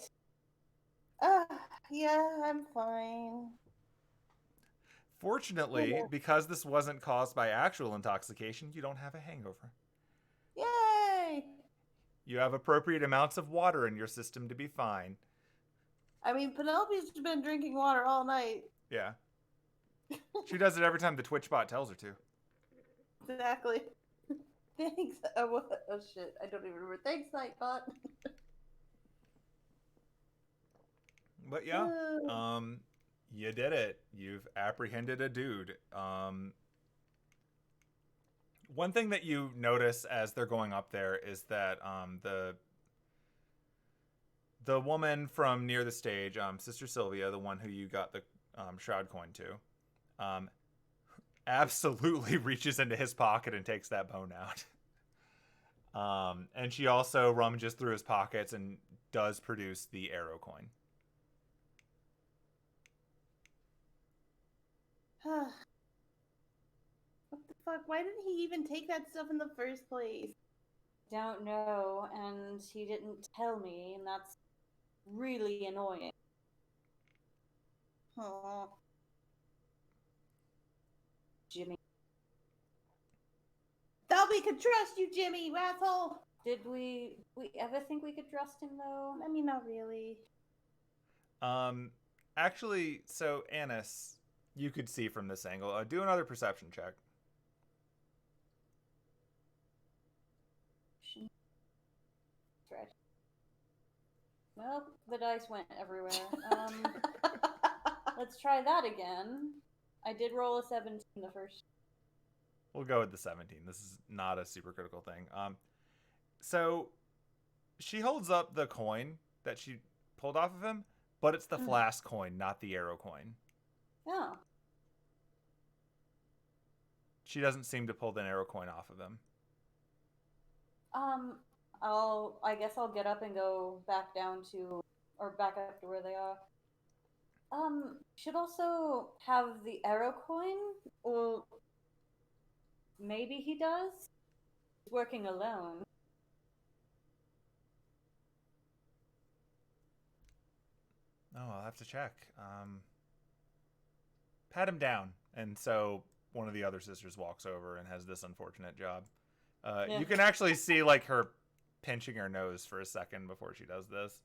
Yeah, I'm fine. Fortunately, because this wasn't caused by actual intoxication, you don't have a hangover. Yay! You have appropriate amounts of water in your system to be fine. I mean, Penelope's been drinking water all night. Yeah. She does it every time the Twitch bot tells her to. Exactly. Thanks. Oh shit, I don't even remember. Thanks, Nightbot. But yeah, you did it. You've apprehended a dude. One thing that you notice as they're going up there is that the woman from near the stage, Sister Sylvia, the one who you got the shroud coin to, absolutely reaches into his pocket and takes that bone out. And she also rummages through his pockets and does produce the arrow coin. What the fuck? Why didn't he even take that stuff in the first place? Don't know, and he didn't tell me, and that's really annoying. Aw. Jimmy. Thought we could trust you, Jimmy, you asshole! Did we ever think we could trust him, though? I mean, not really. Actually, so Anise, you could see from this angle. Do another perception check. Right. Well, the dice went everywhere. Let's try that again. I did roll a 17 the first. We'll go with the 17. This is not a super critical thing. So she holds up the coin that she pulled off of him, but it's the flask coin, not the arrow coin. Oh. She doesn't seem to pull the arrow coin off of him. I guess I'll get up and go back down to, or back up to where they are. Should also have the arrow coin, or maybe he does? He's working alone. Oh, I'll have to check. Pat him down. And so one of the other sisters walks over and has this unfortunate job. Yeah. You can actually see like her pinching her nose for a second before she does this.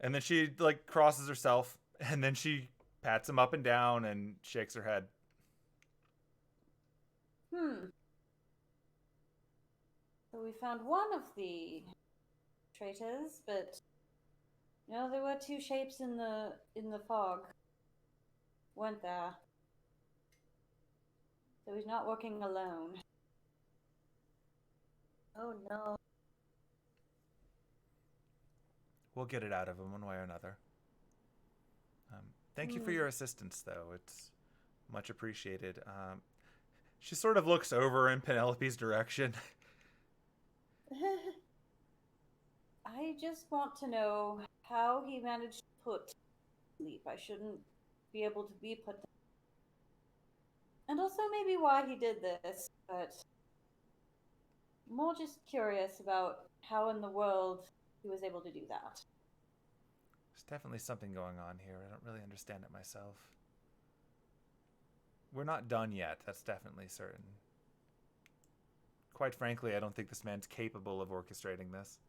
And then she like crosses herself and then she pats him up and down and shakes her head. So we found one of the traitors, but no, there were two shapes in the fog. Weren't there? So he's not working alone. Oh no. We'll get it out of him one way or another. Thank you for your assistance, though. It's much appreciated. She sort of looks over in Penelope's direction. I just want to know how he managed to put sleep. I shouldn't be able to be put. And also maybe why he did this, but more just curious about how in the world he was able to do that. There's definitely something going on here. I don't really understand it myself. We're not done yet. That's definitely certain. Quite frankly, I don't think this man's capable of orchestrating this.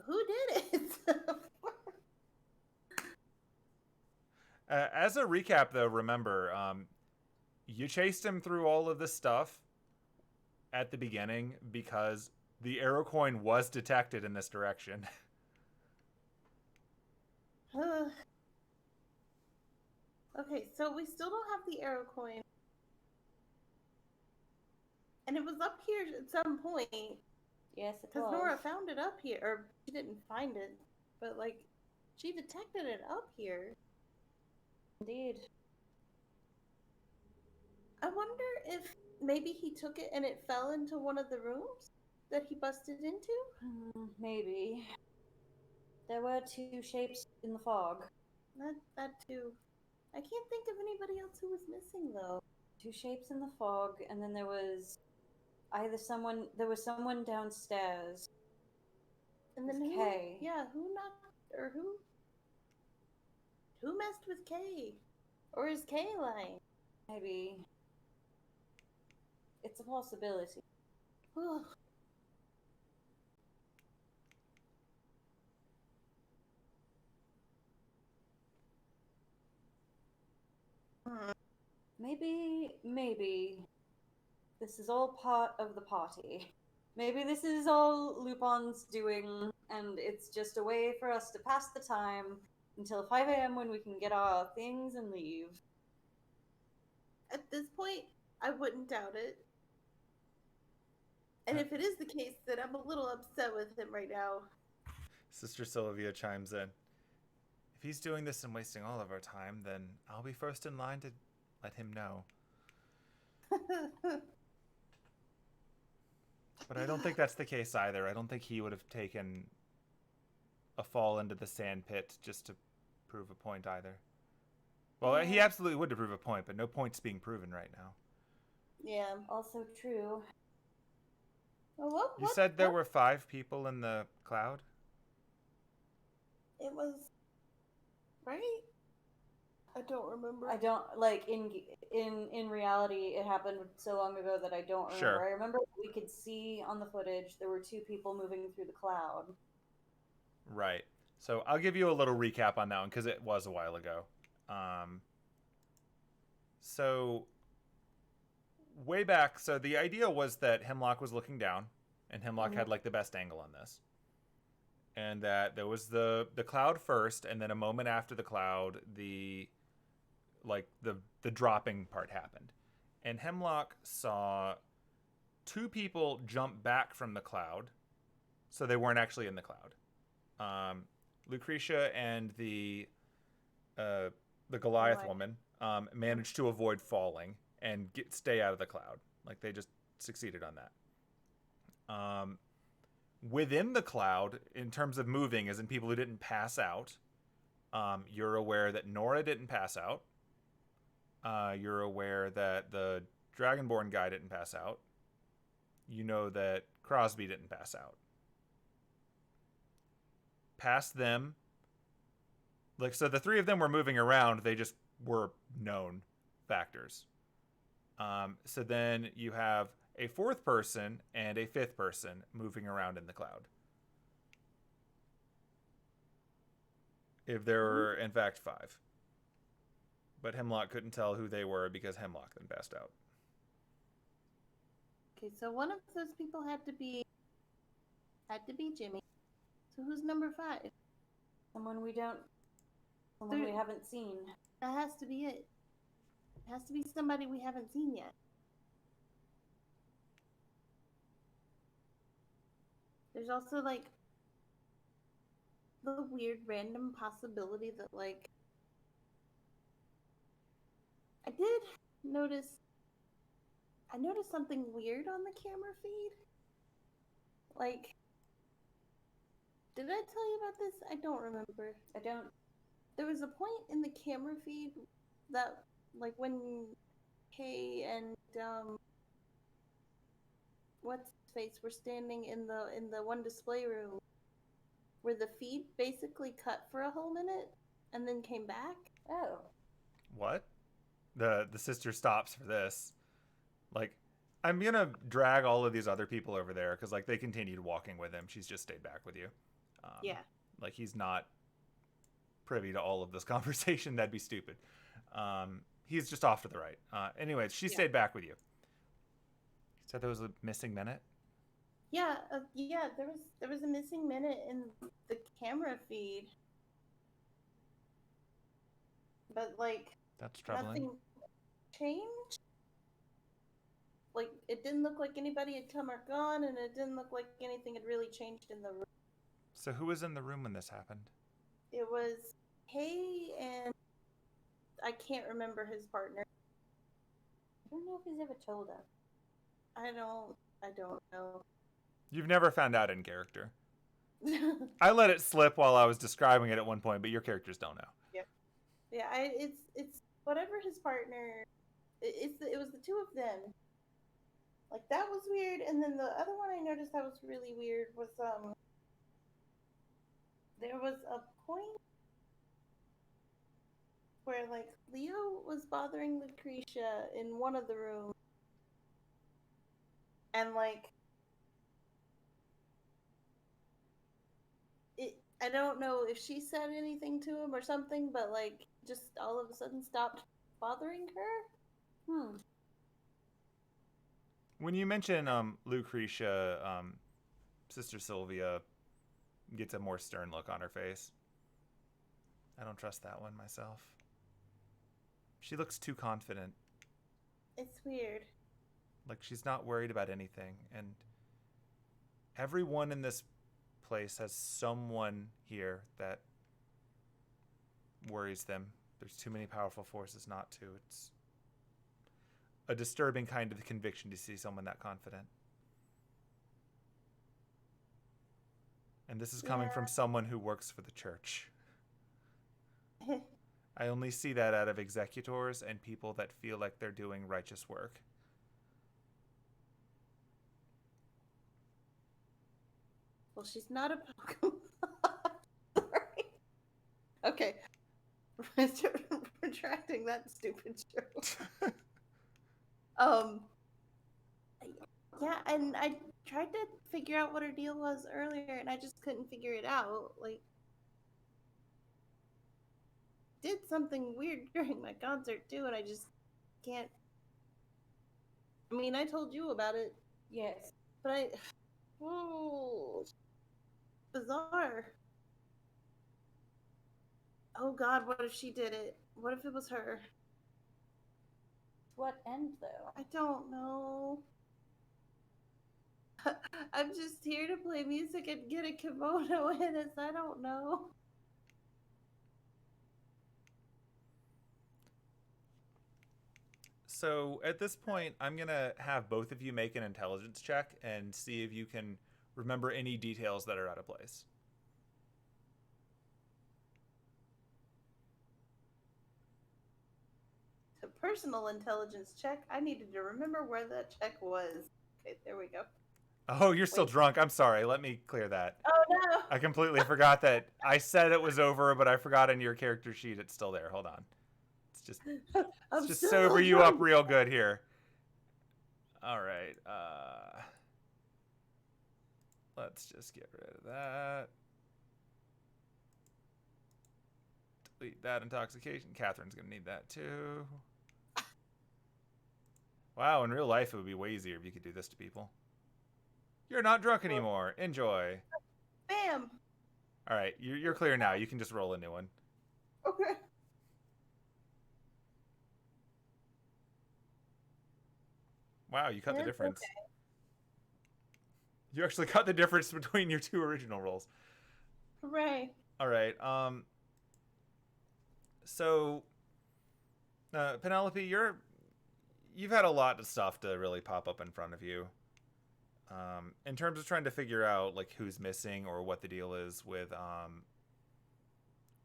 Who did it? As a recap, though, remember, you chased him through all of this stuff at the beginning because the arrow coin was detected in this direction. Okay, so we still don't have the arrow coin. And it was up here at some point. Yes, it was. Because Nora found it up here. Or she didn't find it. But, like, she detected it up here. Indeed. I wonder if maybe he took it and it fell into one of the rooms that he busted into? Maybe. There were two shapes in the fog. That too. I can't think of anybody else who was missing, though. Two shapes in the fog, and then there was someone downstairs. And then Kay. Yeah, who messed with Kay? Or is Kay lying? Maybe. It's a possibility. Maybe this is all part of the party. Maybe this is all Lupin's doing, and it's just a way for us to pass the time until 5 a.m. when we can get our things and leave. At this point, I wouldn't doubt it. And if it is the case, then I'm a little upset with him right now. Sister Sylvia chimes in. If he's doing this and wasting all of our time, then I'll be first in line to let him know. But I don't think that's the case either. I don't think he would have taken a fall into the sand pit just to prove a point either. Well, he absolutely would to prove a point, but no point's being proven right now. Yeah. Also true. Well, You said there were 5 people in the cloud? It was... Right? I don't remember. I don't, like, in reality, it happened so long ago that I don't remember. Sure. I remember we could see on the footage there were 2 people moving through the cloud. Right. So I'll give you a little recap on that one because it was a while ago. So way back, so the idea was that Hemlock was looking down, and Hemlock had like the best angle on this, and that there was the cloud first, and then a moment after the cloud, the dropping part happened, and Hemlock saw 2 people jump back from the cloud, so they weren't actually in the cloud. Lucretia and the Goliath woman managed to avoid falling and stay out of the cloud. Like, they just succeeded on that. Within the cloud, in terms of moving, as in people who didn't pass out, you're aware that Nora didn't pass out. You're aware that the Dragonborn guy didn't pass out. You know that Crosby didn't pass out. Past them, like, so the 3 of them were moving around. They just were known factors. So then you have a 4th person and a 5th person moving around in the cloud. If there were, in fact, 5. But Hemlock couldn't tell who they were because Hemlock then passed out. Okay, so one of those people had to be Jimmy. So who's number 5? Someone we haven't seen. That has to be it. It has to be somebody we haven't seen yet. There's also, like, the weird random possibility that, like, I noticed something weird on the camera feed. Like, did I tell you about this? I don't remember. I don't. There was a point in the camera feed that, like, when Kay and what's his face were standing in the one display room, where the feed basically cut for a whole minute and then came back. Oh. What? The sister stops for this. Like, I'm gonna drag all of these other people over there because, like, they continued walking with him. She's just stayed back with you. Yeah. Like, he's not privy to all of this conversation. That'd be stupid. He's just off to the right. Anyways, she stayed back with you. You said there was a missing minute? Yeah, there was a missing minute in the camera feed. But, like, that's troubling. Nothing changed. Like, it didn't look like anybody had come or gone, and it didn't look like anything had really changed in the room. So who was in the room when this happened? It was Hay and I can't remember his partner. I don't know if he's ever told us. I don't know. You've never found out in character. I let it slip while I was describing it at one point, but your characters don't know. Yeah, it's whatever his partner. It was the 2 of them. Like, that was weird, and then the other one I noticed that was really weird was there was a point where, like, Leo was bothering Lucretia in one of the rooms, and, like, I don't know if she said anything to him or something, but, like, just all of a sudden stopped bothering her. When you mention Lucretia, Sister Sylvia gets a more stern look on her face. I don't trust that one myself. She looks too confident. It's weird. Like she's not worried about anything. And everyone in this place has someone here that worries them. There's too many powerful forces not to. It's a disturbing kind of conviction to see someone that confident. And this is coming from someone who works for the church. I only see that out of executors and people that feel like they're doing righteous work. Well, she's not a Pokemon. Sorry. Okay. Retracting that stupid joke. Yeah, and I tried to figure out what her deal was earlier, and I just couldn't figure it out. Like, did something weird during my concert too, and I just can't. I mean, I told you about it. Yes. But I. Whoa. Bizarre. Oh God, what if she did it? What if it was her? What end, though? I don't know. I'm just here to play music and get a kimono in us. I don't know. So at this point, I'm going to have both of you make an intelligence check and see if you can remember any details that are out of place. A personal intelligence check. I needed to remember where that check was. Okay, there we go. Oh, you're still drunk. I'm sorry. Let me clear that. Oh no! I completely forgot that. I said it was over, but I forgot in your character sheet it's still there. Hold on. It's just sober you up real good here. All right. Let's just get rid of that. Delete that intoxication. Catherine's going to need that too. Wow, in real life it would be way easier if you could do this to people. You're not drunk anymore. Enjoy. Bam! All right, you're clear now. You can just roll a new one. Okay. Wow, you cut the difference. Okay. You actually cut the difference between your two original rolls. Hooray. All right. So, Penelope, you've had a lot of stuff to really pop up in front of you. In terms of trying to figure out like who's missing or what the deal is with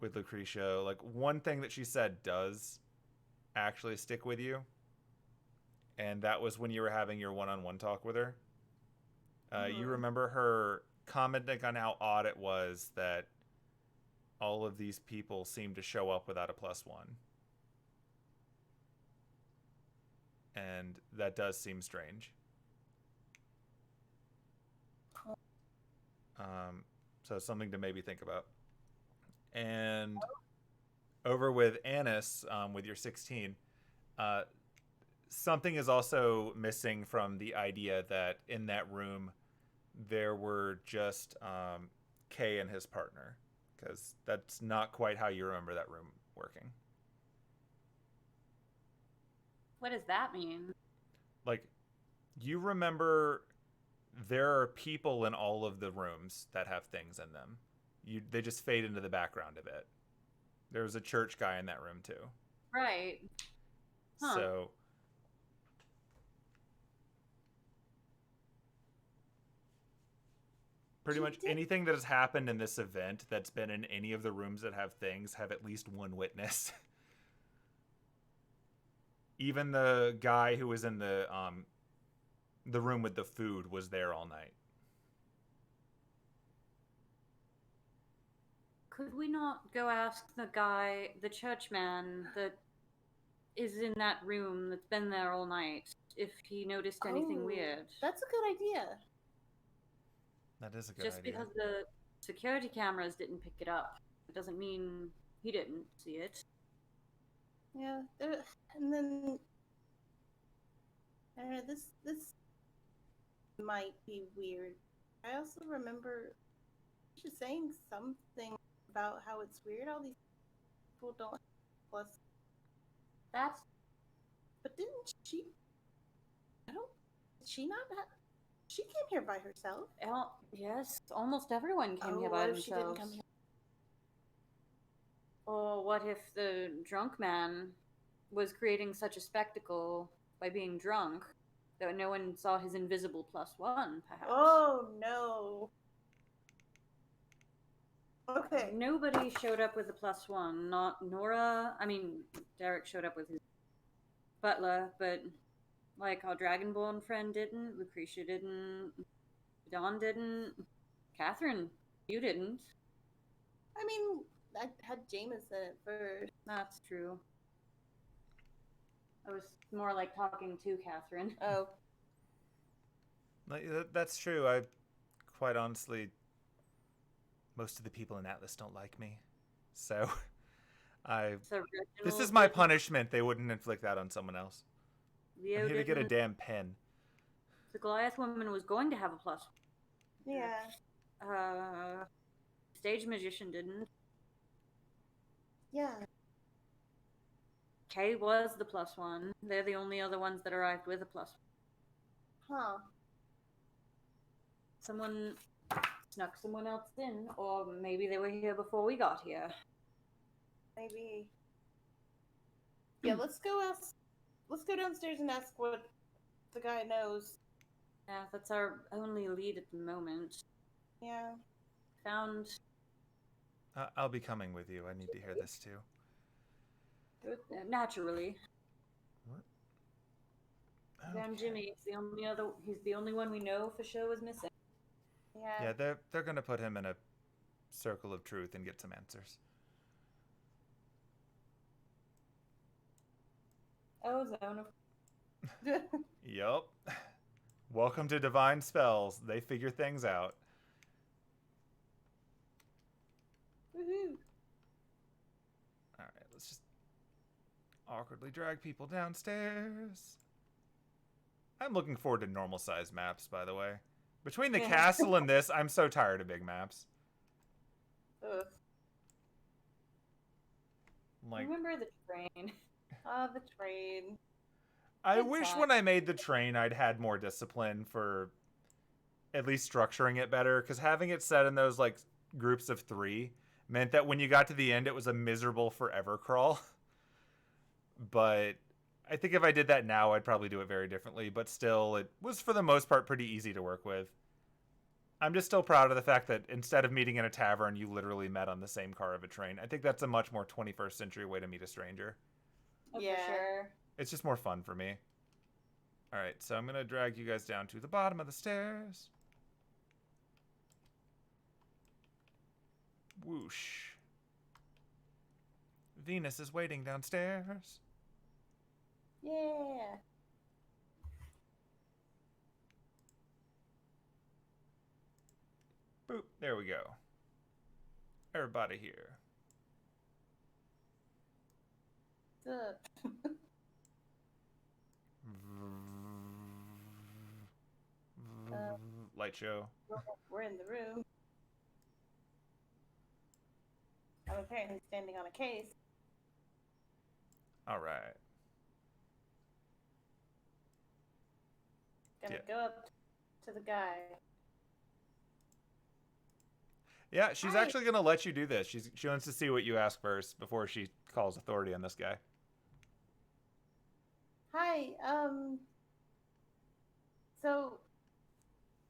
Lucretia, like one thing that she said does actually stick with you, and that was when you were having your one-on-one talk with her. You remember her commenting on how odd it was that all of these people seemed to show up without a +1. And that does seem strange. So something to maybe think about. And over with Anise, with your 16, something is also missing from the idea that in that room there were just Kay and his partner, because that's not quite how you remember that room working. What does that mean? Like, you remember there are people in all of the rooms that have things in them. They just fade into the background a bit. There was a church guy in that room too. Right. Huh. So pretty much anything that has happened in this event that's been in any of the rooms that have things have at least one witness. Even the guy who was in the room with the food was there all night. Could we not go ask the guy, the churchman that is in that room that's been there all night, if he noticed anything weird? That's a good idea. That is a good Just idea. because the security cameras didn't pick it up, it doesn't mean he didn't see it. Yeah, and then I don't know, this might be weird. I also remember she's saying something about how it's weird all these people don't have plus. That's But didn't she? I don't. Did she not have? She came here by herself. yes. Almost everyone came here by what if themselves. she didn't come here? Or what if the drunk man was creating such a spectacle by being drunk that no one saw his invisible +1, perhaps? Oh no. Okay. Nobody showed up with a +1. Not Nora. I mean, Derek showed up with his butler, but like our Dragonborn friend didn't. Lucretia didn't. Dawn didn't. Catherine, you didn't. I mean, I had Jameson at first. That's true. I was more like talking to Catherine. Oh. That's true. I quite honestly, most of the people in Atlas don't like me, so this is my punishment. They wouldn't inflict that on someone else. Leo I'm here to get a damn pen. The Goliath woman was going to have a +1. Yeah. Stage magician didn't. Yeah. Kay was the +1. They're the only other ones that arrived with a +1. Huh. Someone snuck someone else in, or maybe they were here before we got here. Maybe. Yeah, let's go downstairs and ask what the guy knows. Yeah, that's our only lead at the moment. Yeah. Found. I'll be coming with you. I need to hear this too. Naturally. What? Found Jimmy. He's the only one we know for sure was missing. Yeah. Yeah, they're gonna put him in a circle of truth and get some answers. Oh, zone of. Yup. Welcome to Divine Spells. They figure things out. Woohoo. Alright, let's just awkwardly drag people downstairs. I'm looking forward to normal sized maps, by the way. Between the castle and this, I'm so tired of big maps. Ugh. Like, Remember the train. The train. I Good wish time. when I made the train I'd had more discipline for at least structuring it better, because having it set in those like groups of 3 meant that when you got to the end it was a miserable forever crawl. But I think if I did that now I'd probably do it very differently, but still it was for the most part pretty easy to work with. I'm just still proud of the fact that instead of meeting in a tavern you literally met on the same car of a train. I think that's a much more 21st century way to meet a stranger. Oh, Yeah. for sure. It's just more fun for me. Alright, so I'm going to drag you guys down to the bottom of the stairs. Whoosh. Venus is waiting downstairs. Yeah. Boop, there we go. Everybody here. Light show. We're in the room. I'm apparently standing on a case. All right. Gonna go up to the guy. Yeah, she's Hi. actually going to let you do this. She wants to see what you ask first before she calls authority on this guy. Hi, so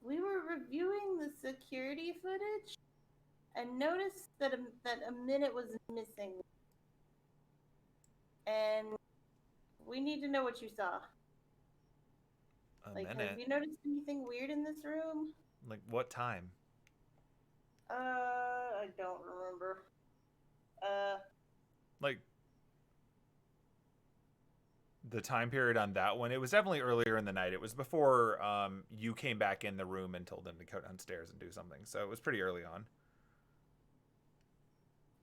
we were reviewing the security footage and noticed that a minute was missing. And we need to know what you saw. A Like, minute? have you noticed anything weird in this room? Like, what time? I don't remember. Like, the time period on that one, it was definitely earlier in the night. It was before you came back in the room and told them to go downstairs and do something. So it was pretty early on.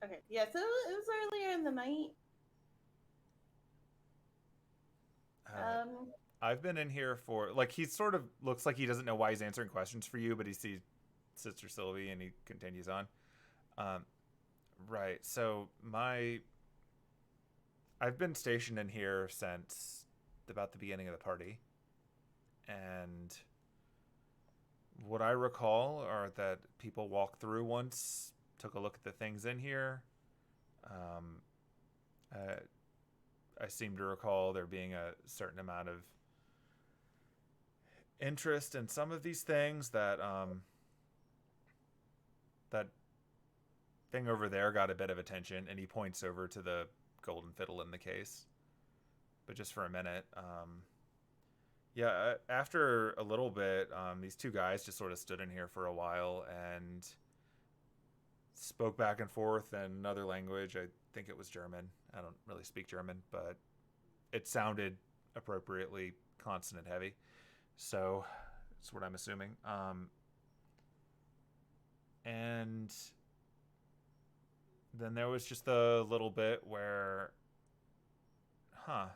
Okay, yeah, so it was earlier in the night. I've been in here for like he sort of looks like he doesn't know why he's answering questions for you, but he sees Sister Sylvie and he continues on. Um, right. So I've been stationed in here since about the beginning of the party, and what I recall are that people walked through once, took a look at the things in here. Um, uh, I seem to recall there being a certain amount of interest in some of these things. That thing over there got a bit of attention, and he points over to the golden fiddle in the case. But just for a minute, yeah. After a little bit, these two guys just sort of stood in here for a while and spoke back and forth in another language. I think it was German. I don't really speak German, but it sounded appropriately consonant heavy. So that's what I'm assuming. And then there was just a little bit where, huh.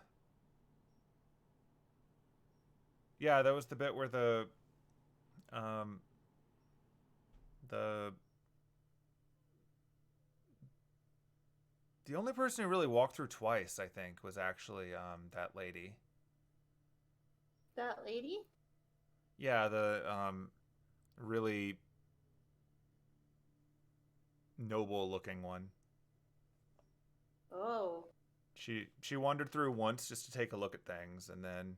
Yeah, that was the bit where um, the only person who really walked through twice, I think, was actually that lady. That lady? Yeah, the really noble looking one. Oh. She wandered through once just to take a look at things, and then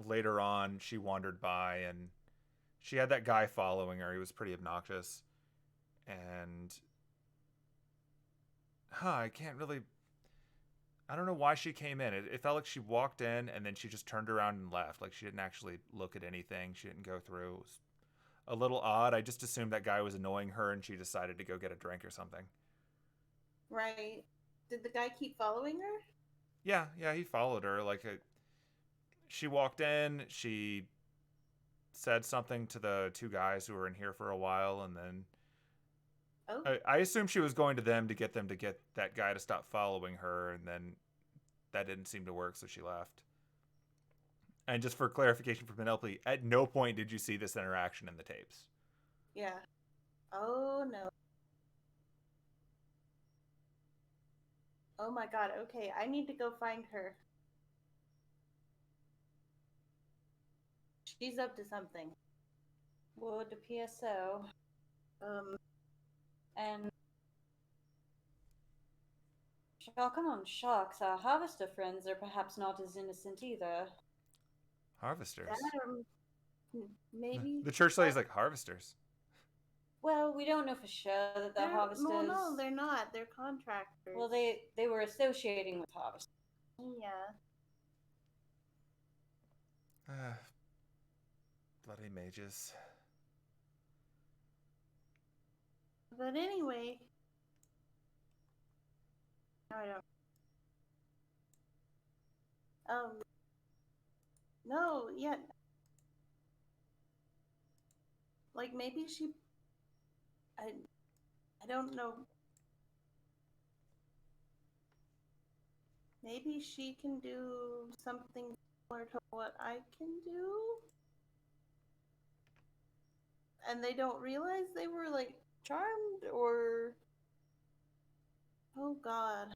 later on she wandered by and she had that guy following her. He was pretty obnoxious, and I can't really. I don't know why she came in. It felt like she walked in and then she just turned around and left. Like she didn't actually look at anything. She didn't go through. It was a little odd. I just assumed that guy was annoying her and she decided to go get a drink or something. Right. Did the guy keep following her? Yeah, he followed her. She walked in, she said something to the two guys who were in here for a while, and then I assumed she was going to them to get that guy to stop following her, and then that didn't seem to work, so she left. And just for clarification for Penelope, at no point did you see this interaction in the tapes. Yeah. Oh, no. Oh my god, okay, I need to go find her. She's up to something. Would appear so. And shock on shocks, our harvester friends are perhaps not as innocent either. Harvesters? Maybe. The church lady's like, harvesters? Well, we don't know for sure that they're harvesters. Well, no, they're not. They're contractors. Well, they were associating with harvesters. Yeah. Bloody mages. But anyway. No, I don't. No, yeah. Like maybe she. I don't know. Maybe she can do something similar to what I can do? And they don't realize they were like charmed or. Oh god.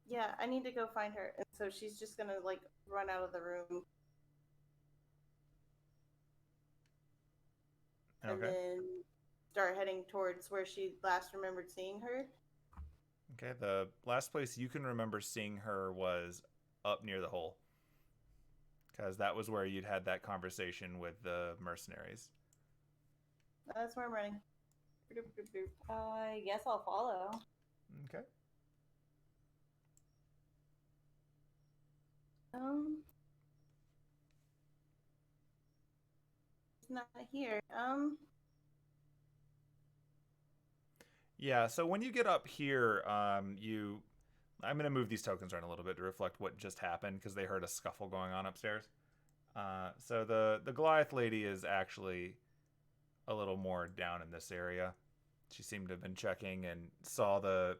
Yeah, I need to go find her. And so she's just gonna like run out of the room. Okay. And then start heading towards where she last remembered seeing her. Okay, the last place you can remember seeing her was up near the hole. Because that was where you'd had that conversation with the mercenaries. That's where I'm running. I guess I'll follow. Okay. It's not here. Yeah, so when you get up here, I'm going to move these tokens around a little bit to reflect what just happened because they heard a scuffle going on upstairs. So the Goliath lady is actually a little more down in this area. She seemed to have been checking and saw the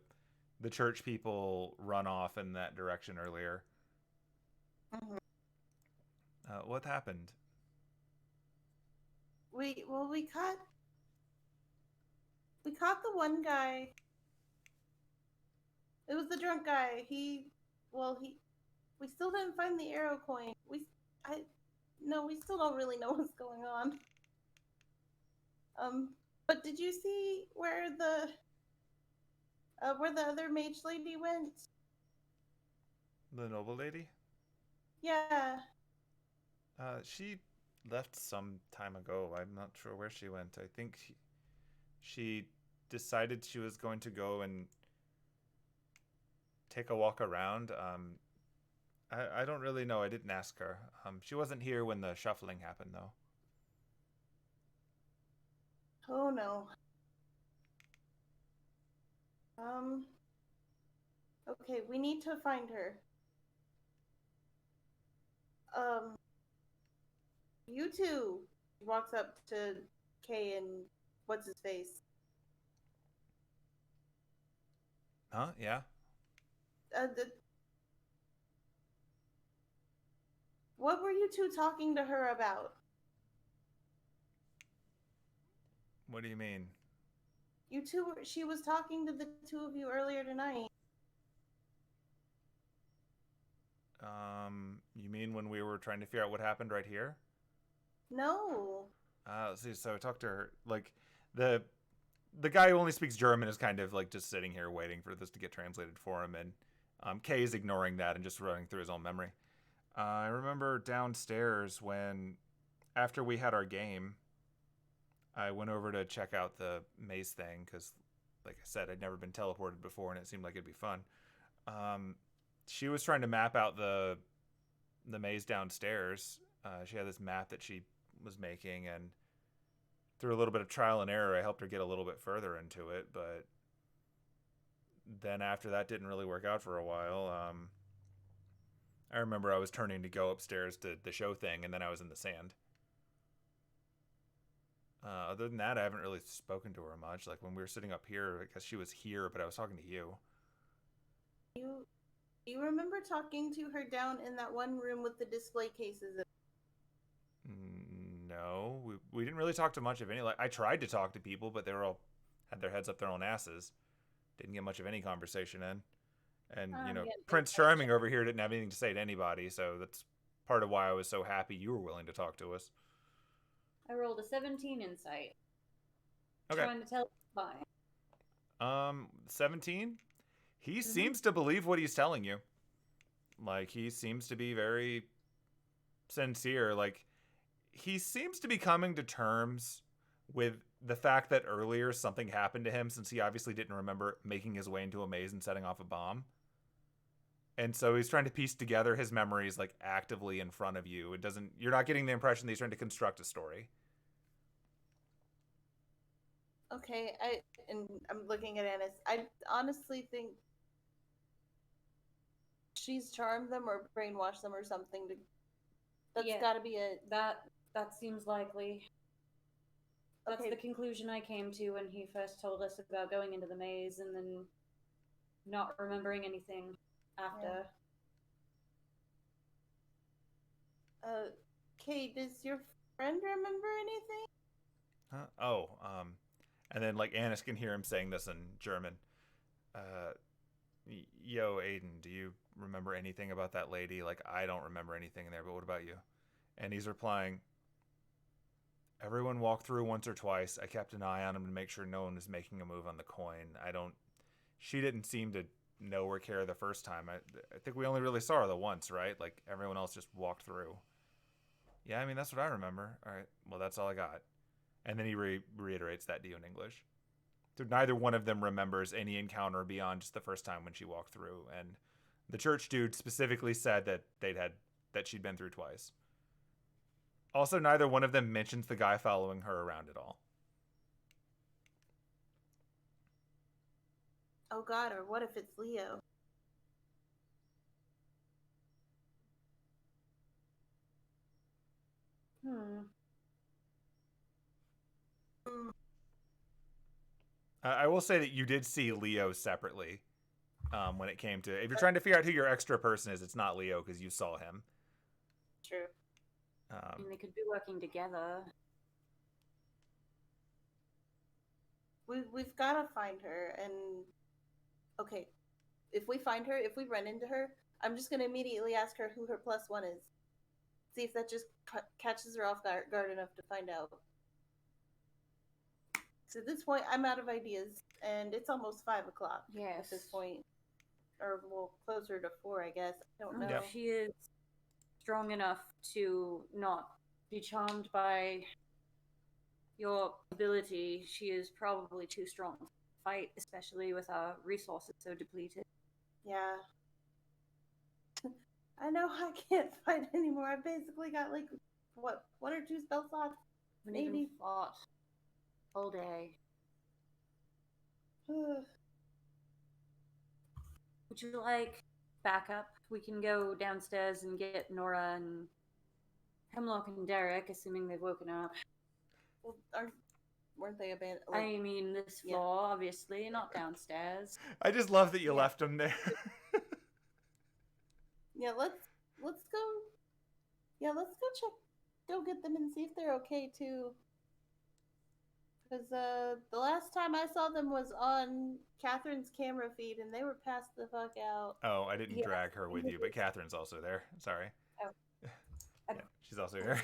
the church people run off in that direction earlier. Mhm. What happened? We caught the one guy. It was the drunk guy. We still didn't find the arrow coin. We still don't really know what's going on. But did you see where the other mage lady went? The noble lady? Yeah. She left some time ago. I'm not sure where she went. I think she decided she was going to go and take a walk around. I don't really know. I didn't ask her. She wasn't here when the shuffling happened, though. Oh no. Okay, we need to find her. You two. She walks up to Kay and what's his face. Huh? Yeah? What were you two talking to her about? What do you mean? She was talking to the two of you earlier tonight. You mean when we were trying to figure out what happened right here? No. Let's see. So I talked to her. Like, the guy who only speaks German is kind of like just sitting here waiting for this to get translated for him, and Kay is ignoring that and just running through his own memory. I remember downstairs when, after we had our game, I went over to check out the maze thing because, like I said, I'd never been teleported before and it seemed like it'd be fun. She was trying to map out the maze downstairs. She had this map that she was making, and through a little bit of trial and error, I helped her get a little bit further into it. But then after that didn't really work out for a while. I remember I was turning to go upstairs to the show thing, and then I was in the sand. Other than that, I haven't really spoken to her much. Like when we were sitting up here, I guess she was here, but I was talking to you. You remember talking to her down in that one room with the display cases? No, we didn't really talk to much of any. Like I tried to talk to people, but they were all had their heads up their own asses. Didn't get much of any conversation in. And Prince Charming over here didn't have anything to say to anybody, so that's part of why I was so happy you were willing to talk to us. I rolled a 17 insight. Okay. Trying to tell why. 17? He seems to believe what he's telling you. Like, he seems to be very sincere. Like, he seems to be coming to terms with the fact that earlier something happened to him, since he obviously didn't remember making his way into a maze and setting off a bomb. And so he's trying to piece together his memories, like, actively in front of you. You're not getting the impression that he's trying to construct a story. Okay, I'm looking at Anise. I honestly think she's charmed them or brainwashed them or something. That's gotta be it. That seems likely. That's Okay. the conclusion I came to when he first told us about going into the maze and then not remembering anything after. Yeah. Kay, does your friend remember anything? Huh? Oh, and then like Anise can hear him saying this in German. Yo, Aiden, do you remember anything about that lady? Like, I don't remember anything in there, but what about you? And he's replying, everyone walked through once or twice. I kept an eye on him to make sure no one was making a move on the coin. She didn't seem to know or care the first time. I think we only really saw her the once, right? Like, everyone else just walked through. Yeah, I mean, that's what I remember. All right, well, that's all I got. And then he reiterates that to you in English. So neither one of them remembers any encounter beyond just the first time when she walked through. And the church dude specifically said that she'd been through twice. Also, neither one of them mentions the guy following her around at all. Oh God, or what if it's Leo? I will say that you did see Leo separately. when it came to... If you're trying to figure out who your extra person is, it's not Leo because you saw him. True. I mean, they could be working together. We've got to find her, and okay, if we find her, if we run into her, I'm just gonna immediately ask her who her +1 is. See if that just catches her off guard enough to find out. So at this point, I'm out of ideas, and it's almost 5 o'clock. Yes. At this point, or well, closer to 4, I guess. I don't know. Yep. She is strong enough to not be charmed by your ability. She is probably too strong to fight, especially with our resources so depleted. Yeah. I know I can't fight anymore. I basically got like, what, 1 or 2 spell slots? Haven't even Maybe. fought all day. Would you like backup? We can go downstairs and get Nora and Hemlock and Derek, assuming they've woken up. Well, weren't they abandoned? I mean, this floor, obviously, not downstairs. I just love that you left them there. Yeah, let's go. Yeah, let's go check. Go get them and see if they're okay too. Because the last time I saw them was on Catherine's camera feed, and they were passed the fuck out. Oh, I didn't drag her with you, but Catherine's also there. Sorry. Oh. Yeah, she's also here.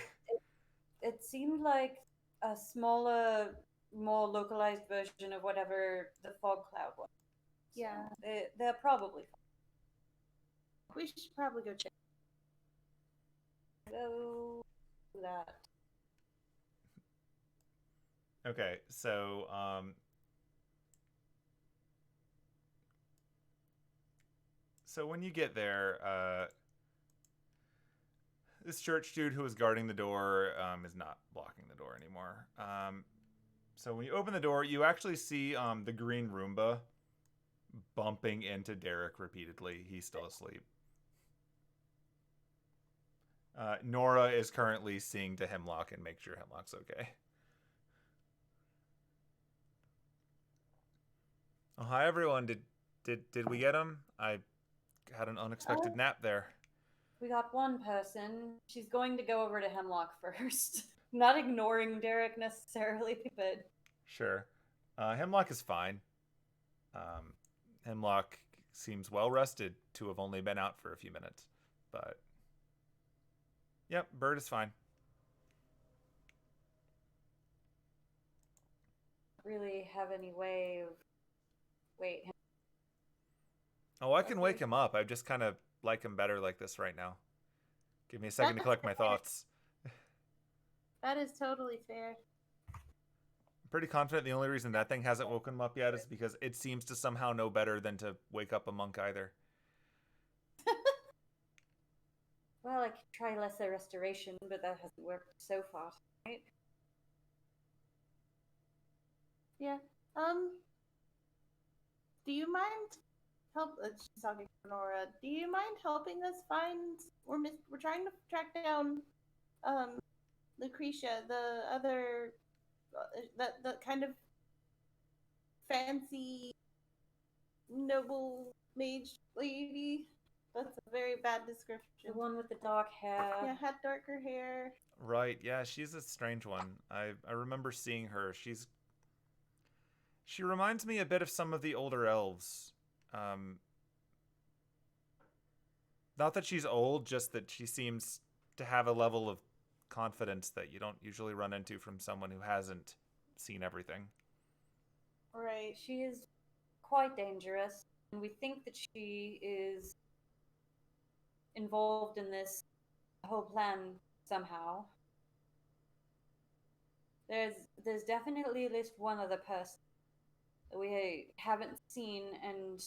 It seemed like a smaller, more localized version of whatever the fog cloud was. Yeah. They're probably fine. We should probably go check. Go do that. Okay, so when you get there, this church dude who was guarding the door is not blocking the door anymore. So when you open the door, you actually see the green Roomba bumping into Derek repeatedly. He's still asleep. Nora is currently seeing to Hemlock and make sure Hemlock's okay. Oh, hi everyone. Did we get him? I had an unexpected nap there. We got one person. She's going to go over to Hemlock first. Not ignoring Derek necessarily, but... Sure. Hemlock is fine. Hemlock seems well rested to have only been out for a few minutes. But... Yep, Bird is fine. Really have any way of... Wait. Oh, I can wake him up. I just kind of like him better like this right now. Give me a second to collect my thoughts. That is totally fair. I'm pretty confident the only reason that thing hasn't woken him up yet is because it seems to somehow know better than to wake up a monk either. Well, I could try lesser restoration, but that hasn't worked so far, right? Yeah. Do you mind she's talking to Nora. Do you mind helping us find... We're trying to track down Lucretia, the other... the kind of fancy noble mage lady. That's a very bad description. The one with the dark hair. Yeah, had darker hair. Right, yeah, she's a strange one. I remember seeing her. She reminds me a bit of some of the older elves. Not that she's old, just that she seems to have a level of confidence that you don't usually run into from someone who hasn't seen everything. Right, she is quite dangerous, and we think that she is involved in this whole plan somehow. There's definitely at least one other person that we haven't seen and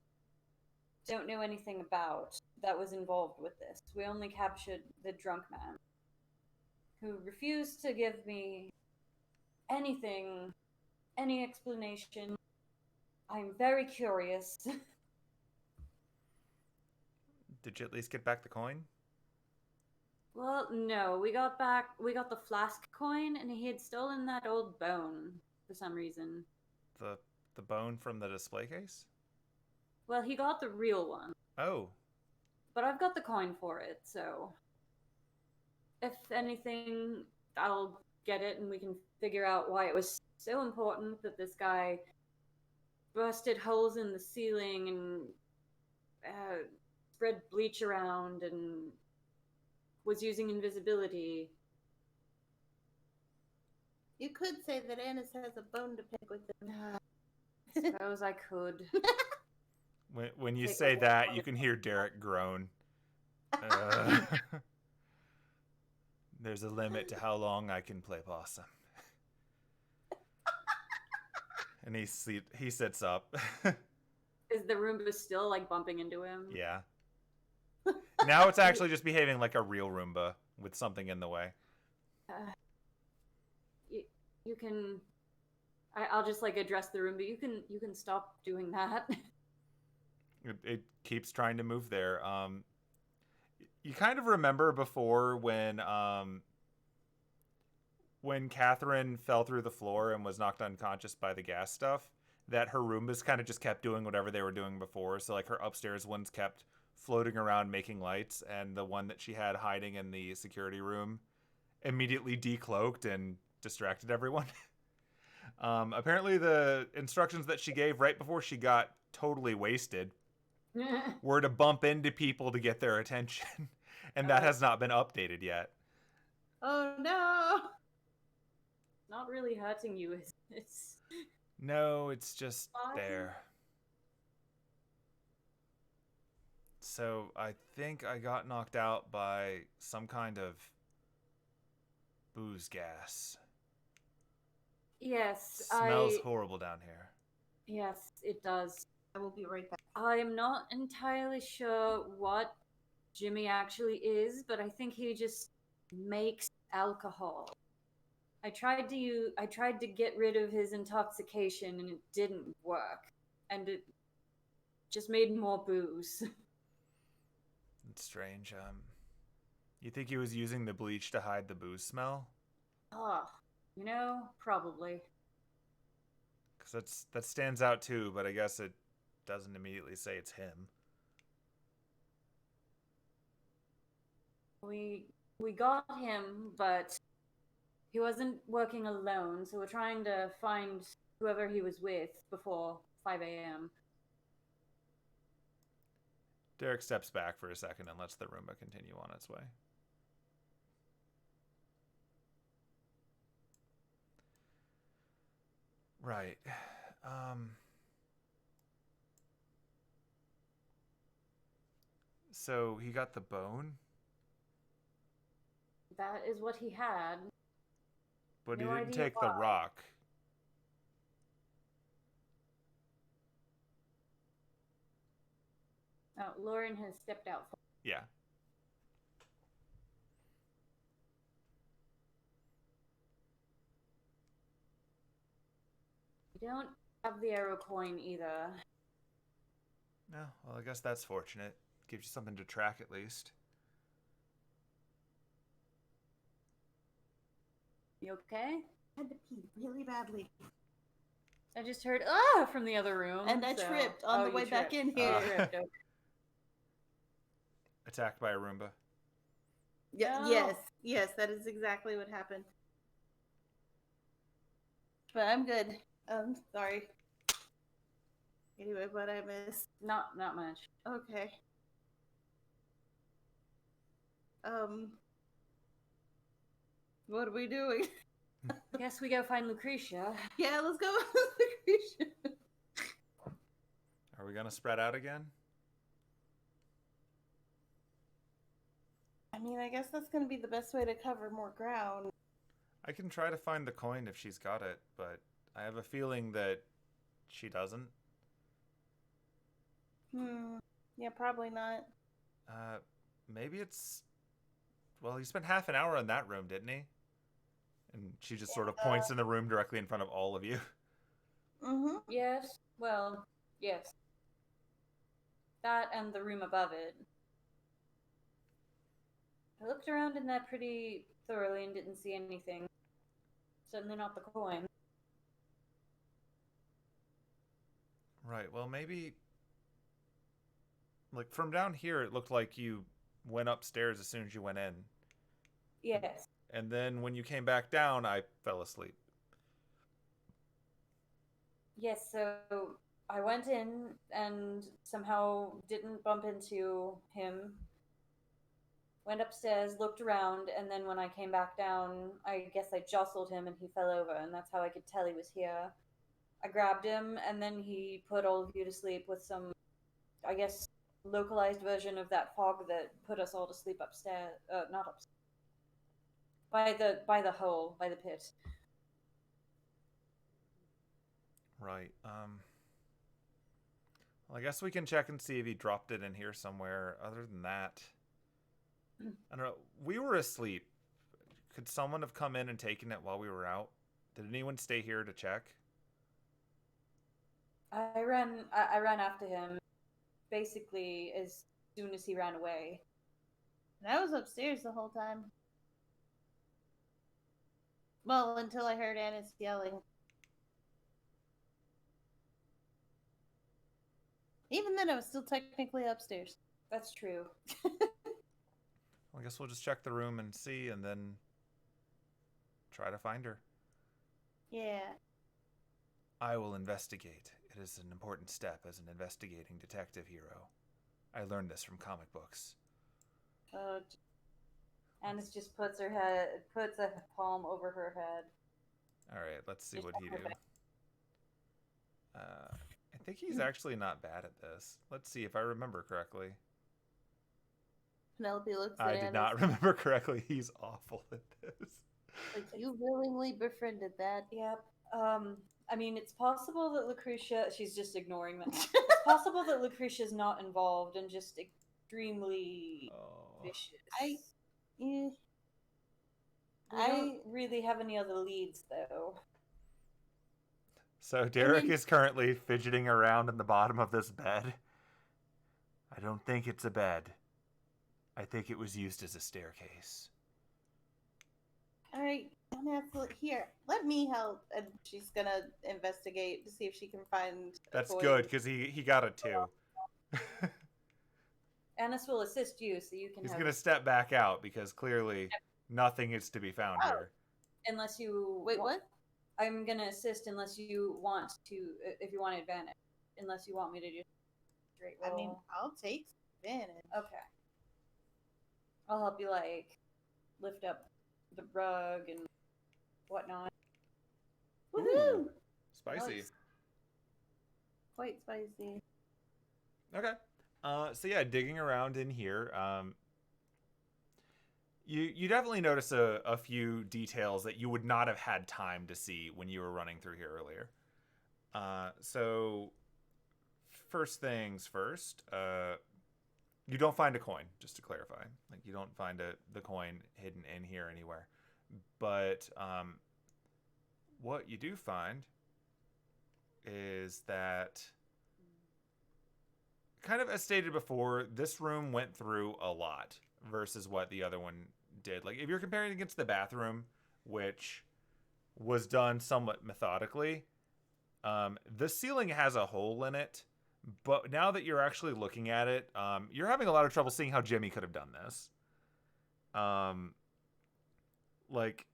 don't know anything about that was involved with this. We only captured the drunk man who refused to give me anything, any explanation. I'm very curious. Did you at least get back the coin? Well, no, we got the flask coin, and he had stolen that old bone for some reason. The bone from the display case? Well, he got the real one, Oh, but I've got the coin for it, so if anything, I'll get it and we can figure out why it was so important that this guy busted holes in the ceiling and spread bleach around and was using invisibility. You could say that Anise has a bone to pick with him. I suppose I could. when you Take say a that, walk. you can hear Derek groan. There's a limit to how long I can play possum. And he sits up. Is the Roomba still like bumping into him? Yeah. Now it's actually just behaving like a real Roomba with something in the way. You can. I'll just like address the Roomba. You can stop doing that. It keeps trying to move there. You kind of remember before when Katherine fell through the floor and was knocked unconscious by the gas stuff, that her Roombas kind of just kept doing whatever they were doing before. So like her upstairs ones kept floating around making lights, and the one that she had hiding in the security room immediately decloaked and distracted everyone. Apparently the instructions that she gave right before she got totally wasted were to bump into people to get their attention. And that has not been updated yet. Oh no! Not really hurting you. It's No, it's just Fine. there. So I think I got knocked out by some kind of booze gas. yes. Smells horrible down here. Yes, it does. I will be right back. I am not entirely sure what Jimmy actually is, but I think he just makes alcohol. I tried to get rid of his intoxication and it didn't work. And it just made more booze. It's strange. You think he was using the bleach to hide the booze smell? Oh, probably. Because that stands out too, but I guess it doesn't immediately say it's him. We got him, but he wasn't working alone, so we're trying to find whoever he was with before 5 a.m. Derek steps back for a second and lets the Roomba continue on its way. Right. So he got the bone, That is what he had. but No he didn't idea take the why. rock. Oh, Lauren has stepped out. Yeah. We don't have the arrow coin either. No, well, I guess that's fortunate. Gives you something to track at least. You okay? I had to pee really badly. I just heard from the other room. And I tripped on the you way back tripped. in here. You tripped, okay. Attacked by a Roomba. Yeah, No. yes, that is exactly what happened. But I'm good. Sorry. Anyway, what I missed. Not much. Okay. What are we doing? I guess we go find Lucretia. Yeah, let's go with Lucretia. Are we gonna spread out again? I mean, I guess that's going to be the best way to cover more ground. I can try to find the coin if she's got it, but I have a feeling that she doesn't. Yeah, probably not. Maybe it's... Well, he spent half an hour in that room, didn't he? And she just sort of points in the room directly in front of all of you. Mm-hmm. Yes. Well, yes. That and the room above it. I looked around in that pretty thoroughly and didn't see anything. Certainly not the coin. Right, well, maybe Like, from down here, it looked like you went upstairs as soon as you went in. Yes. And then when you came back down, I fell asleep. Yes, so I went in and somehow didn't bump into him. Went upstairs, looked around, and then when I came back down, I guess I jostled him and he fell over, and that's how I could tell he was here. I grabbed him, and then he put all of you to sleep with some, I guess, localized version of that fog that put us all to sleep upstairs. Not upstairs. By the hole, by the pit. Right. Well, I guess we can check and see if he dropped it in here somewhere. Other than that, I don't know. We were asleep. Could someone have come in and taken it while we were out? Did anyone stay here to check? I ran after him, basically as soon as he ran away. And I was upstairs the whole time. Well, until I heard Anise yelling. Even then, I was still technically upstairs. That's true. Well, I guess we'll just check the room and see, and then try to find her. Yeah. I will investigate. It is an important step as an investigating detective hero. I learned this from comic books. Anise just puts a palm over her head. All right, let's see what he do. I think he's actually not bad at this. Let's see if I remember correctly. Penelope looks at I Anise. did not remember correctly. He's awful at this. Like, you willingly befriended that. Yep. I mean, it's possible that Lucretia, she's just ignoring that. It's possible that Lucretia's not involved and just extremely vicious. Yeah. I don't really have any other leads, though. So Derek is currently fidgeting around in the bottom of this bed. I don't think it's a bed. I think it was used as a staircase. All right, here, let me help. And she's gonna investigate to see if she can find. That's good, because he got it too. Anise will assist you, so you can. He's gonna step back out because clearly nothing is to be found here. Unless you wait, what? I'm gonna assist unless you want to. If you want advantage, unless you want me to do straight roll. I mean, I'll take advantage. Okay. I'll help you lift up the rug and whatnot. Woohoo! Spicy. Nice. Quite spicy. Okay. So yeah, digging around in here, you definitely notice a few details that you would not have had time to see when you were running through here earlier. So first things first, you don't find a coin, just to clarify. Like, you don't find the coin hidden in here anywhere. But what you do find is that, kind of as stated before, this room went through a lot versus what the other one did. Like, if you're comparing against the bathroom, which was done somewhat methodically, the ceiling has a hole in it. But now that you're actually looking at it, you're having a lot of trouble seeing how Jimmy could have done this. Like,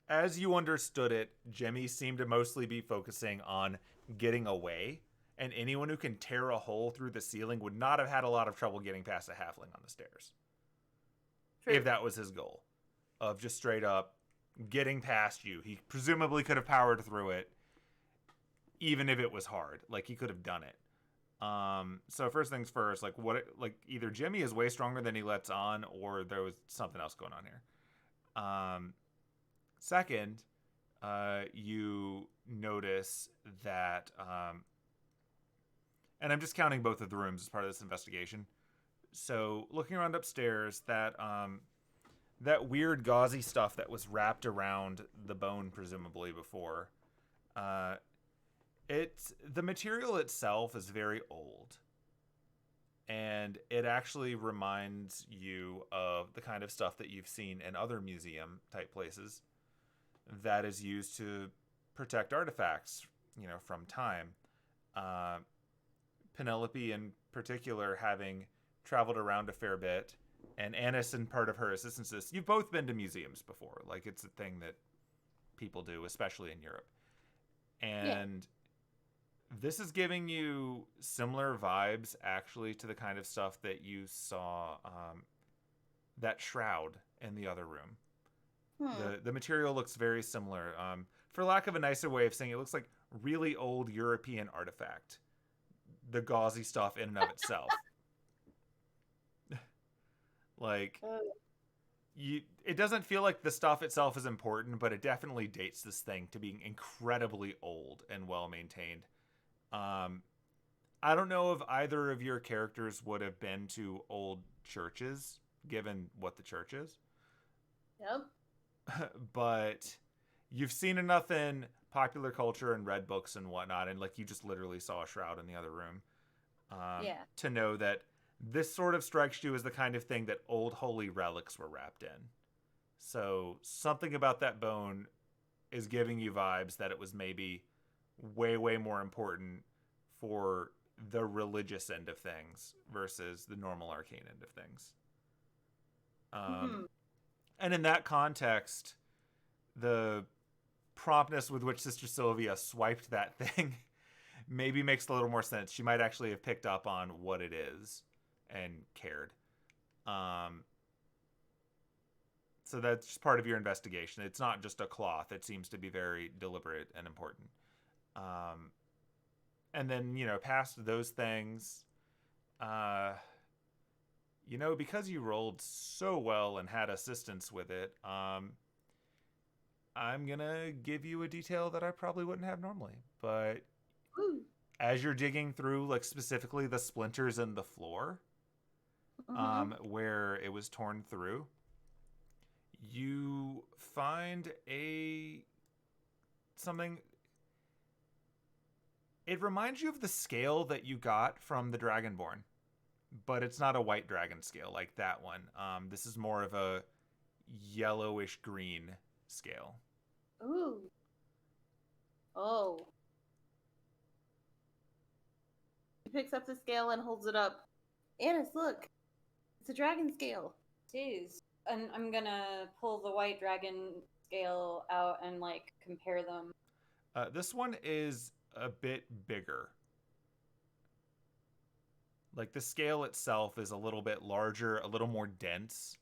as you understood it, Jimmy seemed to mostly be focusing on getting away. And anyone who can tear a hole through the ceiling would not have had a lot of trouble getting past a halfling on the stairs. True. If that was his goal. Of just straight up getting past you. He presumably could have powered through it. Even if it was hard. Like, he could have done it. So first things first, either Jimmy is way stronger than he lets on, or there was something else going on here. Second, you notice that, and I'm just counting both of the rooms as part of this investigation. So looking around upstairs, that weird gauzy stuff that was wrapped around the bone, presumably before, the material itself is very old, and it actually reminds you of the kind of stuff that you've seen in other museum type places that is used to protect artifacts, from time. Penelope in particular having traveled around a fair bit, and Anise and part of her assistance list, you've both been to museums before. Like, it's a thing that people do, especially in Europe. And this is giving you similar vibes, actually, to the kind of stuff that you saw, that shroud in the other room. The material looks very similar. For lack of a nicer way of saying it, looks like really old European artifact. The gauzy stuff in and of itself. Like, it doesn't feel like the stuff itself is important, but it definitely dates this thing to being incredibly old and well maintained. I don't know if either of your characters would have been to old churches, given what the church is. Yep. But you've seen enough in popular culture and read books and whatnot, and like you just literally saw a shroud in the other room, to know that this sort of strikes you as the kind of thing that old holy relics were wrapped in. So something about that bone is giving you vibes that it was maybe way, way more important for the religious end of things versus the normal arcane end of things. And in that context, the promptness with which Sister Sylvia swiped that thing maybe makes a little more sense. She might actually have picked up on what it is and cared. So that's just part of your investigation. It's not just a cloth. It seems to be very deliberate and important. And then, past those things, because you rolled so well and had assistance with it, I'm going to give you a detail that I probably wouldn't have normally. But as you're digging through, like, specifically the splinters in the floor, where it was torn through, you find something. It reminds you of the scale that you got from the Dragonborn, but it's not a white dragon scale like that one. This is more of a yellowish green scale. Ooh. Oh. He picks up the scale and holds it up. Anise, look. It's a dragon scale. It is. And I'm gonna pull the white dragon scale out and, like, compare them. This one is a bit bigger. Like, the scale itself is a little bit larger, a little more dense.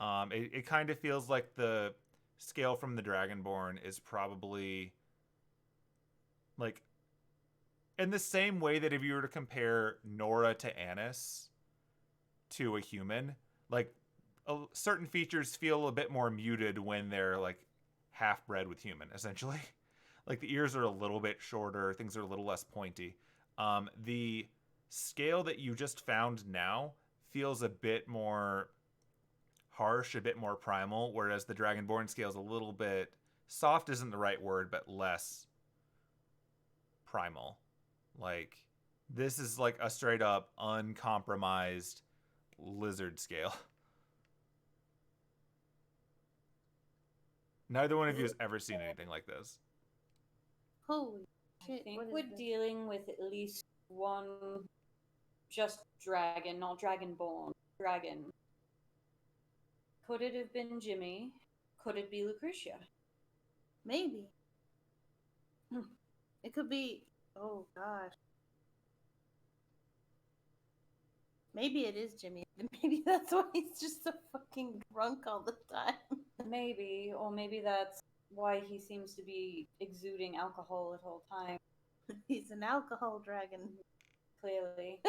It kind of feels like the scale from the Dragonborn is probably, like, in the same way that if you were to compare Nora to Anise to a human, like, certain features feel a bit more muted when they're, like, half-bred with human, essentially. Like, the ears are a little bit shorter, things are a little less pointy. The scale that you just found now feels a bit more harsh, a bit more primal, whereas the Dragonborn scale is a little bit, soft isn't the right word, but less primal. Like, this is like a straight up uncompromised lizard scale. Neither one of you has ever seen anything like this. Holy shit. I think what is we're this? dealing with at least one just dragon, not dragonborn. Dragon. Could it have been Jimmy? Could it be Lucretia? Maybe. It could be. Oh, gosh. Maybe it is Jimmy. Maybe that's why he's just so fucking drunk all the time. Maybe, or maybe that's why he seems to be exuding alcohol the whole time. He's an alcohol dragon. Clearly.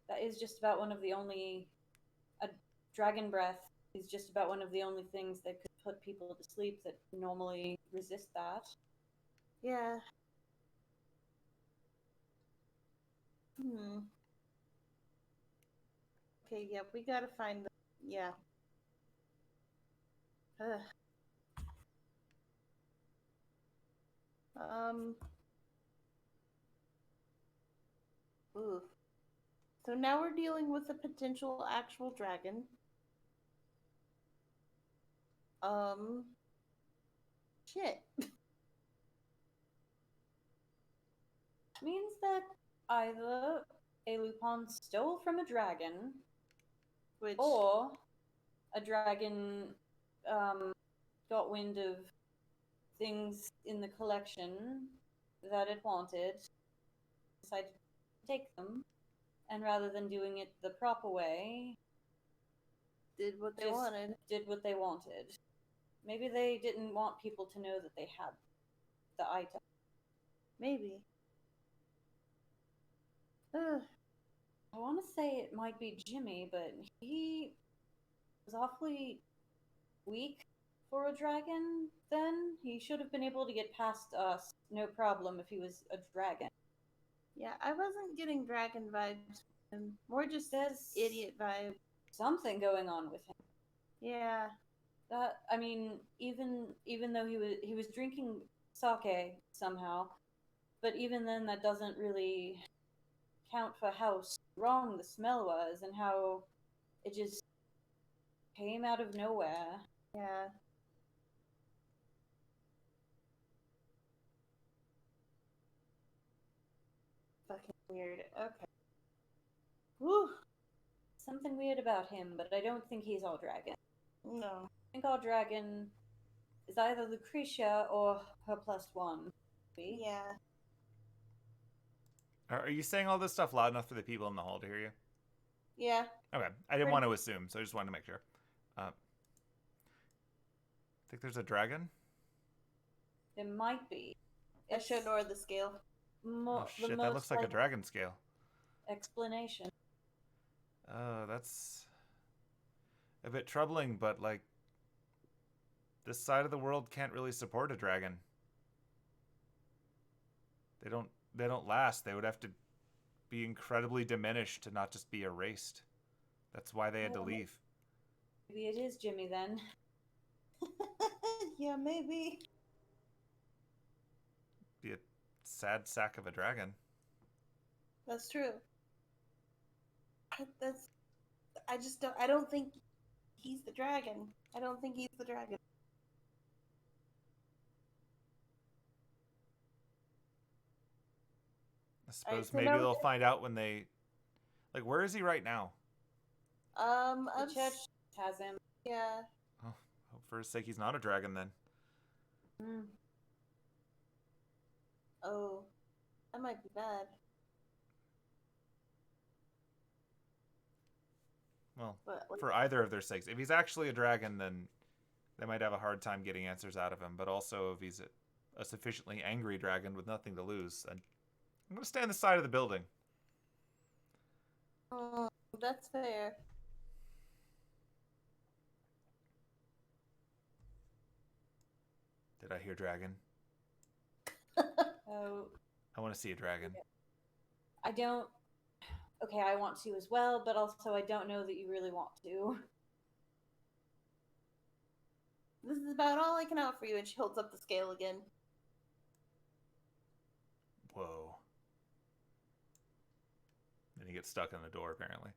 That is just about one of the only... A dragon breath is just about one of the only things that could put people to sleep that normally resist that. Yeah. Okay, yeah, we gotta find the... Yeah. Ugh. Ooh. So now we're dealing with a potential actual dragon. Shit. Means that either a Lupin stole from a dragon, Which or a dragon got wind of things in the collection that it wanted, decided to take them, and rather than doing it the proper way, did what they just wanted. did what they wanted. Maybe they didn't want people to know that they had the item. Maybe. Ugh. I want to say it might be Jimmy, but he was awfully weak for a dragon then. He should have been able to get past us no problem if he was a dragon. Yeah, I wasn't getting dragon vibes from him. More just There's idiot vibe. something going on with him. Yeah. That, I mean, even though he was drinking sake somehow, but even then that doesn't really count for how strong the smell was and how it just came out of nowhere. Yeah. Fucking weird. Okay. Whew. Something weird about him, but I don't think he's all dragon. No. I think all dragon is either Lucretia or her +1. Maybe. Yeah. Are you saying all this stuff loud enough for the people in the hall to hear you? Yeah. Okay. I didn't want to assume, so I just wanted to make sure. Think there's a dragon? There might be. I should ignore the scale. More, Oh shit, that looks like a dragon scale. Explanation. Oh, that's a bit troubling, but like this side of the world can't really support a dragon. They don't last. They would have to be incredibly diminished to not just be erased. That's why they had to leave. Maybe it is Jimmy then. Yeah, maybe. Be a sad sack of a dragon. That's true. I don't think he's the dragon. I don't think he's the dragon. I suppose so maybe now- they'll find out when they like where is he right now? The church has him. Yeah. Oh, hope for his sake he's not a dragon then. Mm. Oh, that might be bad. Well, But like, for either of their sakes. If he's actually a dragon, then they might have a hard time getting answers out of him. But also, if he's a sufficiently angry dragon with nothing to lose, then I'm going to stay on the side of the building. that's fair. Did I hear dragon? Oh, I want to see a dragon. I don't. Okay, I want to as well, but also I don't know that you really want to. This is about all I can offer you, and she holds up the scale again. Whoa. Then he gets stuck in the door, apparently.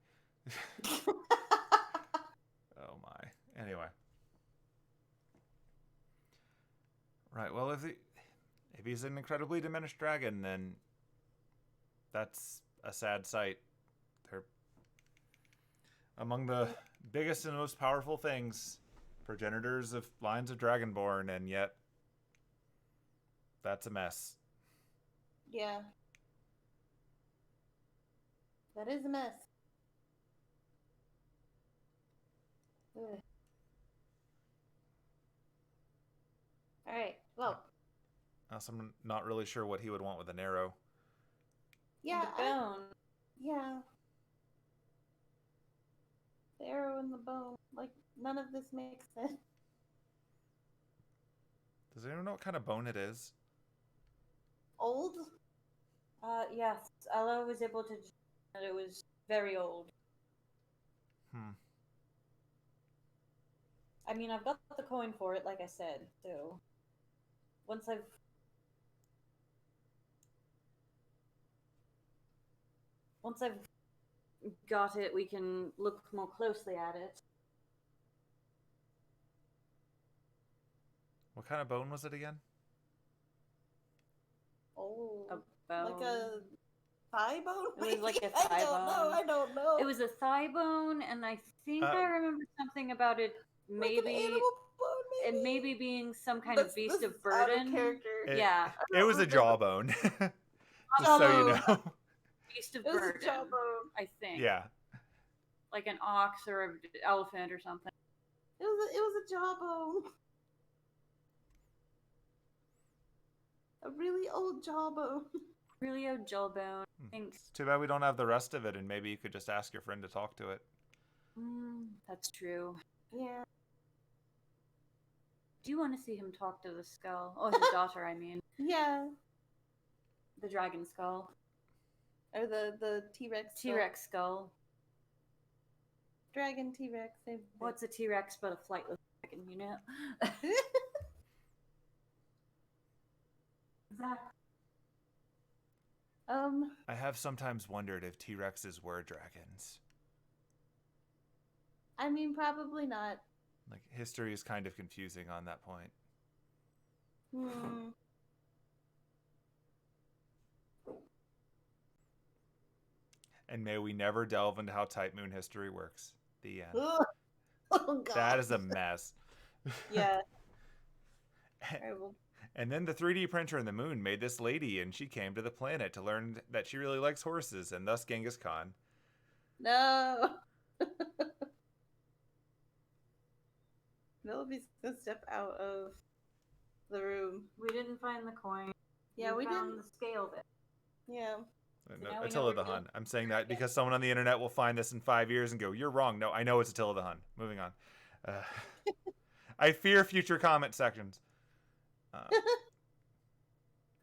Oh my. Anyway. Right, well, if he's an incredibly diminished dragon, then that's a sad sight. They're among the biggest and most powerful things, progenitors of lines of dragonborn, and yet that's a mess. Yeah. That is a mess. Ugh. All right. Well. Also, I'm not really sure what he would want with an arrow. Yeah. The bone. Yeah. The arrow in the bone. Like, none of this makes sense. Does anyone know what kind of bone it is? Old? Yes. Ella was able to. That it was very old. I mean, I've got the coin for it, like I said. So once I've got it, we can look more closely at it. What kind of bone was it again? Oh. A bone. Like a thigh bone? It was like a I thigh don't know. bone. I don't know. It was a thigh bone, and I think I remember something about it. Like an animal bone, maybe? It maybe being some kind of beast of out of burden. character. Yeah, It was a jawbone. Just so you know. beast of It was burden. a jawbone. I think. Yeah. Like an ox or an elephant or something. It was a jawbone. A really old jawbone. Really old jawbone. Thanks. It's too bad we don't have the rest of it, and maybe you could just ask your friend to talk to it. That's true. Yeah. Do you want to see him talk to the skull? Oh, his daughter, I mean. Yeah. The dragon skull. Or the T-Rex. T-Rex skull. Dragon T-Rex. What's a T-Rex but a flightless dragon, you know? Exactly. I have sometimes wondered if T-Rexes were dragons. I mean, probably not. Like, history is kind of confusing on that point. And may we never delve into how Type Moon history works. The end. Oh, God. That is a mess. Yeah. And then the 3D printer in the moon made this lady, and she came to the planet to learn that she really likes horses, and thus Genghis Khan. No. Penelope's gonna step out of the room. We didn't find the coin. Yeah, we found didn't. the scale bit. Yeah. No, now we know Attila what the to do. Hun. I'm saying that because someone on the internet will find this in 5 years and go, "You're wrong." No, I know it's Attila the Hun. Moving on. I fear future comment sections.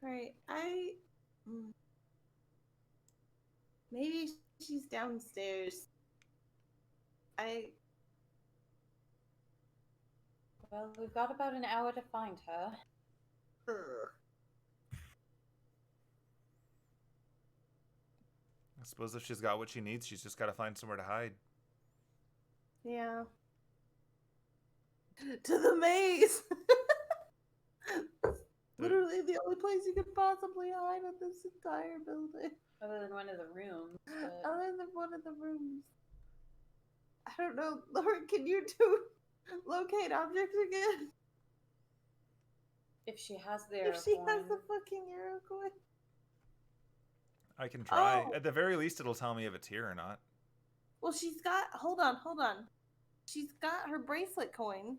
Right. Maybe she's downstairs. Well, we've got about an hour to find her. I suppose if she's got what she needs, she's just got to find somewhere to hide. Yeah. To the maze! Literally the only place you could possibly hide in this entire building. Other than one of the rooms. But... Other than one of the rooms. I don't know. Laura, can you do locate objects again? If she has the arrow If she coin. has the fucking arrow coin. I can try. Oh. At the very least, it'll tell me if it's here or not. Well, she's got. Hold on. She's got her bracelet coin.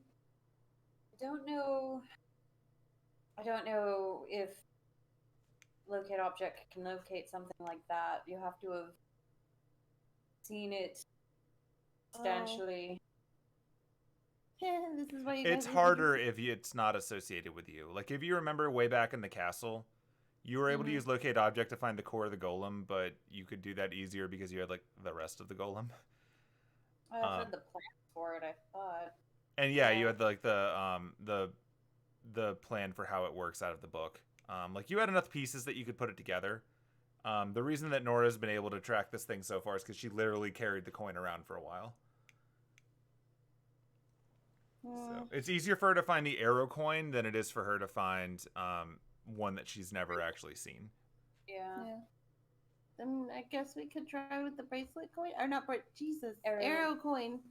I don't know if locate object can locate something like that. You have to have seen it substantially. Yeah, this is why you guys It's harder if it's not associated with you. Like, if you remember way back in the castle, you were able to use locate object to find the core of the golem, but you could do that easier because you had, like, the rest of the golem. I had the plan for it, I thought. And yeah, you had, like, the plan for how it works out of the book. Like, you had enough pieces that you could put it together. The reason that Nora's been able to track this thing so far is because she literally carried the coin around for a while. So it's easier for her to find the arrow coin than it is for her to find one that she's never actually seen. Yeah. Then I guess we could try with the bracelet coin. Or not, Jesus. Arrow. Arrow coin.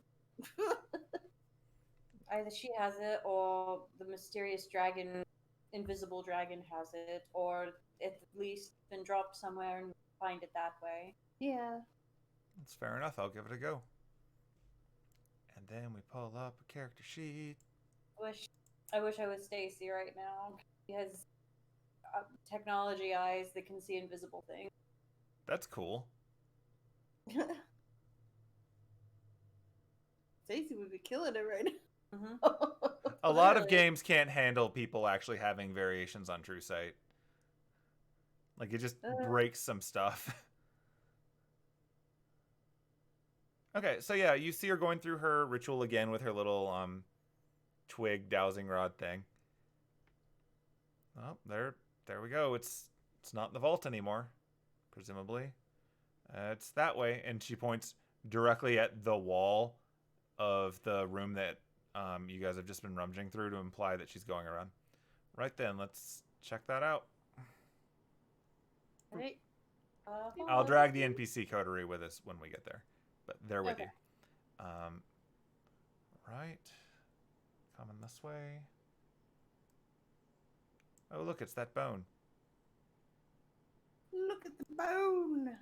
Either she has it, or the mysterious dragon, invisible dragon has it, or it's at least been dropped somewhere and find it that way. Yeah. That's fair enough. I'll give it a go. And then we pull up a character sheet. I wish I was Stacy right now. He has technology eyes that can see invisible things. That's cool. Stacy would be killing it right now. A lot of games can't handle people actually having variations on True Sight. Like, it just breaks some stuff. Okay, so yeah, you see her going through her ritual again with her little twig dowsing rod thing. Oh, there we go. It's not in the vault anymore, presumably. It's that way, and she points directly at the wall of the room that you guys have just been rummaging through to imply that she's going around. Right then, let's check that out. Right. I'll drag the NPC coterie with us when we get there, but they're with Okay. you. Right. Coming this way. Oh, look, it's that bone. Look at the bone.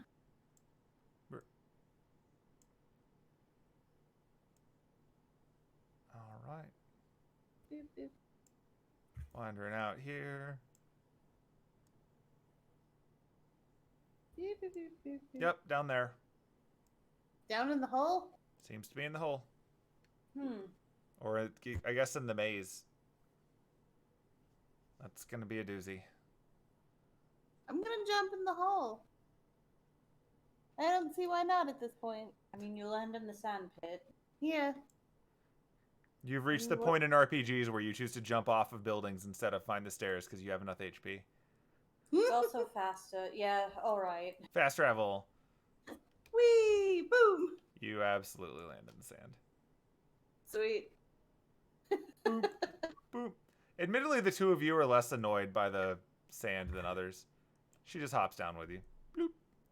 All right. Boop, boop. Wandering out here. Boop, boop, boop, boop, boop. Yep, down there. Down in the hole? Seems to be in the hole. Hmm. Or I guess in the maze. That's going to be a doozy. I'm gonna jump in the hole. I don't see why not at this point. I mean, you land in the sand pit. Yeah. You've reached the point in RPGs where you choose to jump off of buildings instead of find the stairs because you have enough HP. It's also faster. Yeah, alright. Fast travel. Whee! Boom! You absolutely land in the sand. Sweet. Boop. Boop. Admittedly, the two of you are less annoyed by the sand than others. She just hops down with you. Bloop.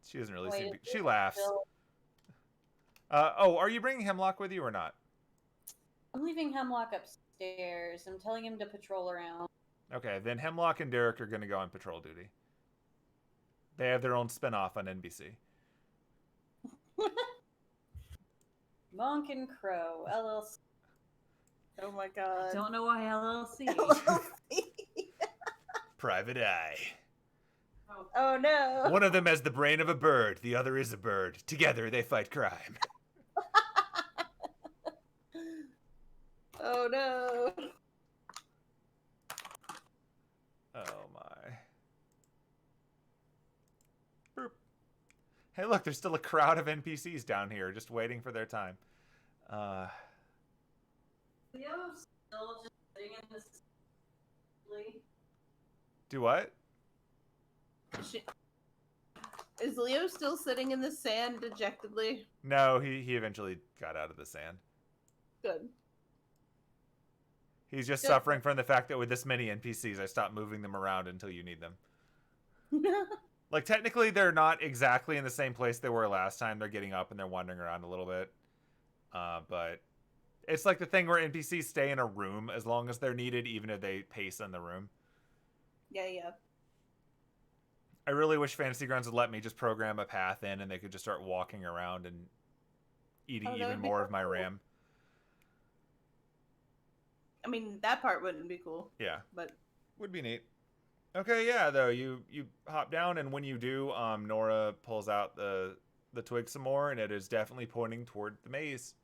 She doesn't really seem to... She laughs. Oh, are you bringing Hemlock with you or not? I'm leaving Hemlock upstairs. I'm telling him to patrol around. Okay, then Hemlock and Derek are going to go on patrol duty. They have their own spin-off on NBC. Monk and Crow, LLC. Oh my god. Don't know why LLC. Private Eye. Oh no. One of them has the brain of a bird. The other is a bird. Together, they fight crime. Oh no. Oh my. Boop. Hey, look, there's still a crowd of NPCs down here just waiting for their time. Leo's still just sitting in this. Do what? Is Leo still sitting in the sand dejectedly? No, he eventually got out of the sand. Good. He's just Good. suffering from the fact that with this many NPCs, I stopped moving them around until you need them. Like, technically, they're not exactly in the same place they were last time. They're getting up and they're wandering around a little bit. But it's like the thing where NPCs stay in a room as long as they're needed, even if they pace in the room. Yeah. I really wish Fantasy Grounds would let me just program a path in and they could just start walking around and eating even more of my RAM. I mean, that part wouldn't be cool. Yeah. But would be neat. Okay, yeah, though, you hop down, and when you do, Nora pulls out the twig some more, and it is definitely pointing toward the maze.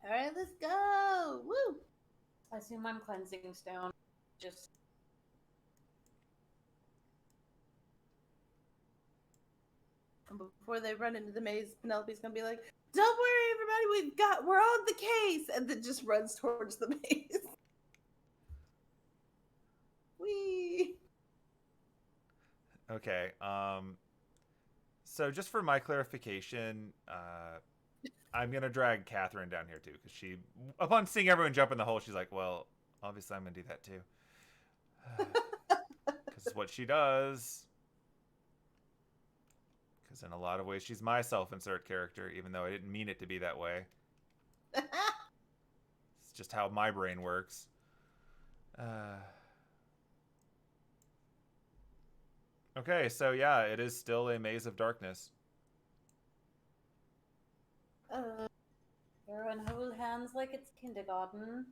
alright, let's go! Woo! I assume I'm cleansing stone. Just And before they run into the maze, Penelope's gonna be like, "Don't worry, everybody, we're on the case," and then just runs towards the maze. Whee! Okay, so just for my clarification, I'm gonna drag Katherine down here too, because she, upon seeing everyone jump in the hole, she's like, well, obviously I'm gonna do that too. Because it's what she does. Because in a lot of ways, she's my self-insert character, even though I didn't mean it to be that way. It's just how my brain works. Okay, so yeah, it is still a maze of darkness. everyone hold hands like it's kindergarten.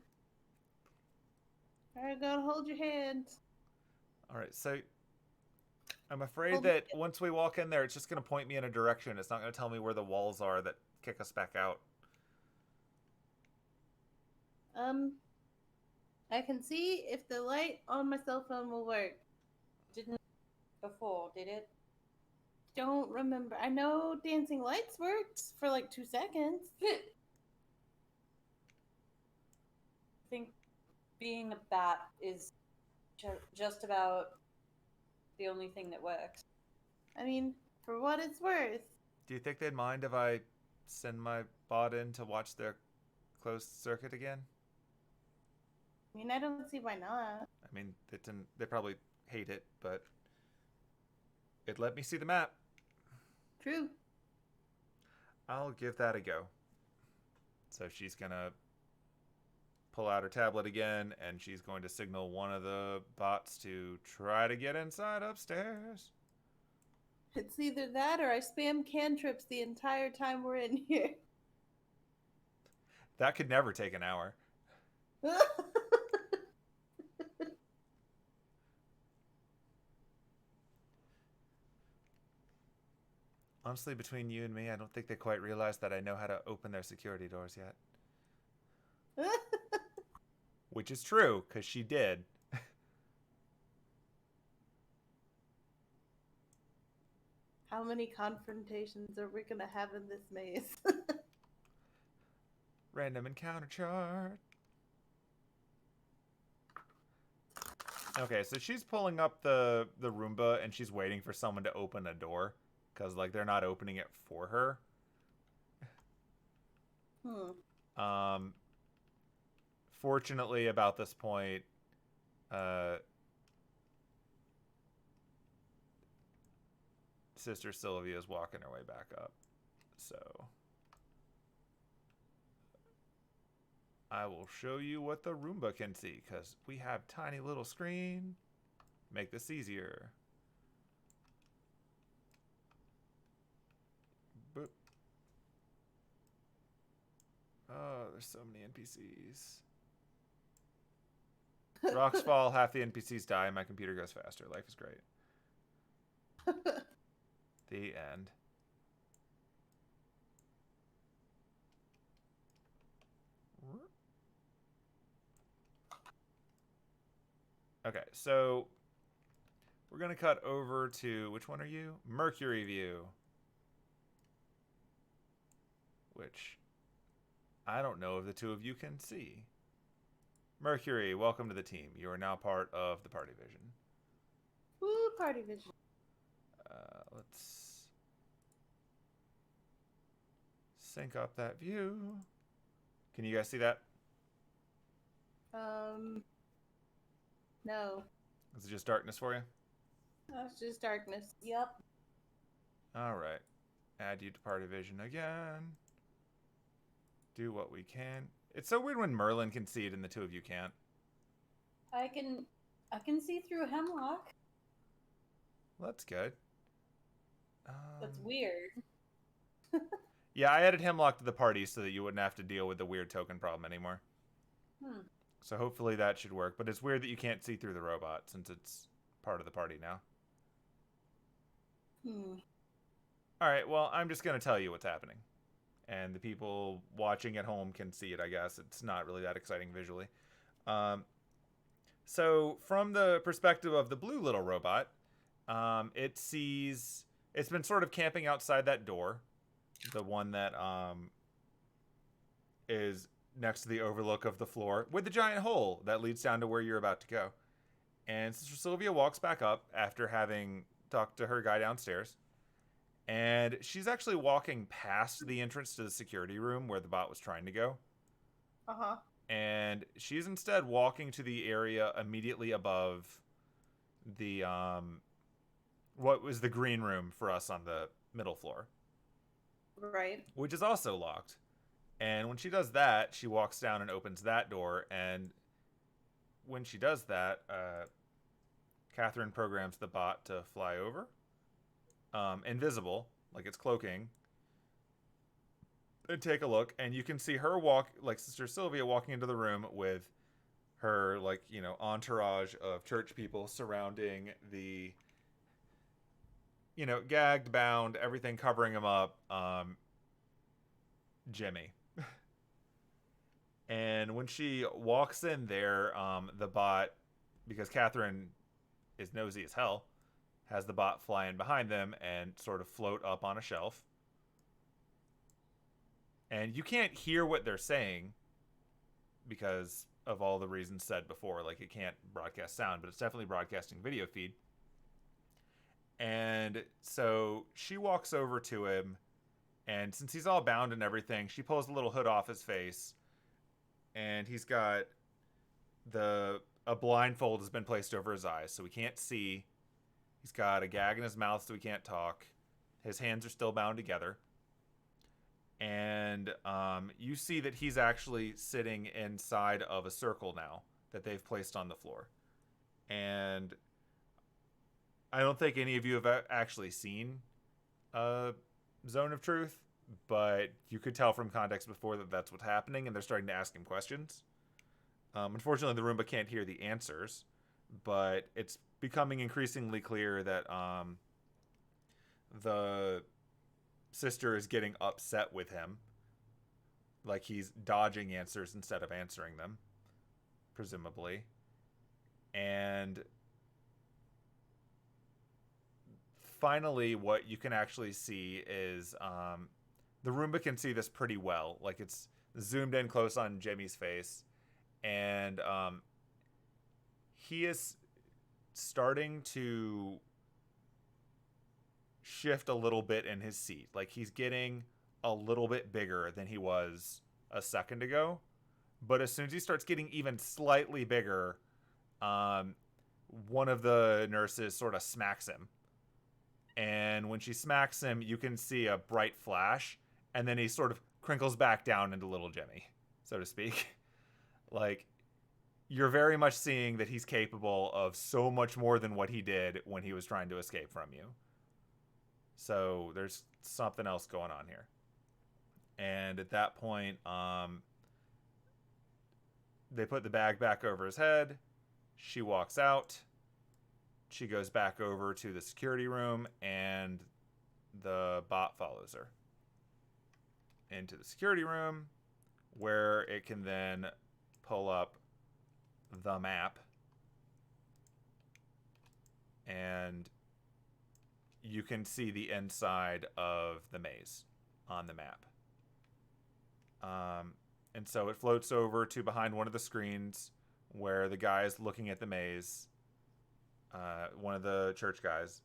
Alright, go hold your hands. All right, so I'm afraid that once we walk in there, it's just going to point me in a direction. It's not going to tell me where the walls are that kick us back out. I can see if the light on my cell phone will work. Didn't before, did it? Don't remember. I know dancing lights worked for like 2 seconds. I think being a bat is just about the only thing that works. I mean, for what it's worth. Do you think they'd mind if I send my bot in to watch their closed circuit again? I mean, I don't see why not. I mean, they probably hate it, but It let me see the map. True. I'll give that a go. So she's going to pull out her tablet again, and she's going to signal one of the bots to try to get inside upstairs. It's either that or I spam cantrips the entire time we're in here. That could never take an hour. Honestly, between you and me, I don't think they quite realize that I know how to open their security doors yet. Which is true, because she did. How many confrontations are we going to have in this maze? Random encounter chart. Okay, so she's pulling up the Roomba, and she's waiting for someone to open a door. Because, like, they're not opening it for her. Fortunately, about this point, Sister Sylvia is walking her way back up. So I will show you what the Roomba can see, because we have tiny little screen. Make this easier. Boop. Oh, there's so many NPCs. Rocks fall, half the NPCs die, my computer goes faster. Life is great. The end. Okay, so we're going to cut over to, which one are you? Mercury View. Which I don't know if the two of you can see. Mercury, welcome to the team. You are now part of the party vision. Woo, party vision. Let's sync up that view. Can you guys see that? No. Is it just darkness for you? It's just darkness. Yep. All right. Add you to party vision again. Do what we can. It's so weird when Merlin can see it and the two of you can't. I can see through Hemlock. Well, that's good. That's weird. Yeah, I added Hemlock to the party so that you wouldn't have to deal with the weird token problem anymore. So hopefully that should work. But it's weird that you can't see through the robot since it's part of the party now. All right, well, I'm just going to tell you what's happening. And the people watching at home can see it, I guess. It's not really that exciting visually. So from the perspective of the blue little robot, it sees... It's been sort of camping outside that door. The one that is next to the overlook of the floor with the giant hole that leads down to where you're about to go. And Sister Sylvia walks back up after having talked to her guy downstairs. And she's actually walking past the entrance to the security room where the bot was trying to go. Uh-huh. And she's instead walking to the area immediately above the what was the green room for us on the middle floor. Right. Which is also locked. And when she does that, she walks down and opens that door. And when she does that, Katherine programs the bot to fly over. Invisible, like it's cloaking. And take a look, and you can see her walk, like Sister Sylvia walking into the room with her, like, you know, entourage of church people surrounding the, you know, gagged, bound, everything covering him up, Jimmy. And when she walks in there, the bot, because Katherine is nosy as hell, has the bot fly in behind them and sort of float up on a shelf. And you can't hear what they're saying because of all the reasons said before. Like, it can't broadcast sound, but it's definitely broadcasting video feed. And so she walks over to him, and since he's all bound and everything, she pulls the little hood off his face, and he's got a blindfold has been placed over his eyes, so he can't see. He's got a gag in his mouth so he can't talk. His hands are still bound together. And you see that he's actually sitting inside of a circle now that they've placed on the floor. And I don't think any of you have actually seen Zone of Truth, but you could tell from context before that that's what's happening, and they're starting to ask him questions. Unfortunately, the Roomba can't hear the answers, but it's becoming increasingly clear that the sister is getting upset with him. Like he's dodging answers instead of answering them, presumably. And finally, what you can actually see is the Roomba can see this pretty well. Like it's zoomed in close on Jimmy's face. And he is starting to shift a little bit in his seat. Like he's getting a little bit bigger than he was a second ago. But as soon as he starts getting even slightly bigger, one of the nurses sort of smacks him. And when she smacks him, you can see a bright flash, and then he sort of crinkles back down into little Jimmy, so to speak. Like, you're very much seeing that he's capable of so much more than what he did when he was trying to escape from you. So there's something else going on here. And at that point, they put the bag back over his head. She walks out. She goes back over to the security room, and the bot follows her into the security room, where it can then pull up the map, and you can see the inside of the maze on the map. And so it floats over to behind one of the screens where the guy is looking at the maze, one of the church guys.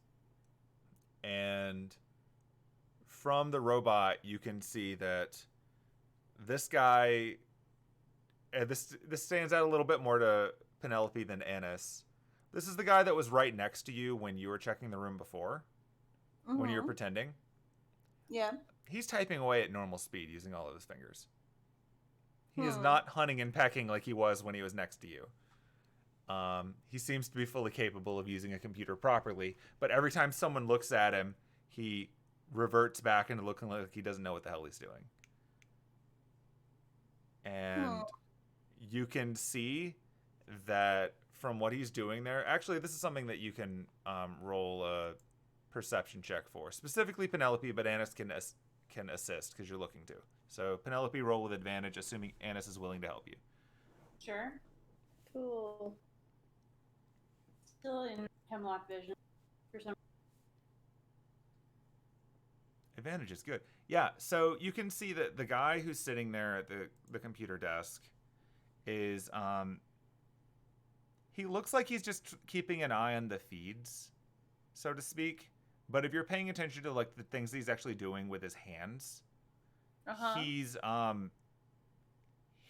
And from the robot, you can see that this guy, this stands out a little bit more to Penelope than Anise. This is the guy that was right next to you when you were checking the room before, when you were pretending. Yeah. He's typing away at normal speed using all of his fingers. He is not hunting and pecking like he was when he was next to you. He seems to be fully capable of using a computer properly, but every time someone looks at him, he reverts back into looking like he doesn't know what the hell he's doing. And you can see that from what he's doing there, actually, this is something that you can roll a perception check for. Specifically Penelope, but Anise can assist because you're looking to. So Penelope, roll with advantage, assuming Anise is willing to help you. Sure. Cool. Still in hemlock vision for some. Advantage is good. Yeah, so you can see that the guy who's sitting there at the computer desk is he looks like he's just keeping an eye on the feeds, so to speak. But if you're paying attention to like the things he's actually doing with his hands, he's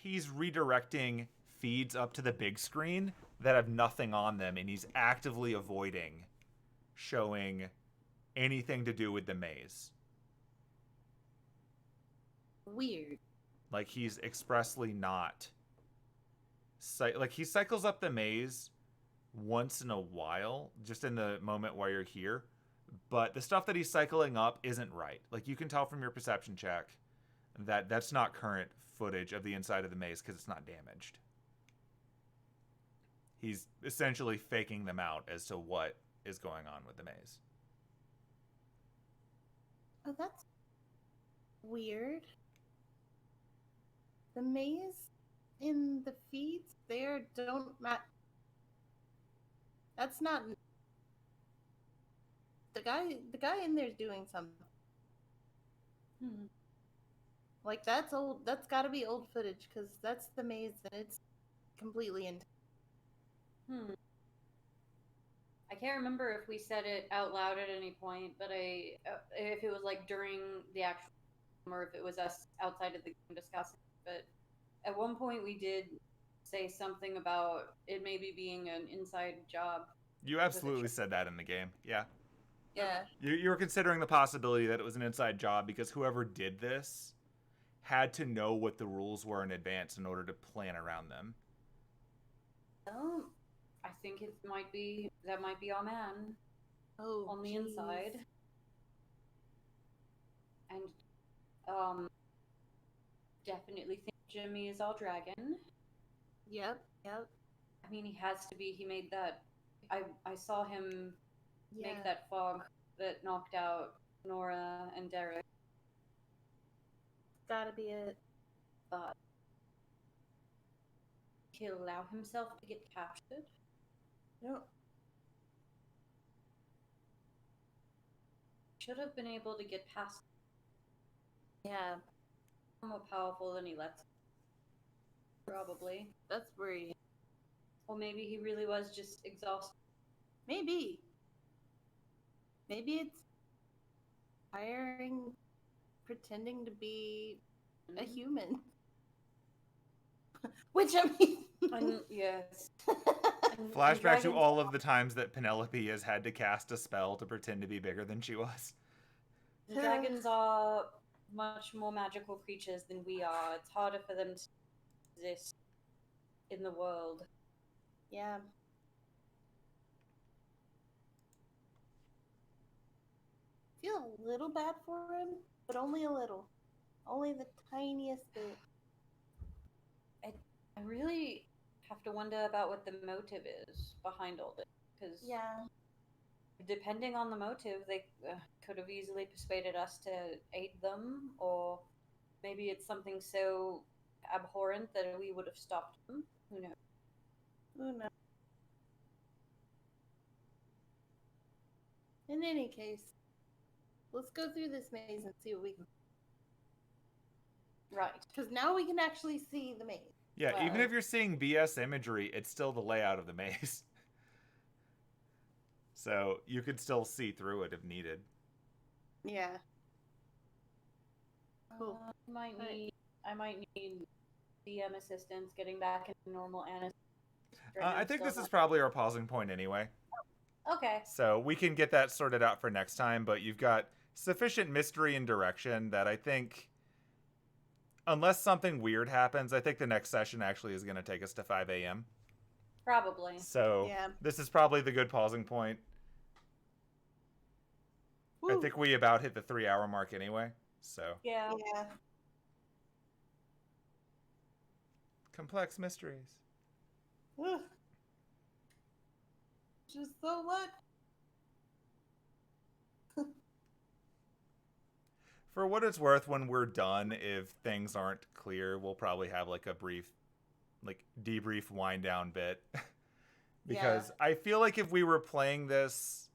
redirecting feeds up to the big screen that have nothing on them, and he's actively avoiding showing anything to do with the maze. Weird. Like he's expressly not. Like he cycles up the maze once in a while, just in the moment while you're here. But the stuff that he's cycling up isn't right. Like you can tell from your perception check that that's not current footage of the inside of the maze because it's not damaged. He's essentially faking them out as to what is going on with the maze. Oh, that's weird. The maze in the feeds there don't match. That's not. The guy in there's doing something. Like that's old. That's got to be old footage because that's the maze and it's completely in. I can't remember if we said it out loud at any point, but if it was like during the actual, or if it was us outside of the game discussing. But at one point we did say something about it maybe being an inside job You absolutely said that in the game. Yeah. Yeah. You were considering the possibility that it was an inside job because whoever did this had to know what the rules were in advance in order to plan around them. I think that might be our man on the inside. And definitely think Jimmy is our dragon. Yep. I mean, he has to be. He made that. I saw him make that fog that knocked out Nora and Derek. Gotta be it. But he'll allow himself to get captured. No. Should have been able to get past. Yeah. More powerful than he lets. Probably. That's where he. Or maybe he really was just exhausted. Maybe it's hiring, pretending to be a human. Which I mean, yes. Flashback to all of the times that Penelope has had to cast a spell to pretend to be bigger than she was. Dragons are much more magical creatures than we are. It's harder for them to exist in the world. Yeah. Feel a little bad for him, but only a little. Only the tiniest bit. I really have to wonder about what the motive is behind all this. Because depending on the motive, they could have easily persuaded us to aid them, or maybe it's something so abhorrent that we would have stopped them. Who knows? In any case, let's go through this maze and see what we can. Right. Because now we can actually see the maze. Yeah, even if you're seeing BS imagery, it's still the layout of the maze. So you could still see through it if needed. Yeah. Cool. I might need DM assistance getting back into normal Anise. I think this is probably our pausing point anyway. Okay. So we can get that sorted out for next time, but you've got sufficient mystery and direction that I think, unless something weird happens, I think the next session actually is going to take us to 5 a.m. Probably. So this is probably the good pausing point. Woo. I think we about hit the 3-hour mark anyway. So yeah. Complex mysteries. Ugh. Just so much. For what it's worth, when we're done, if things aren't clear, we'll probably have like a brief, like debrief wind down bit. Because I feel like if we were playing this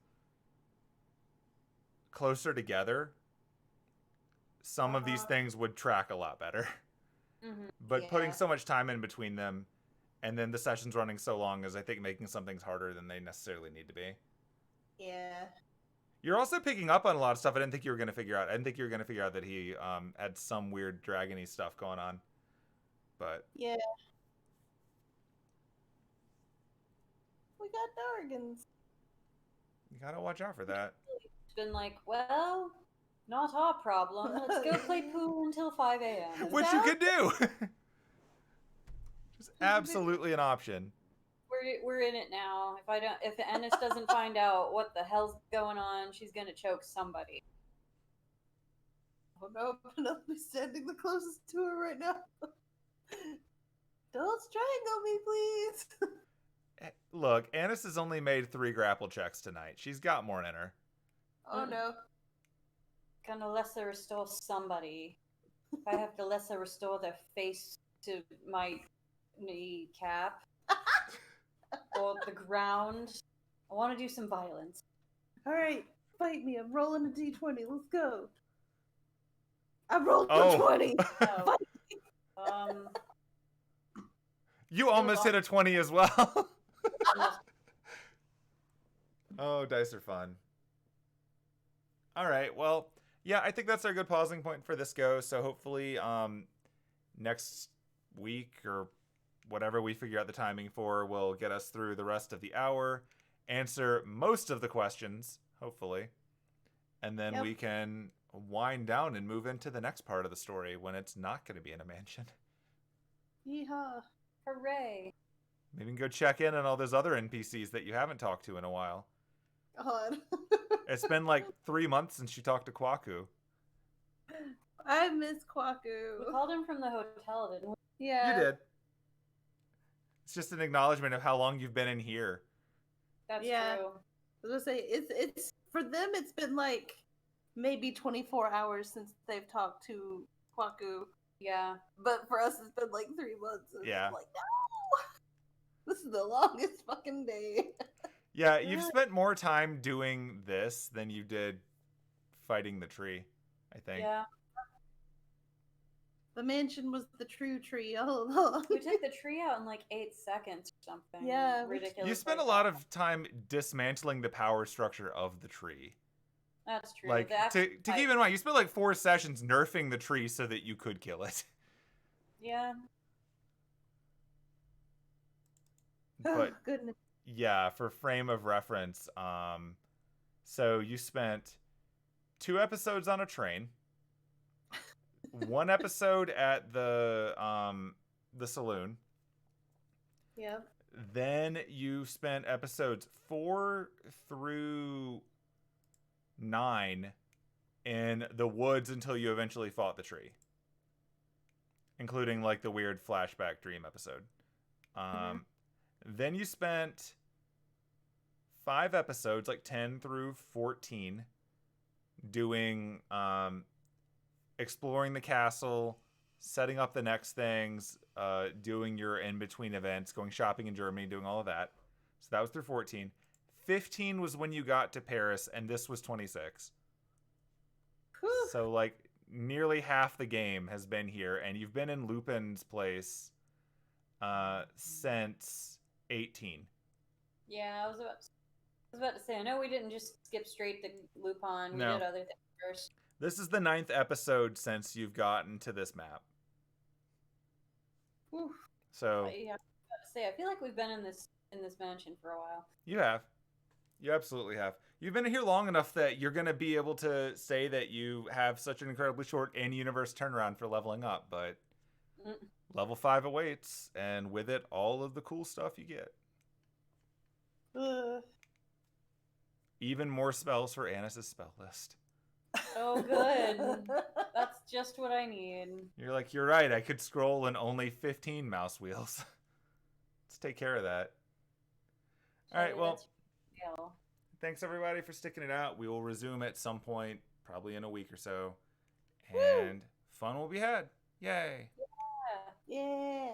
closer together, some of these things would track a lot better. Mm-hmm. But putting so much time in between them, and then the session's running so long, is I think making some things harder than they necessarily need to be. Yeah. You're also picking up on a lot of stuff I didn't think you were going to figure out. I didn't think you were going to figure out that he had some weird dragony stuff going on. But yeah. We got Dargans. You gotta watch out for that. It's been like, well, not our problem. Let's go play pool until 5 a.m. Which you could do. Just absolutely an option. We're in it now. If Anise doesn't find out what the hell's going on, she's gonna choke somebody. Oh no, Penelope's standing the closest to her right now. Don't strangle me, please. Look, Anise has only made 3 grapple checks tonight. She's got more in her. Oh no. Gonna lesser restore somebody. If I have to lesser restore their face to my kneecap or the ground, I want to do some violence. Alright, fight me. I'm rolling a d20. Let's go. I rolled a 20. You almost hit a 20 as well. Oh, dice are fun. All right, well, yeah, I think that's our good pausing point for this go. So hopefully next week or whatever we figure out the timing for will get us through the rest of the hour. answer most of the questions, hopefully. And then Yep. we can wind down and move into the next part of the story when it's not going to be in a mansion. Yeehaw. Hooray. Maybe you can go check in on all those other NPCs that you haven't talked to in a while. God. It's been like 3 months since you talked to Kwaku. I miss We Kwaku. called him from the hotel, didn't we? Yeah. You did. It's just an acknowledgement of how long you've been in here. That's Yeah. true. I was gonna say it's for them. It's been like maybe 24 hours since they've talked to Kwaku, Yeah. but for us, it's been like 3 months. And Yeah. I'm like, no, this is the longest fucking day. Yeah, you've spent more time doing this than you did fighting the tree, I think. Yeah. The mansion was the true tree all along. We took the tree out in like 8 seconds or something. Yeah, Ridiculous. You spent a lot of time dismantling the power structure of the tree. That's true. Like, to keep in mind, you spent like 4 sessions nerfing the tree so that you could kill it. Yeah. Oh, But goodness. yeah, for frame of reference, so you spent 2 episodes on a train, 1 episode at the saloon. Yep. Then you spent episodes 4 through 9 in the woods until you eventually fought the tree, including like the weird flashback dream episode. Then you spent 5 episodes, like 10 through 14, doing exploring the castle, setting up the next things, doing your in-between events, going shopping in Germany, doing all of that. So that was through 14. 15 was when you got to Paris, and this was 26. Whew. So, like, nearly half the game has been here, and you've been in Lupin's place since 18. Yeah, I was about to say, I know we didn't just skip straight to Lupin. We No. did other things first. This is the 9th episode since you've gotten to this map. Whew. So Yeah, I was about to say, I feel like we've been in this mansion for a while. you have. You absolutely have. You've been here long enough that you're going to be able to say that you have such an incredibly short in-universe turnaround for leveling up, but level 5 awaits, and with it, all of the cool stuff you get. Ugh. Even more spells for Anise's spell list. Oh, good. That's just what I need. You're like, you're right, I could scroll in only 15 mouse wheels. Let's take care of that. All right, well, Yeah. thanks everybody for sticking it out. We will resume at some point, probably in a week or so. Woo! And fun will be had. Yay. Yeah.